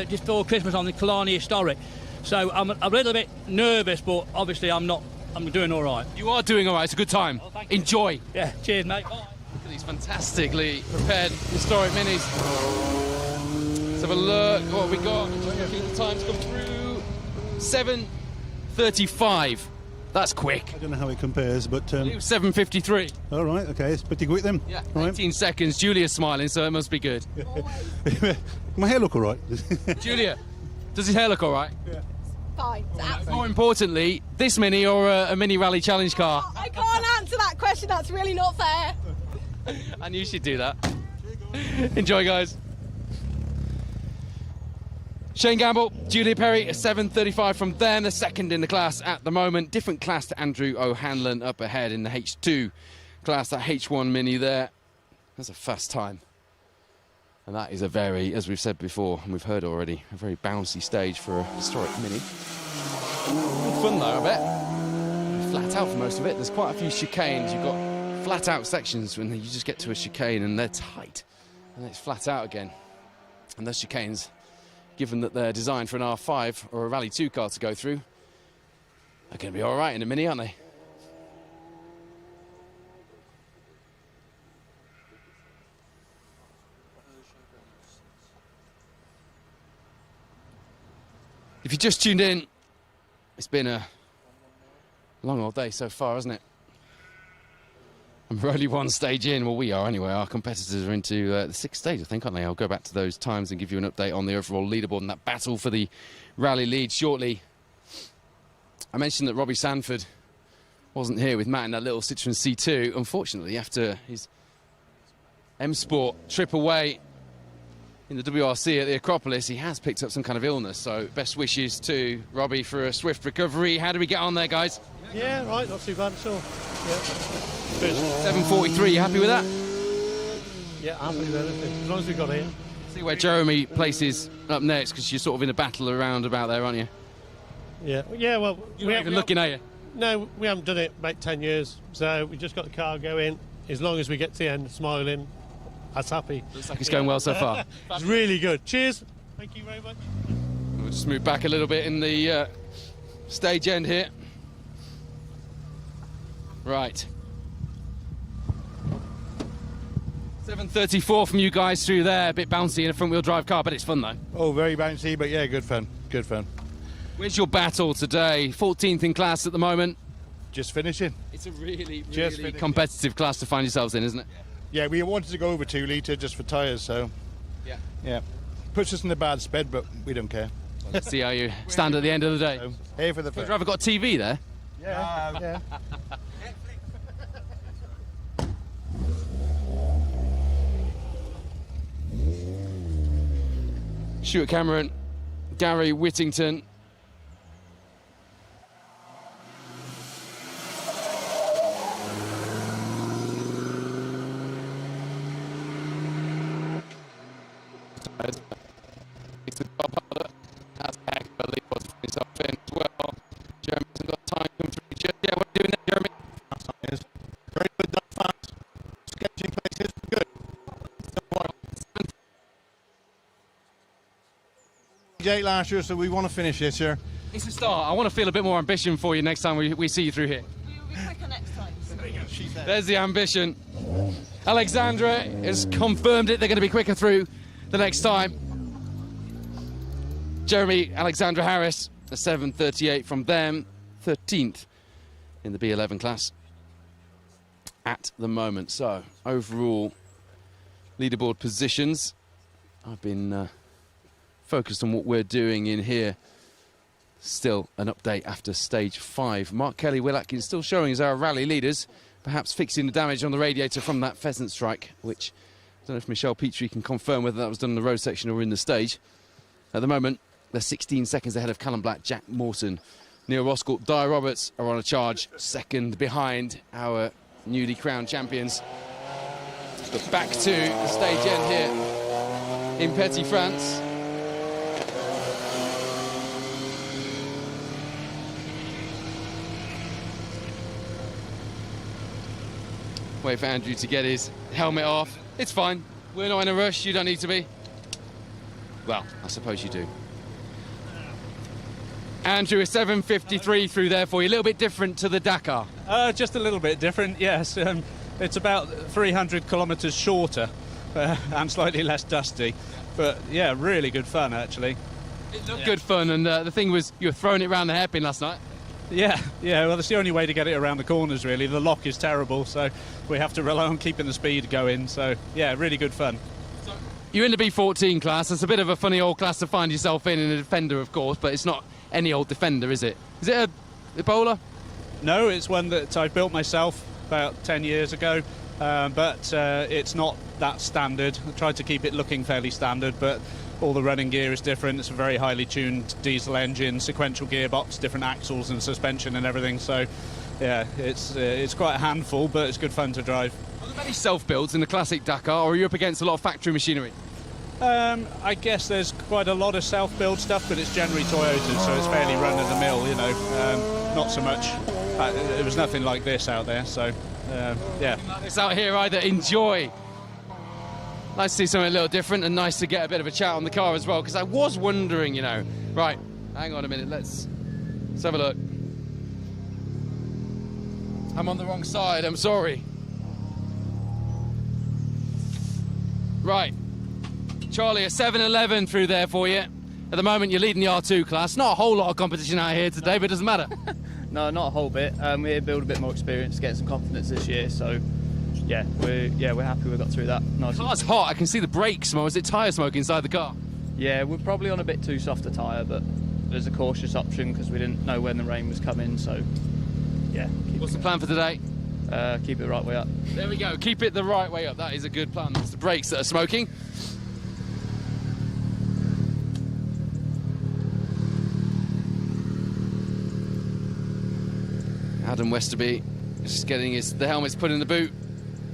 just before Christmas on the Killarney Historic. So I'm a little bit nervous, but obviously I'm doing all right. You are doing all right. It's a good time. Enjoy. Yeah, cheers, mate. Bye. Look at these fantastically prepared historic minis. Let's have a look. What have we got? Looking at the times come through. 7:35. That's quick. I don't know how it compares, but... 7:53. All right, OK, it's pretty quick then. Yeah, right. 18 seconds. Julia's smiling, so it must be good. My hair look all right. Julia, does his hair look all right? Yeah. Fine. More importantly, this Mini or a Mini Rally Challenge car? I can't answer that question. That's really not fair. I knew she'd do that. Enjoy, guys. Shane Gamble, Julia Perry, a 7:35 from them, the second in the class at the moment. Different class to Andrew O'Hanlon up ahead in the H2 class. That H1 Mini there, that's a fast time. And that is a very, as we've said before, and we've heard already, a very bouncy stage for a historic Mini. Good fun though, I bet. Flat out for most of it. There's quite a few chicanes. You've got flat out sections when you just get to a chicane and they're tight. And then it's flat out again. And those chicanes, given that they're designed for an R5 or a Rally 2 car to go through, are going to be all right in a Mini, aren't they? If you just tuned in, it's been a long old day so far, hasn't it? And we're only one stage in. Well, we are anyway. Our competitors are into the sixth stage, I think, aren't they? I'll go back to those times and give you an update on the overall leaderboard and that battle for the rally lead shortly. I mentioned that Robbie Sanford wasn't here with Matt in that little Citroen C2. Unfortunately, after his M Sport trip away in the WRC at the Acropolis, he has picked up some kind of illness. So best wishes to Robbie for a swift recovery. How do we get on there, guys? Yeah, right, not too bad at all. Yeah. 7:43, you happy with that? Yeah, happy with everything, as long as we got here. See where Jeremy places up next, because you're sort of in a battle around about there, aren't you? Yeah, well... You're not even looking, are you? No, we haven't done it about 10 years, so we just got the car going. As long as we get to the end smiling, that's happy. Looks like it's going well so far. It's really good. Cheers. Thank you very much. We'll just move back a little bit in the stage end here. Right. 7:34 from you guys through there. A bit bouncy in a front-wheel drive car, but it's fun, though. Oh, very bouncy, but yeah, good fun. Good fun. Where's your battle today? 14th in class at the moment. Just finishing. It's a really competitive class to find yourselves in, isn't it? Yeah, we wanted to go over 2 litre just for tyres, so... Yeah. Puts us in a bad sped, but we don't care. Let's see how you stand at the end of the day. Here for the... Your driver got a TV there? Yeah. Stuart Cameron, Gary Whittington. It's a job harder. That's a heck of a lead for himself in as well. Jeremy hasn't got time to come through just yet. What are you doing there, Jeremy? Very good, not fast. Sketching places, good. Last year, so we want to finish this year. It's a start. I want to feel a bit more ambition for you next time we see you through here. We will be quicker next time. There's the ambition. Alexandra has confirmed it. They're going to be quicker through the next time. Jeremy Alexandra Harris, a 7:38 from them, 13th in the B11 class at the moment. So overall leaderboard positions. I've been focused on what we're doing in here. Still an update after stage 5. Mark Kelly, Will Atkins still showing as our rally leaders, perhaps fixing the damage on the radiator from that pheasant strike, which I don't know if Michelle Petrie can confirm whether that was done in the road section or in the stage. At the moment, they're 16 seconds ahead of Callum Black, Jack Mawson. Neil Roscoe, Dyer Roberts are on a charge, second behind our newly crowned champions. But back to the stage end here in Petit France. Wait for Andrew to get his helmet off. It's fine. We're not in a rush. You don't need to be. Well, I suppose you do. Andrew, a 7:53 through there for you. A little bit different to the Dakar. Just a little bit different, yes. It's about 300 kilometres shorter and slightly less dusty. But yeah, really good fun actually. It looked good fun, and the thing was, you were throwing it around the hairpin last night. Yeah, well, that's the only way to get it around the corners, really. The lock is terrible, so we have to rely on keeping the speed going. So yeah, really good fun. You're in the B14 class. It's a bit of a funny old class to find yourself in a Defender, of course, but it's not any old Defender, is it? Is it a Ebola? No, it's one that I built myself about 10 years ago, but it's not that standard. I tried to keep it looking fairly standard, but all the running gear is different. It's a very highly tuned diesel engine, sequential gearbox, different axles and suspension and everything. So yeah, it's quite a handful, but it's good fun to drive. Are there many self-builds in the classic Dakar, or are you up against a lot of factory machinery? I guess there's quite a lot of self-build stuff, but it's generally Toyota, so it's fairly run-of-the-mill, you know. Not so much. There was nothing like this out there, so yeah. It's out here either. Enjoy. Nice to see something a little different, and nice to get a bit of a chat on the car as well, because I was wondering, you know. Right, hang on a minute, let's have a look. I'm on the wrong side, I'm sorry. Right. Charlie, a 7:11 through there for you. At the moment, you're leading the R2 class. Not a whole lot of competition out here today, but it doesn't matter. No, not a whole bit. We're here to build a bit more experience, get some confidence this year. So, yeah, we're happy we got through that. Nice. The car's hot. I can see the brake smoke. Is it tyre smoke inside the car? Yeah, we're probably on a bit too soft a tyre, but there's a cautious option because we didn't know when the rain was coming. So, yeah. What's the plan for today? Keep it the right way up. There we go. Keep it the right way up. That is a good plan. It's the brakes that are smoking. Adam Westerby just getting the helmets put in the boot.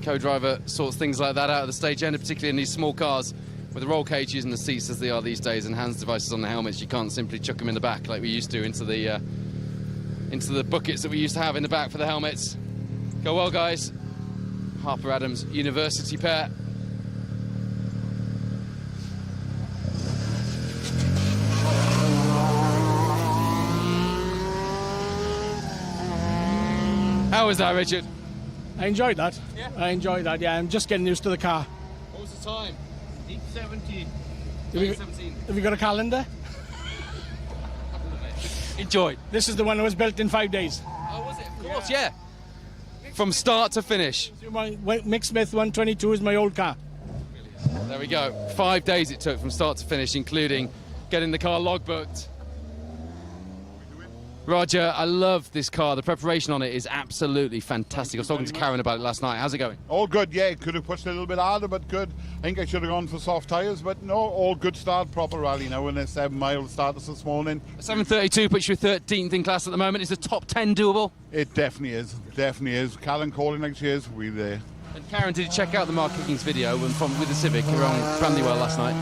Co-driver sorts things like that out at the stage end, particularly in these small cars with the roll cages and the seats as they are these days, and hands devices on the helmets. You can't simply chuck them in the back like we used to into the buckets that we used to have in the back for the helmets. Go well, guys. Harper Adams University pair. How was that, Richard? I enjoyed that. Yeah. I enjoyed that, yeah. I'm just getting used to the car. What was the time? 8:17. Have you got a calendar? Enjoy. This is the one that was built in 5 days. Oh, was it? Of course, yeah. From start to finish. Mick Smith 122 is my old car. There we go. 5 days it took from start to finish, including getting the car logbooked. Roger, I love this car. The preparation on it is absolutely fantastic. I was talking to Karen about it last night. How's it going? All good, yeah. Could have pushed a little bit harder, but good. I think I should have gone for soft tyres, but no, all good start, proper rally now in a 7-mile start this morning. 7:32 puts you 13th in class at the moment. Is the top 10 doable? It definitely is, definitely is. Callan calling next year's, we're there. And Karen, did you check out the Mark Higgins video with the Civic around Brandywell last night?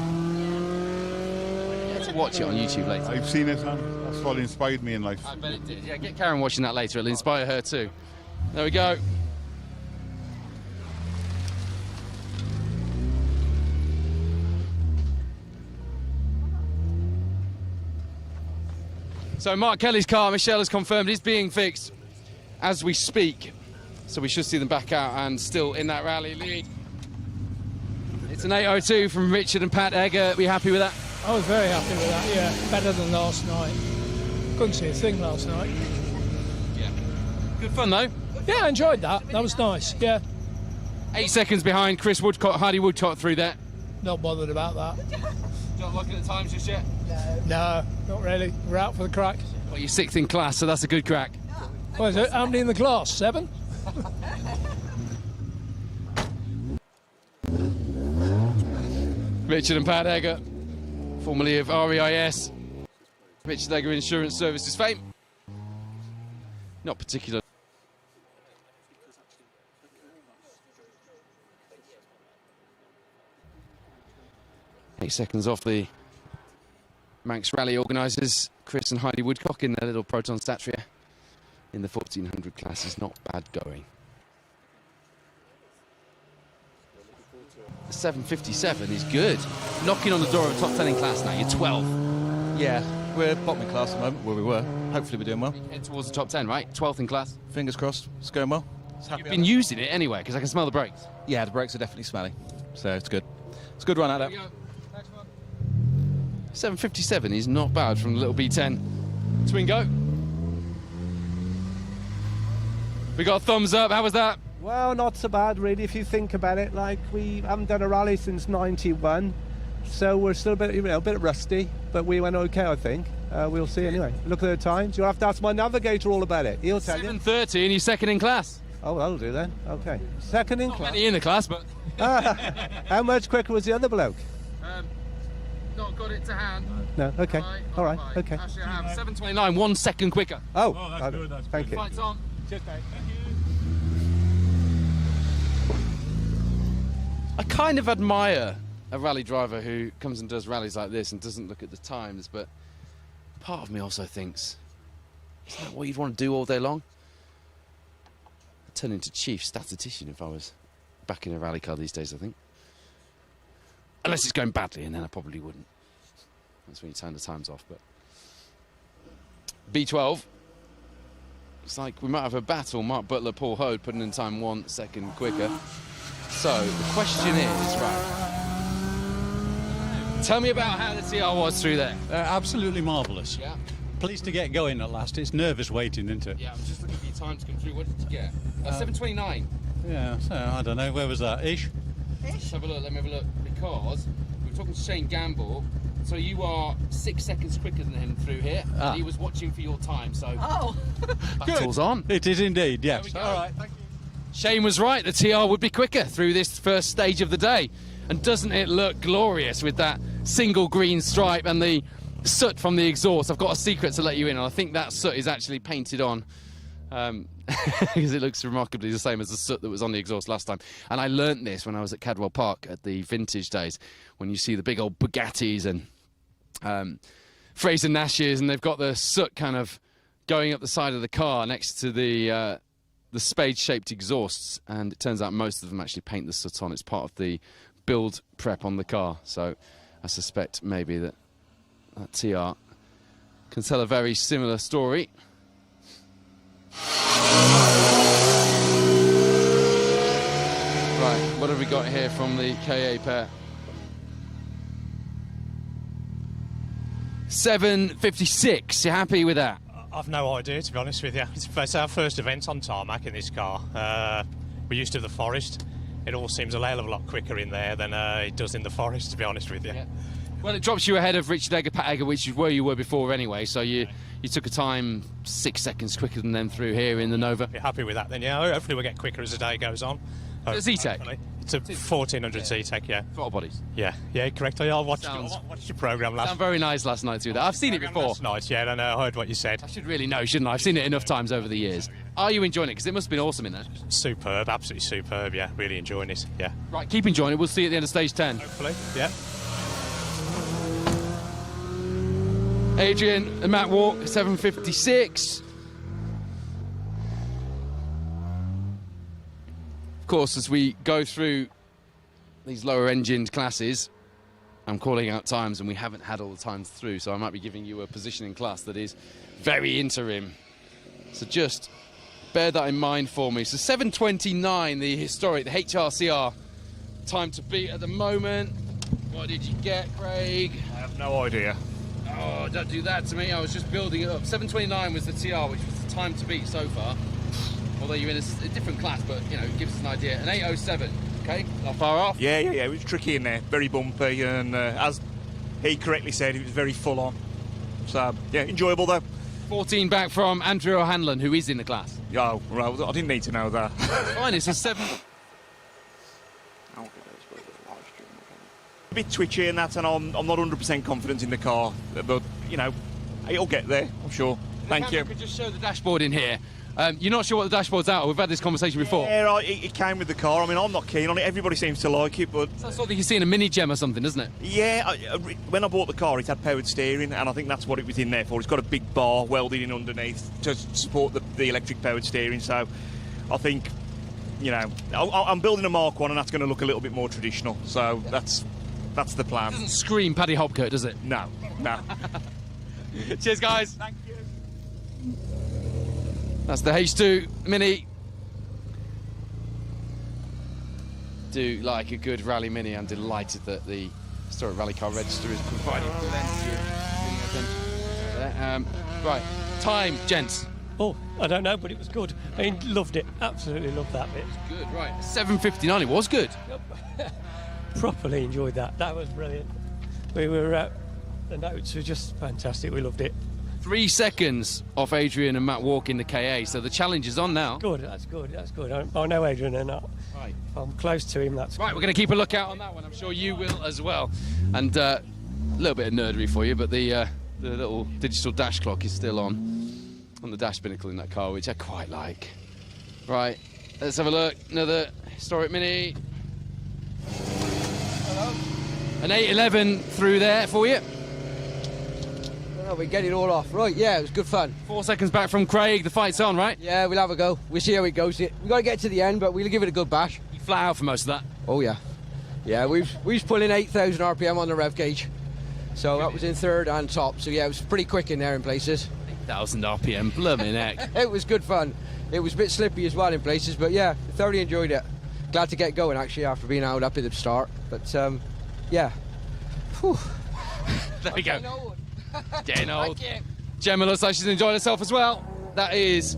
Yeah, to watch it on YouTube later. I've seen it, man. That's what inspired me in life. I bet it did. Yeah, get Karen watching that later. It'll inspire her too. There we go. So Mark Kelly's car, Michelle has confirmed, is being fixed as we speak. So we should see them back out and still in that rally lead. It's an 8:02 from Richard and Pat Egger. Are we happy with that? I was very happy with that, yeah. Better than last night. Couldn't see a thing last night. Yeah. Good fun though. Yeah, I enjoyed that. That was nice, yeah. 8 seconds behind Chris Woodcock, Hardy Woodcock through that. Not bothered about that. Not looking at the times just yet? No, not really. We're out for the crack. Well, you're 6th in class, so that's a good crack. What is it? How many in the class? 7? Richard and Pat Egger, formerly of REIS, Richard Egger Insurance Services fame. Not particular. Eight seconds off the Manx Rally organisers, Chris and Heidi Woodcock in their little Proton Statria in the 1400 class. Is not bad going. 7:57 is good. Knocking on the door of a top 10 in class now. You're 12. Yeah, we're bottom in class at the moment, where we were. Hopefully we're doing well. Head towards the top 10, right? 12th in class. Fingers crossed, it's going well. You've been using it anyway, because I can smell the brakes. Yeah, the brakes are definitely smelly, so it's good. It's a good run out there. 7:57 is not bad from the little B10. Twingo. We got a thumbs up. How was that? Well, not so bad, really, if you think about it. Like, we haven't done a rally since '91, so we're still a bit rusty, but we went okay, I think. We'll see anyway. Look at the times. You'll have to ask my navigator all about it. He'll tell you. 7:30 and you're second in class. Oh, that'll do then. Okay. Second in class. Not many in the class, but... How much quicker was the other bloke? Not got it to hand. No, okay. All right, okay. Actually, I have 7:29, 1 second quicker. Oh, that's good. Thank you. Fights on. Cheers, mate. I kind of admire a rally driver who comes and does rallies like this and doesn't look at the times, but part of me also thinks, is that what you'd want to do all day long? I'd turn into chief statistician if I was back in a rally car these days, I think. Unless it's going badly, and then I probably wouldn't. That's when you turn the times off, but... B12. It's like we might have a battle. Mark Butler, Paul Hode putting in time 1 second quicker. So, the question is, right... Tell me about how the TR was through there. Absolutely marvellous. Yeah. Pleased to get going at last. It's nervous waiting, isn't it? Yeah, I'm just looking for your time to come through. What did you get? 7:29. Yeah, so I don't know. Where was that? Ish? Let's have a look. Let me have a look. Because we were talking to Shane Gamble. So you are 6 seconds quicker than him through here. And he was watching for your time, so... Oh. Battle's on. It is indeed, yes. All right, thank you. Shane was right. The TR would be quicker through this first stage of the day. And doesn't it look glorious with that single green stripe and the soot from the exhaust? I've got a secret to let you in, and I think that soot is actually painted on because it looks remarkably the same as the soot that was on the exhaust last time. And I learnt this when I was at Cadwell Park at the vintage days, when you see the big old Bugattis and Fraser Nashes, and they've got the soot kind of going up the side of the car next to the spade-shaped exhausts, and it turns out most of them actually paint the soot on. It's part of the build prep on the car, so I suspect maybe that TR can tell a very similar story. Right, what have we got here from the KA pair? 7:56, you happy with that? I've no idea, to be honest with you. It's our first event on tarmac in this car. We're used to the forest. It all seems a hell of a lot quicker in there than it does in the forest, to be honest with you. Yeah. Well, it drops you ahead of Richard Egger, Pat Egger, which is where you were before anyway, so you took a time 6 seconds quicker than them through here in the Nova. If you're happy with that, then yeah, hopefully we'll get quicker as the day goes on. It's a Z-Tech? It's a 1400 Z-Tech, yeah. Throttle bodies? Yeah, correct. I watched your programme last night. Sound very nice last night through that. I've seen it before. Last night, yeah, I know, I heard what you said. I should really know, shouldn't I? I've seen it enough times over the years. Are you enjoying it? Because it must have been awesome in there. Superb, absolutely superb, yeah. Really enjoying it, yeah. Right, keep enjoying it. We'll see you at the end of stage 10. Hopefully, yeah. Adrian and Matt Walk, 7:56. Of course, as we go through these lower-engined classes, I'm calling out times, and we haven't had all the times through, so I might be giving you a positioning class that is very interim. So just bear that in mind for me. So 7:29, the historic, the HRCR time to beat at the moment. What did you get, Craig? I have no idea. Oh, don't do that to me. I was just building it up. 7:29 was the TR, which was the time to beat so far. Although you're in a different class, but, you know, it gives us an idea. An 8:07, okay? Not far off. Yeah, it was tricky in there. Very bumpy, and as he correctly said, it was very full on. So, yeah, enjoyable though. 14 back from Andrew O'Hanlon, who is in the class. Oh, right, I didn't need to know that. Fine, it's a 7... A bit twitchy and that, and I'm not 100% confident in the car, but, you know, it'll get there, I'm sure. Thank you. Could just show the dashboard in here. You're not sure what the dashboard's out of. We've had this conversation before. Yeah, it came with the car. I mean, I'm not keen on it. Everybody seems to like it, but... It's sort of you see in a mini gem or something, isn't it? Yeah, when I bought the car, it had powered steering, and I think that's what it was in there for. It's got a big bar welded in underneath to support the electric powered steering, so I think you know, I'm building a Mark 1 and that's going to look a little bit more traditional. So that's the plan. It doesn't scream Paddy Hobcoat, does it? No. Cheers, guys. Thank you. That's the H2 Mini. Do like a good rally Mini. I'm delighted that the Historic Rally Car Register is providing plenty of right, time, gents. Oh, I don't know, but it was good. I loved it. Absolutely loved that bit. Good, right. 7:59. It was good. Properly enjoyed that. That was brilliant. We were the notes were just fantastic. We loved it. 3 seconds off Adrian and Matt Walk in the KA, so the challenge is on now. Good, that's good, that's good. I know Adrian and right. If I'm close to him, that's right. good. We're going to keep a lookout on that one. I'm sure you will as well. And a little bit of nerdery for you, but the little digital dash clock is still on the dash binnacle in that car, which I quite like. Right, let's have a look. Another Historic Mini. Hello. An 8:11 through there for you. Well, we get it all off. Right, yeah, it was good fun. 4 seconds back from Craig. The fight's on, right? Yeah, we'll have a go. We'll see how it goes. We've got to get to the end, but we'll give it a good bash. You flat out for most of that? Oh, yeah. Yeah, we was pulling 8,000 RPM on the rev gauge. So that was in third and top. So, yeah, it was pretty quick in there in places. 8,000 RPM, blooming heck. It was good fun. It was a bit slippy as well in places, but, yeah, thoroughly enjoyed it. Glad to get going, actually, after being out up at the start. But, yeah. Whew. There we go. Getting old. Gemma looks like she's enjoyed herself as well. That is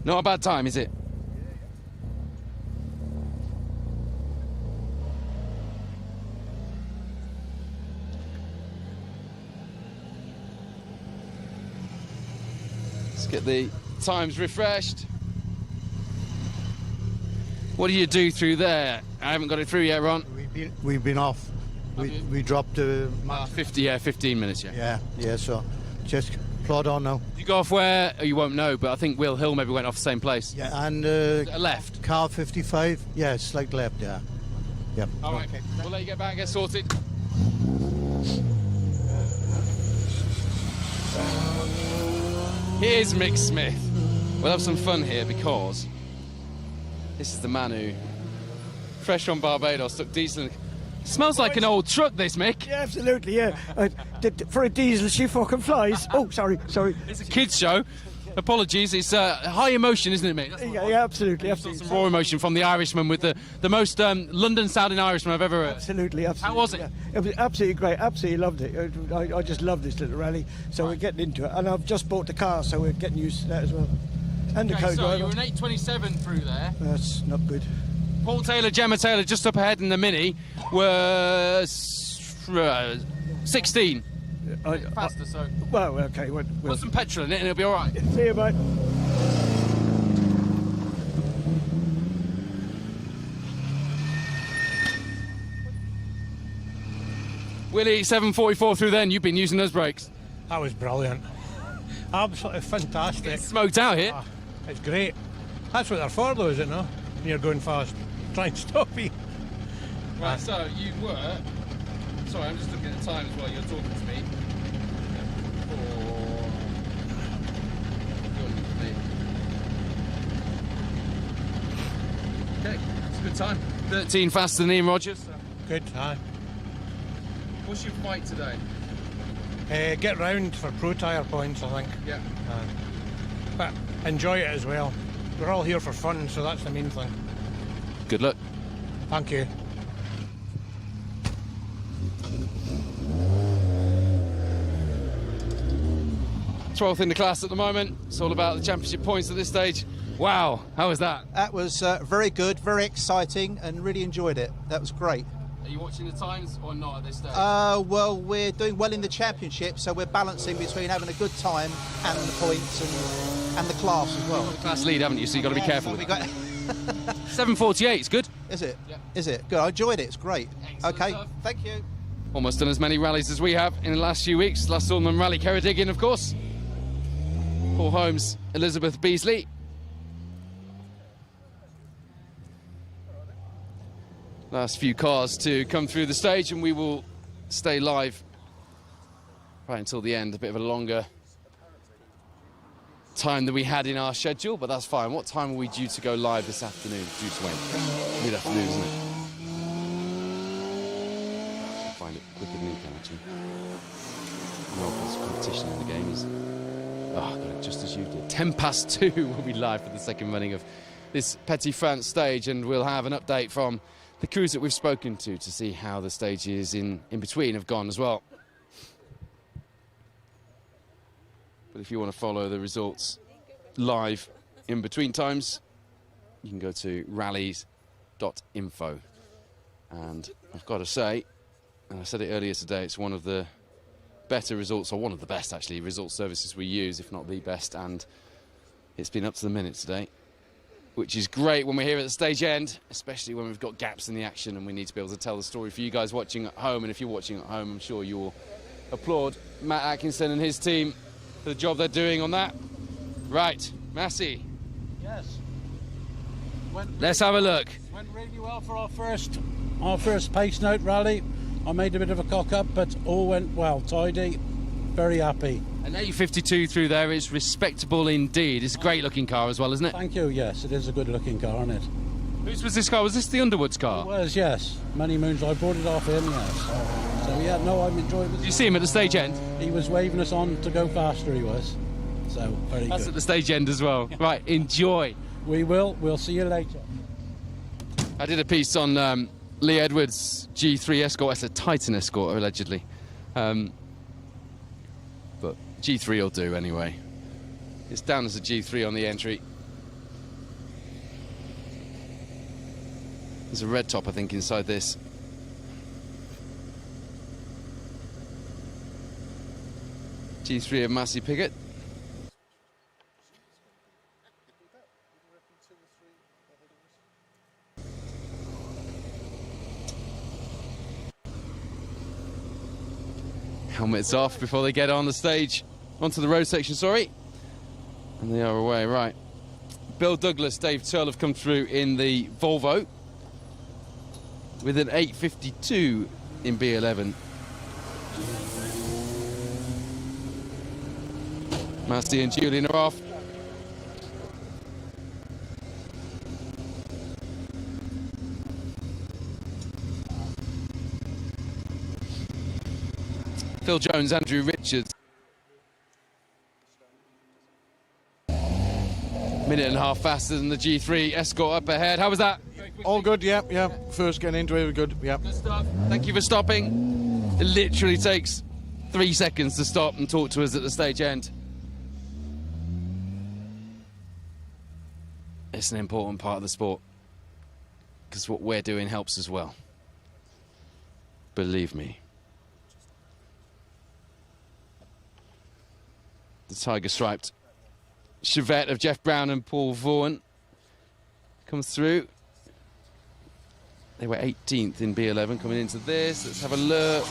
not a bad time, is it? Let's get the times refreshed. What do you do through there? I haven't got it through yet, Ron. We've been off. We dropped 15 minutes, yeah. Yeah, so just plod on now. You go off where? Oh, you won't know, but I think Will Hill maybe went off the same place. Yeah, and left. Car 55. Yeah, slight left. Yeah. Yep. All right. Okay. We'll let you get back and get sorted. Here's Mick Smith. We'll have some fun here because this is the man who, fresh from Barbados, took diesel. Smells like an old truck, this, Mick. Yeah, absolutely, yeah. For a diesel, she fucking flies. Oh, sorry. It's a kids' show. Apologies. It's high emotion, isn't it, mate? Yeah, absolutely. Some raw emotion from the Irishman with the most London-sounding Irishman I've ever heard. Absolutely. How was it? Yeah. It was absolutely great. Absolutely loved it. I just love this little rally. So we're getting into it. And I've just bought the car, so we're getting used to that as well. And the Okay, code so driver. you were an 8:27 through there. That's not good. Paul Taylor, Gemma Taylor, just up ahead in the Mini, were 16. Faster, so. Well, okay. Put some petrol in it and it'll be all right. See you, mate. Willie, 7:44 through then. You've been using those brakes. That was brilliant. Absolutely fantastic. It's smoked out here. It's great. That's what they're for, though, is it not? When you're going fast. Try and stop you. Right, so you were. Sorry, I'm just looking at the time as well. You're talking to me. Okay, it's a good time. 13 faster than Ian Rogers. So. Good, aye. What's your fight today? Get round for pro tyre points, I think. Yeah. But enjoy it as well. We're all here for fun, so that's the main thing. Good luck. Thank you. Twelfth in the class at the moment. It's all about the championship points at this stage. Wow, how was that? That was very good, very exciting, and really enjoyed it. That was great. Are you watching the times or not at this stage? Well, we're doing well in the championship, so we're balancing between having a good time and the points and the class as well. You've got the class lead, haven't you? So you've got to be careful. We got 7:48, it's good. Is it? Yeah. Is it? Good. I enjoyed it. It's great. Excellent okay. stuff. Thank you. Almost done as many rallies as we have in the last few weeks. Last saw them rally Ceredigion, of course. Paul Holmes, Elizabeth Beasley. Last few cars to come through the stage, and we will stay live right until the end. A bit of a longer time than we had in our schedule, but that's fine. What time are we due to go live this afternoon? Due to when? Mid-afternoon, isn't it? I'll find it quicker than you can, actually. No, there's competition in the game. Oh, got it just as you did. 2:10 we'll be live for the second running of this Petit France stage, and we'll have an update from the crews that we've spoken to see how the stages in between have gone as well. But if you want to follow the results live in between times, you can go to rallies.info. And I've got to say, and I said it earlier today, it's one of the better results, or one of the best actually, result services we use, if not the best, and it's been up to the minute today, which is great when we're here at the stage end, especially when we've got gaps in the action and we need to be able to tell the story for you guys watching at home. And if you're watching at home, I'm sure you'll applaud Matt Atkinson and his team for the job they're doing on that. Right, Massey. Yes. Let's have a look. Went really well for our first pace note rally. I made a bit of a cock up, but all went well, tidy, very happy. An 8:52 through there is respectable indeed. It's a great looking car as well, isn't it? Thank you, yes, it is a good looking car, isn't it? Whose was this car? Was this the Underwood's car? It was, yes. Many moons I brought it off him, yes. So yeah, no, I'm enjoying it. Did you see him at the stage end? He was waving us on to go faster, he was. So, very good. That's at the stage end as well. Right, enjoy. We will. We'll see you later. I did a piece on Lee Edwards' G3 Escort. It's a Titan Escort, allegedly. But G3 will do anyway. It's down as a G3 on the entry. There's a red top, I think, inside this. G3 of Massey Piggott. Helmets off before they get on the stage, onto the road section, sorry. And they are away, right. Bill Douglas, Dave Turl have come through in the Volvo with an 8:52 in B11. Massey and Julian are off. Phil Jones, Andrew Richards. Minute and a half faster than the G3 Escort up ahead. How was that? All good, yeah. First getting into it, was good, yeah. Good stuff. Thank you for stopping. It literally takes 3 seconds to stop and talk to us at the stage end. It's an important part of the sport, because what we're doing helps as well. Believe me. The tiger striped Chevette of Jeff Brown and Paul Vaughan comes through. They were 18th in B11 coming into this. Let's have a look.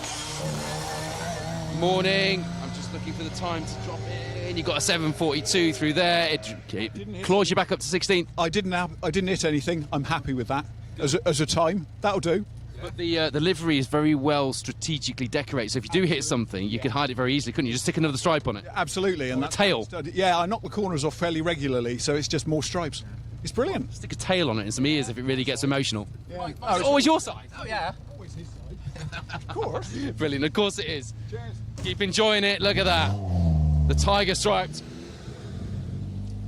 Morning. I'm just looking for the time to drop in. You got a 7:42 through there. It claws you back up to 16th. I didn't hit anything. I'm happy with that as a time. That'll do. But the livery is very well strategically decorated, so if you do hit something, you can hide it very easily, couldn't you? Just stick another stripe on it. Absolutely. And that tail. Yeah, I knock the corners off fairly regularly, so it's just more stripes. It's brilliant. Stick a tail on it and some ears if it really gets emotional. Yeah. It's always your side. Oh, yeah. Always his side. Of course. Brilliant, of course it is. Cheers. Keep enjoying it, look at that. The tiger striped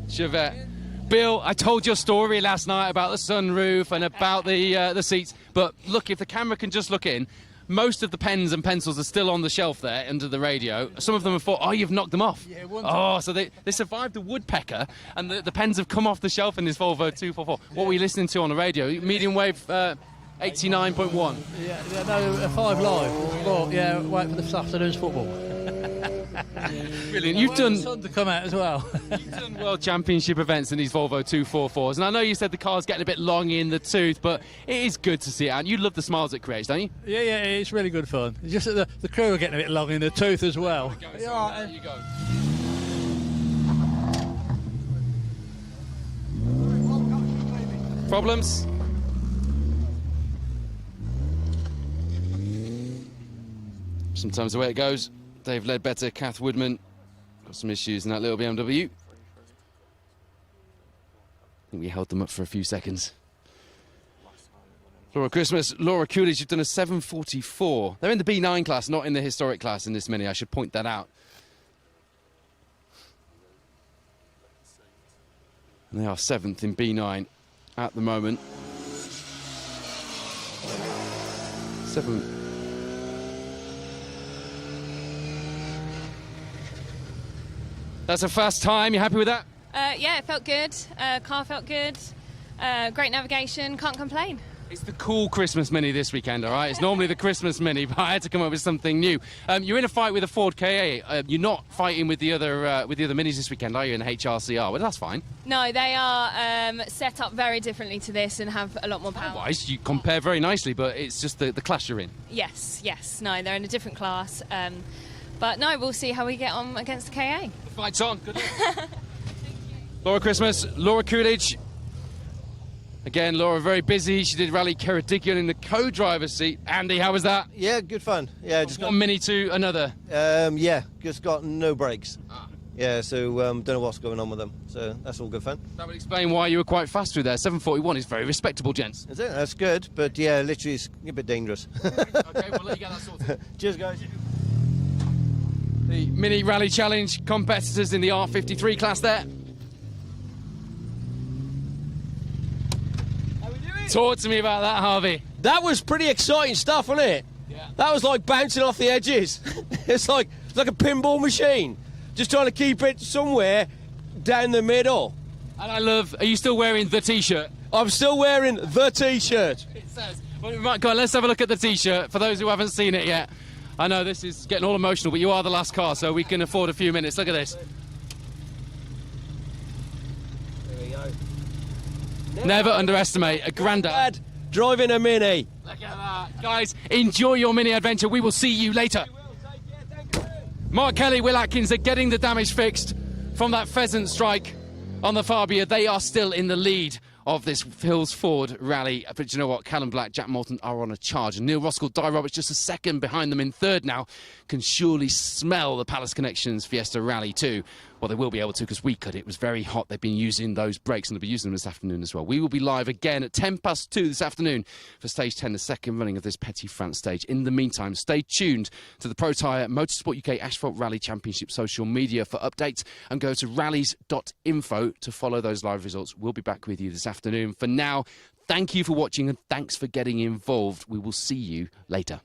Chevette. Bill, I told your story last night about the sunroof and about the seats, but look, if the camera can just look in, most of the pens and pencils are still on the shelf there under the radio. Some of them have thought, oh, you've knocked them off. Yeah, so they survived the woodpecker, and the pens have come off the shelf in this Volvo 244. What were you listening to on the radio? Medium wave 89.1. Yeah, no, 5 Live. Well, yeah, wait for this afternoon's football. Brilliant. You've done the sun to come out as well. You've done World Championship events in these Volvo 244s, and I know you said the car's getting a bit long in the tooth, but it is good to see it out. And you love the smiles it creates, don't you? Yeah, it's really good fun. It's just that the crew are getting a bit long in the tooth as well. There you go. Problems? Sometimes the way it goes. Dave Ledbetter, Kath Woodman, got some issues in that little BMW. I think we held them up for a few seconds. Laura Christmas, Laura Coolidge have done a 7:44. They're in the B9 class, not in the historic class in this mini. I should point that out. And they are 7th in B9 at the moment. 7. That's a fast time. You happy with that? Yeah, it felt good. Car felt good. Great navigation. Can't complain. It's the cool Christmas Mini this weekend, all right? It's normally the Christmas Mini, but I had to come up with something new. You're in a fight with a Ford KA. You're not fighting with the other Minis this weekend, are you, in HRCR? Well, that's fine. No, they are set up very differently to this and have a lot more power. Otherwise, you compare very nicely, but it's just the class you're in. Yes. No, they're in a different class. But no, we'll see how we get on against the KA. The fight's on. Good luck. Laura Christmas, Laura Coolidge. Again, Laura very busy. She did rally Ceredigion in the co-driver's seat. Andy, how was that? Yeah, good fun. Yeah, just one mini to another. Yeah, just got no brakes. Yeah, so don't know what's going on with them. So that's all good fun. That would explain why you were quite fast through there. 7:41 is very respectable, gents. Is it? That's good, but yeah, literally it's a bit dangerous. Okay, well let you get that sorted. Cheers, guys. The Mini Rally Challenge competitors in the R53 class there. Talk to me about that, Harvey. That was pretty exciting stuff, wasn't it? Yeah. That was like bouncing off the edges. It's like a pinball machine. Just trying to keep it somewhere down the middle. And I love, are you still wearing the T-shirt? I'm still wearing the T-shirt. It says. Well, right, go on, let's have a look at the T-shirt for those who haven't seen it yet. I know this is getting all emotional, but you are the last car, so we can afford a few minutes. Look at this. There we go. Never underestimate a granddad driving a Mini. Look at that. Guys, enjoy your Mini adventure. We will see you later. Mark Kelly, Will Atkins are getting the damage fixed from that pheasant strike on the Fabia. They are still in the lead of this Hills Ford rally. But you know what? Callum Black, Jack Moulton are on a charge. And Neil Roskell, Di Roberts just a second behind them in third now. Can surely smell the Palace Connections Fiesta Rally 2. Well, they will be able to because we could. It was very hot. They've been using those brakes and they'll be using them this afternoon as well. We will be live again at 2:10 this afternoon for Stage 10, the second running of this Petit France stage. In the meantime, stay tuned to the Pro Tyre Motorsport UK Asphalt Rally Championship social media for updates and go to rallies.info to follow those live results. We'll be back with you this afternoon. For now, thank you for watching and thanks for getting involved. We will see you later.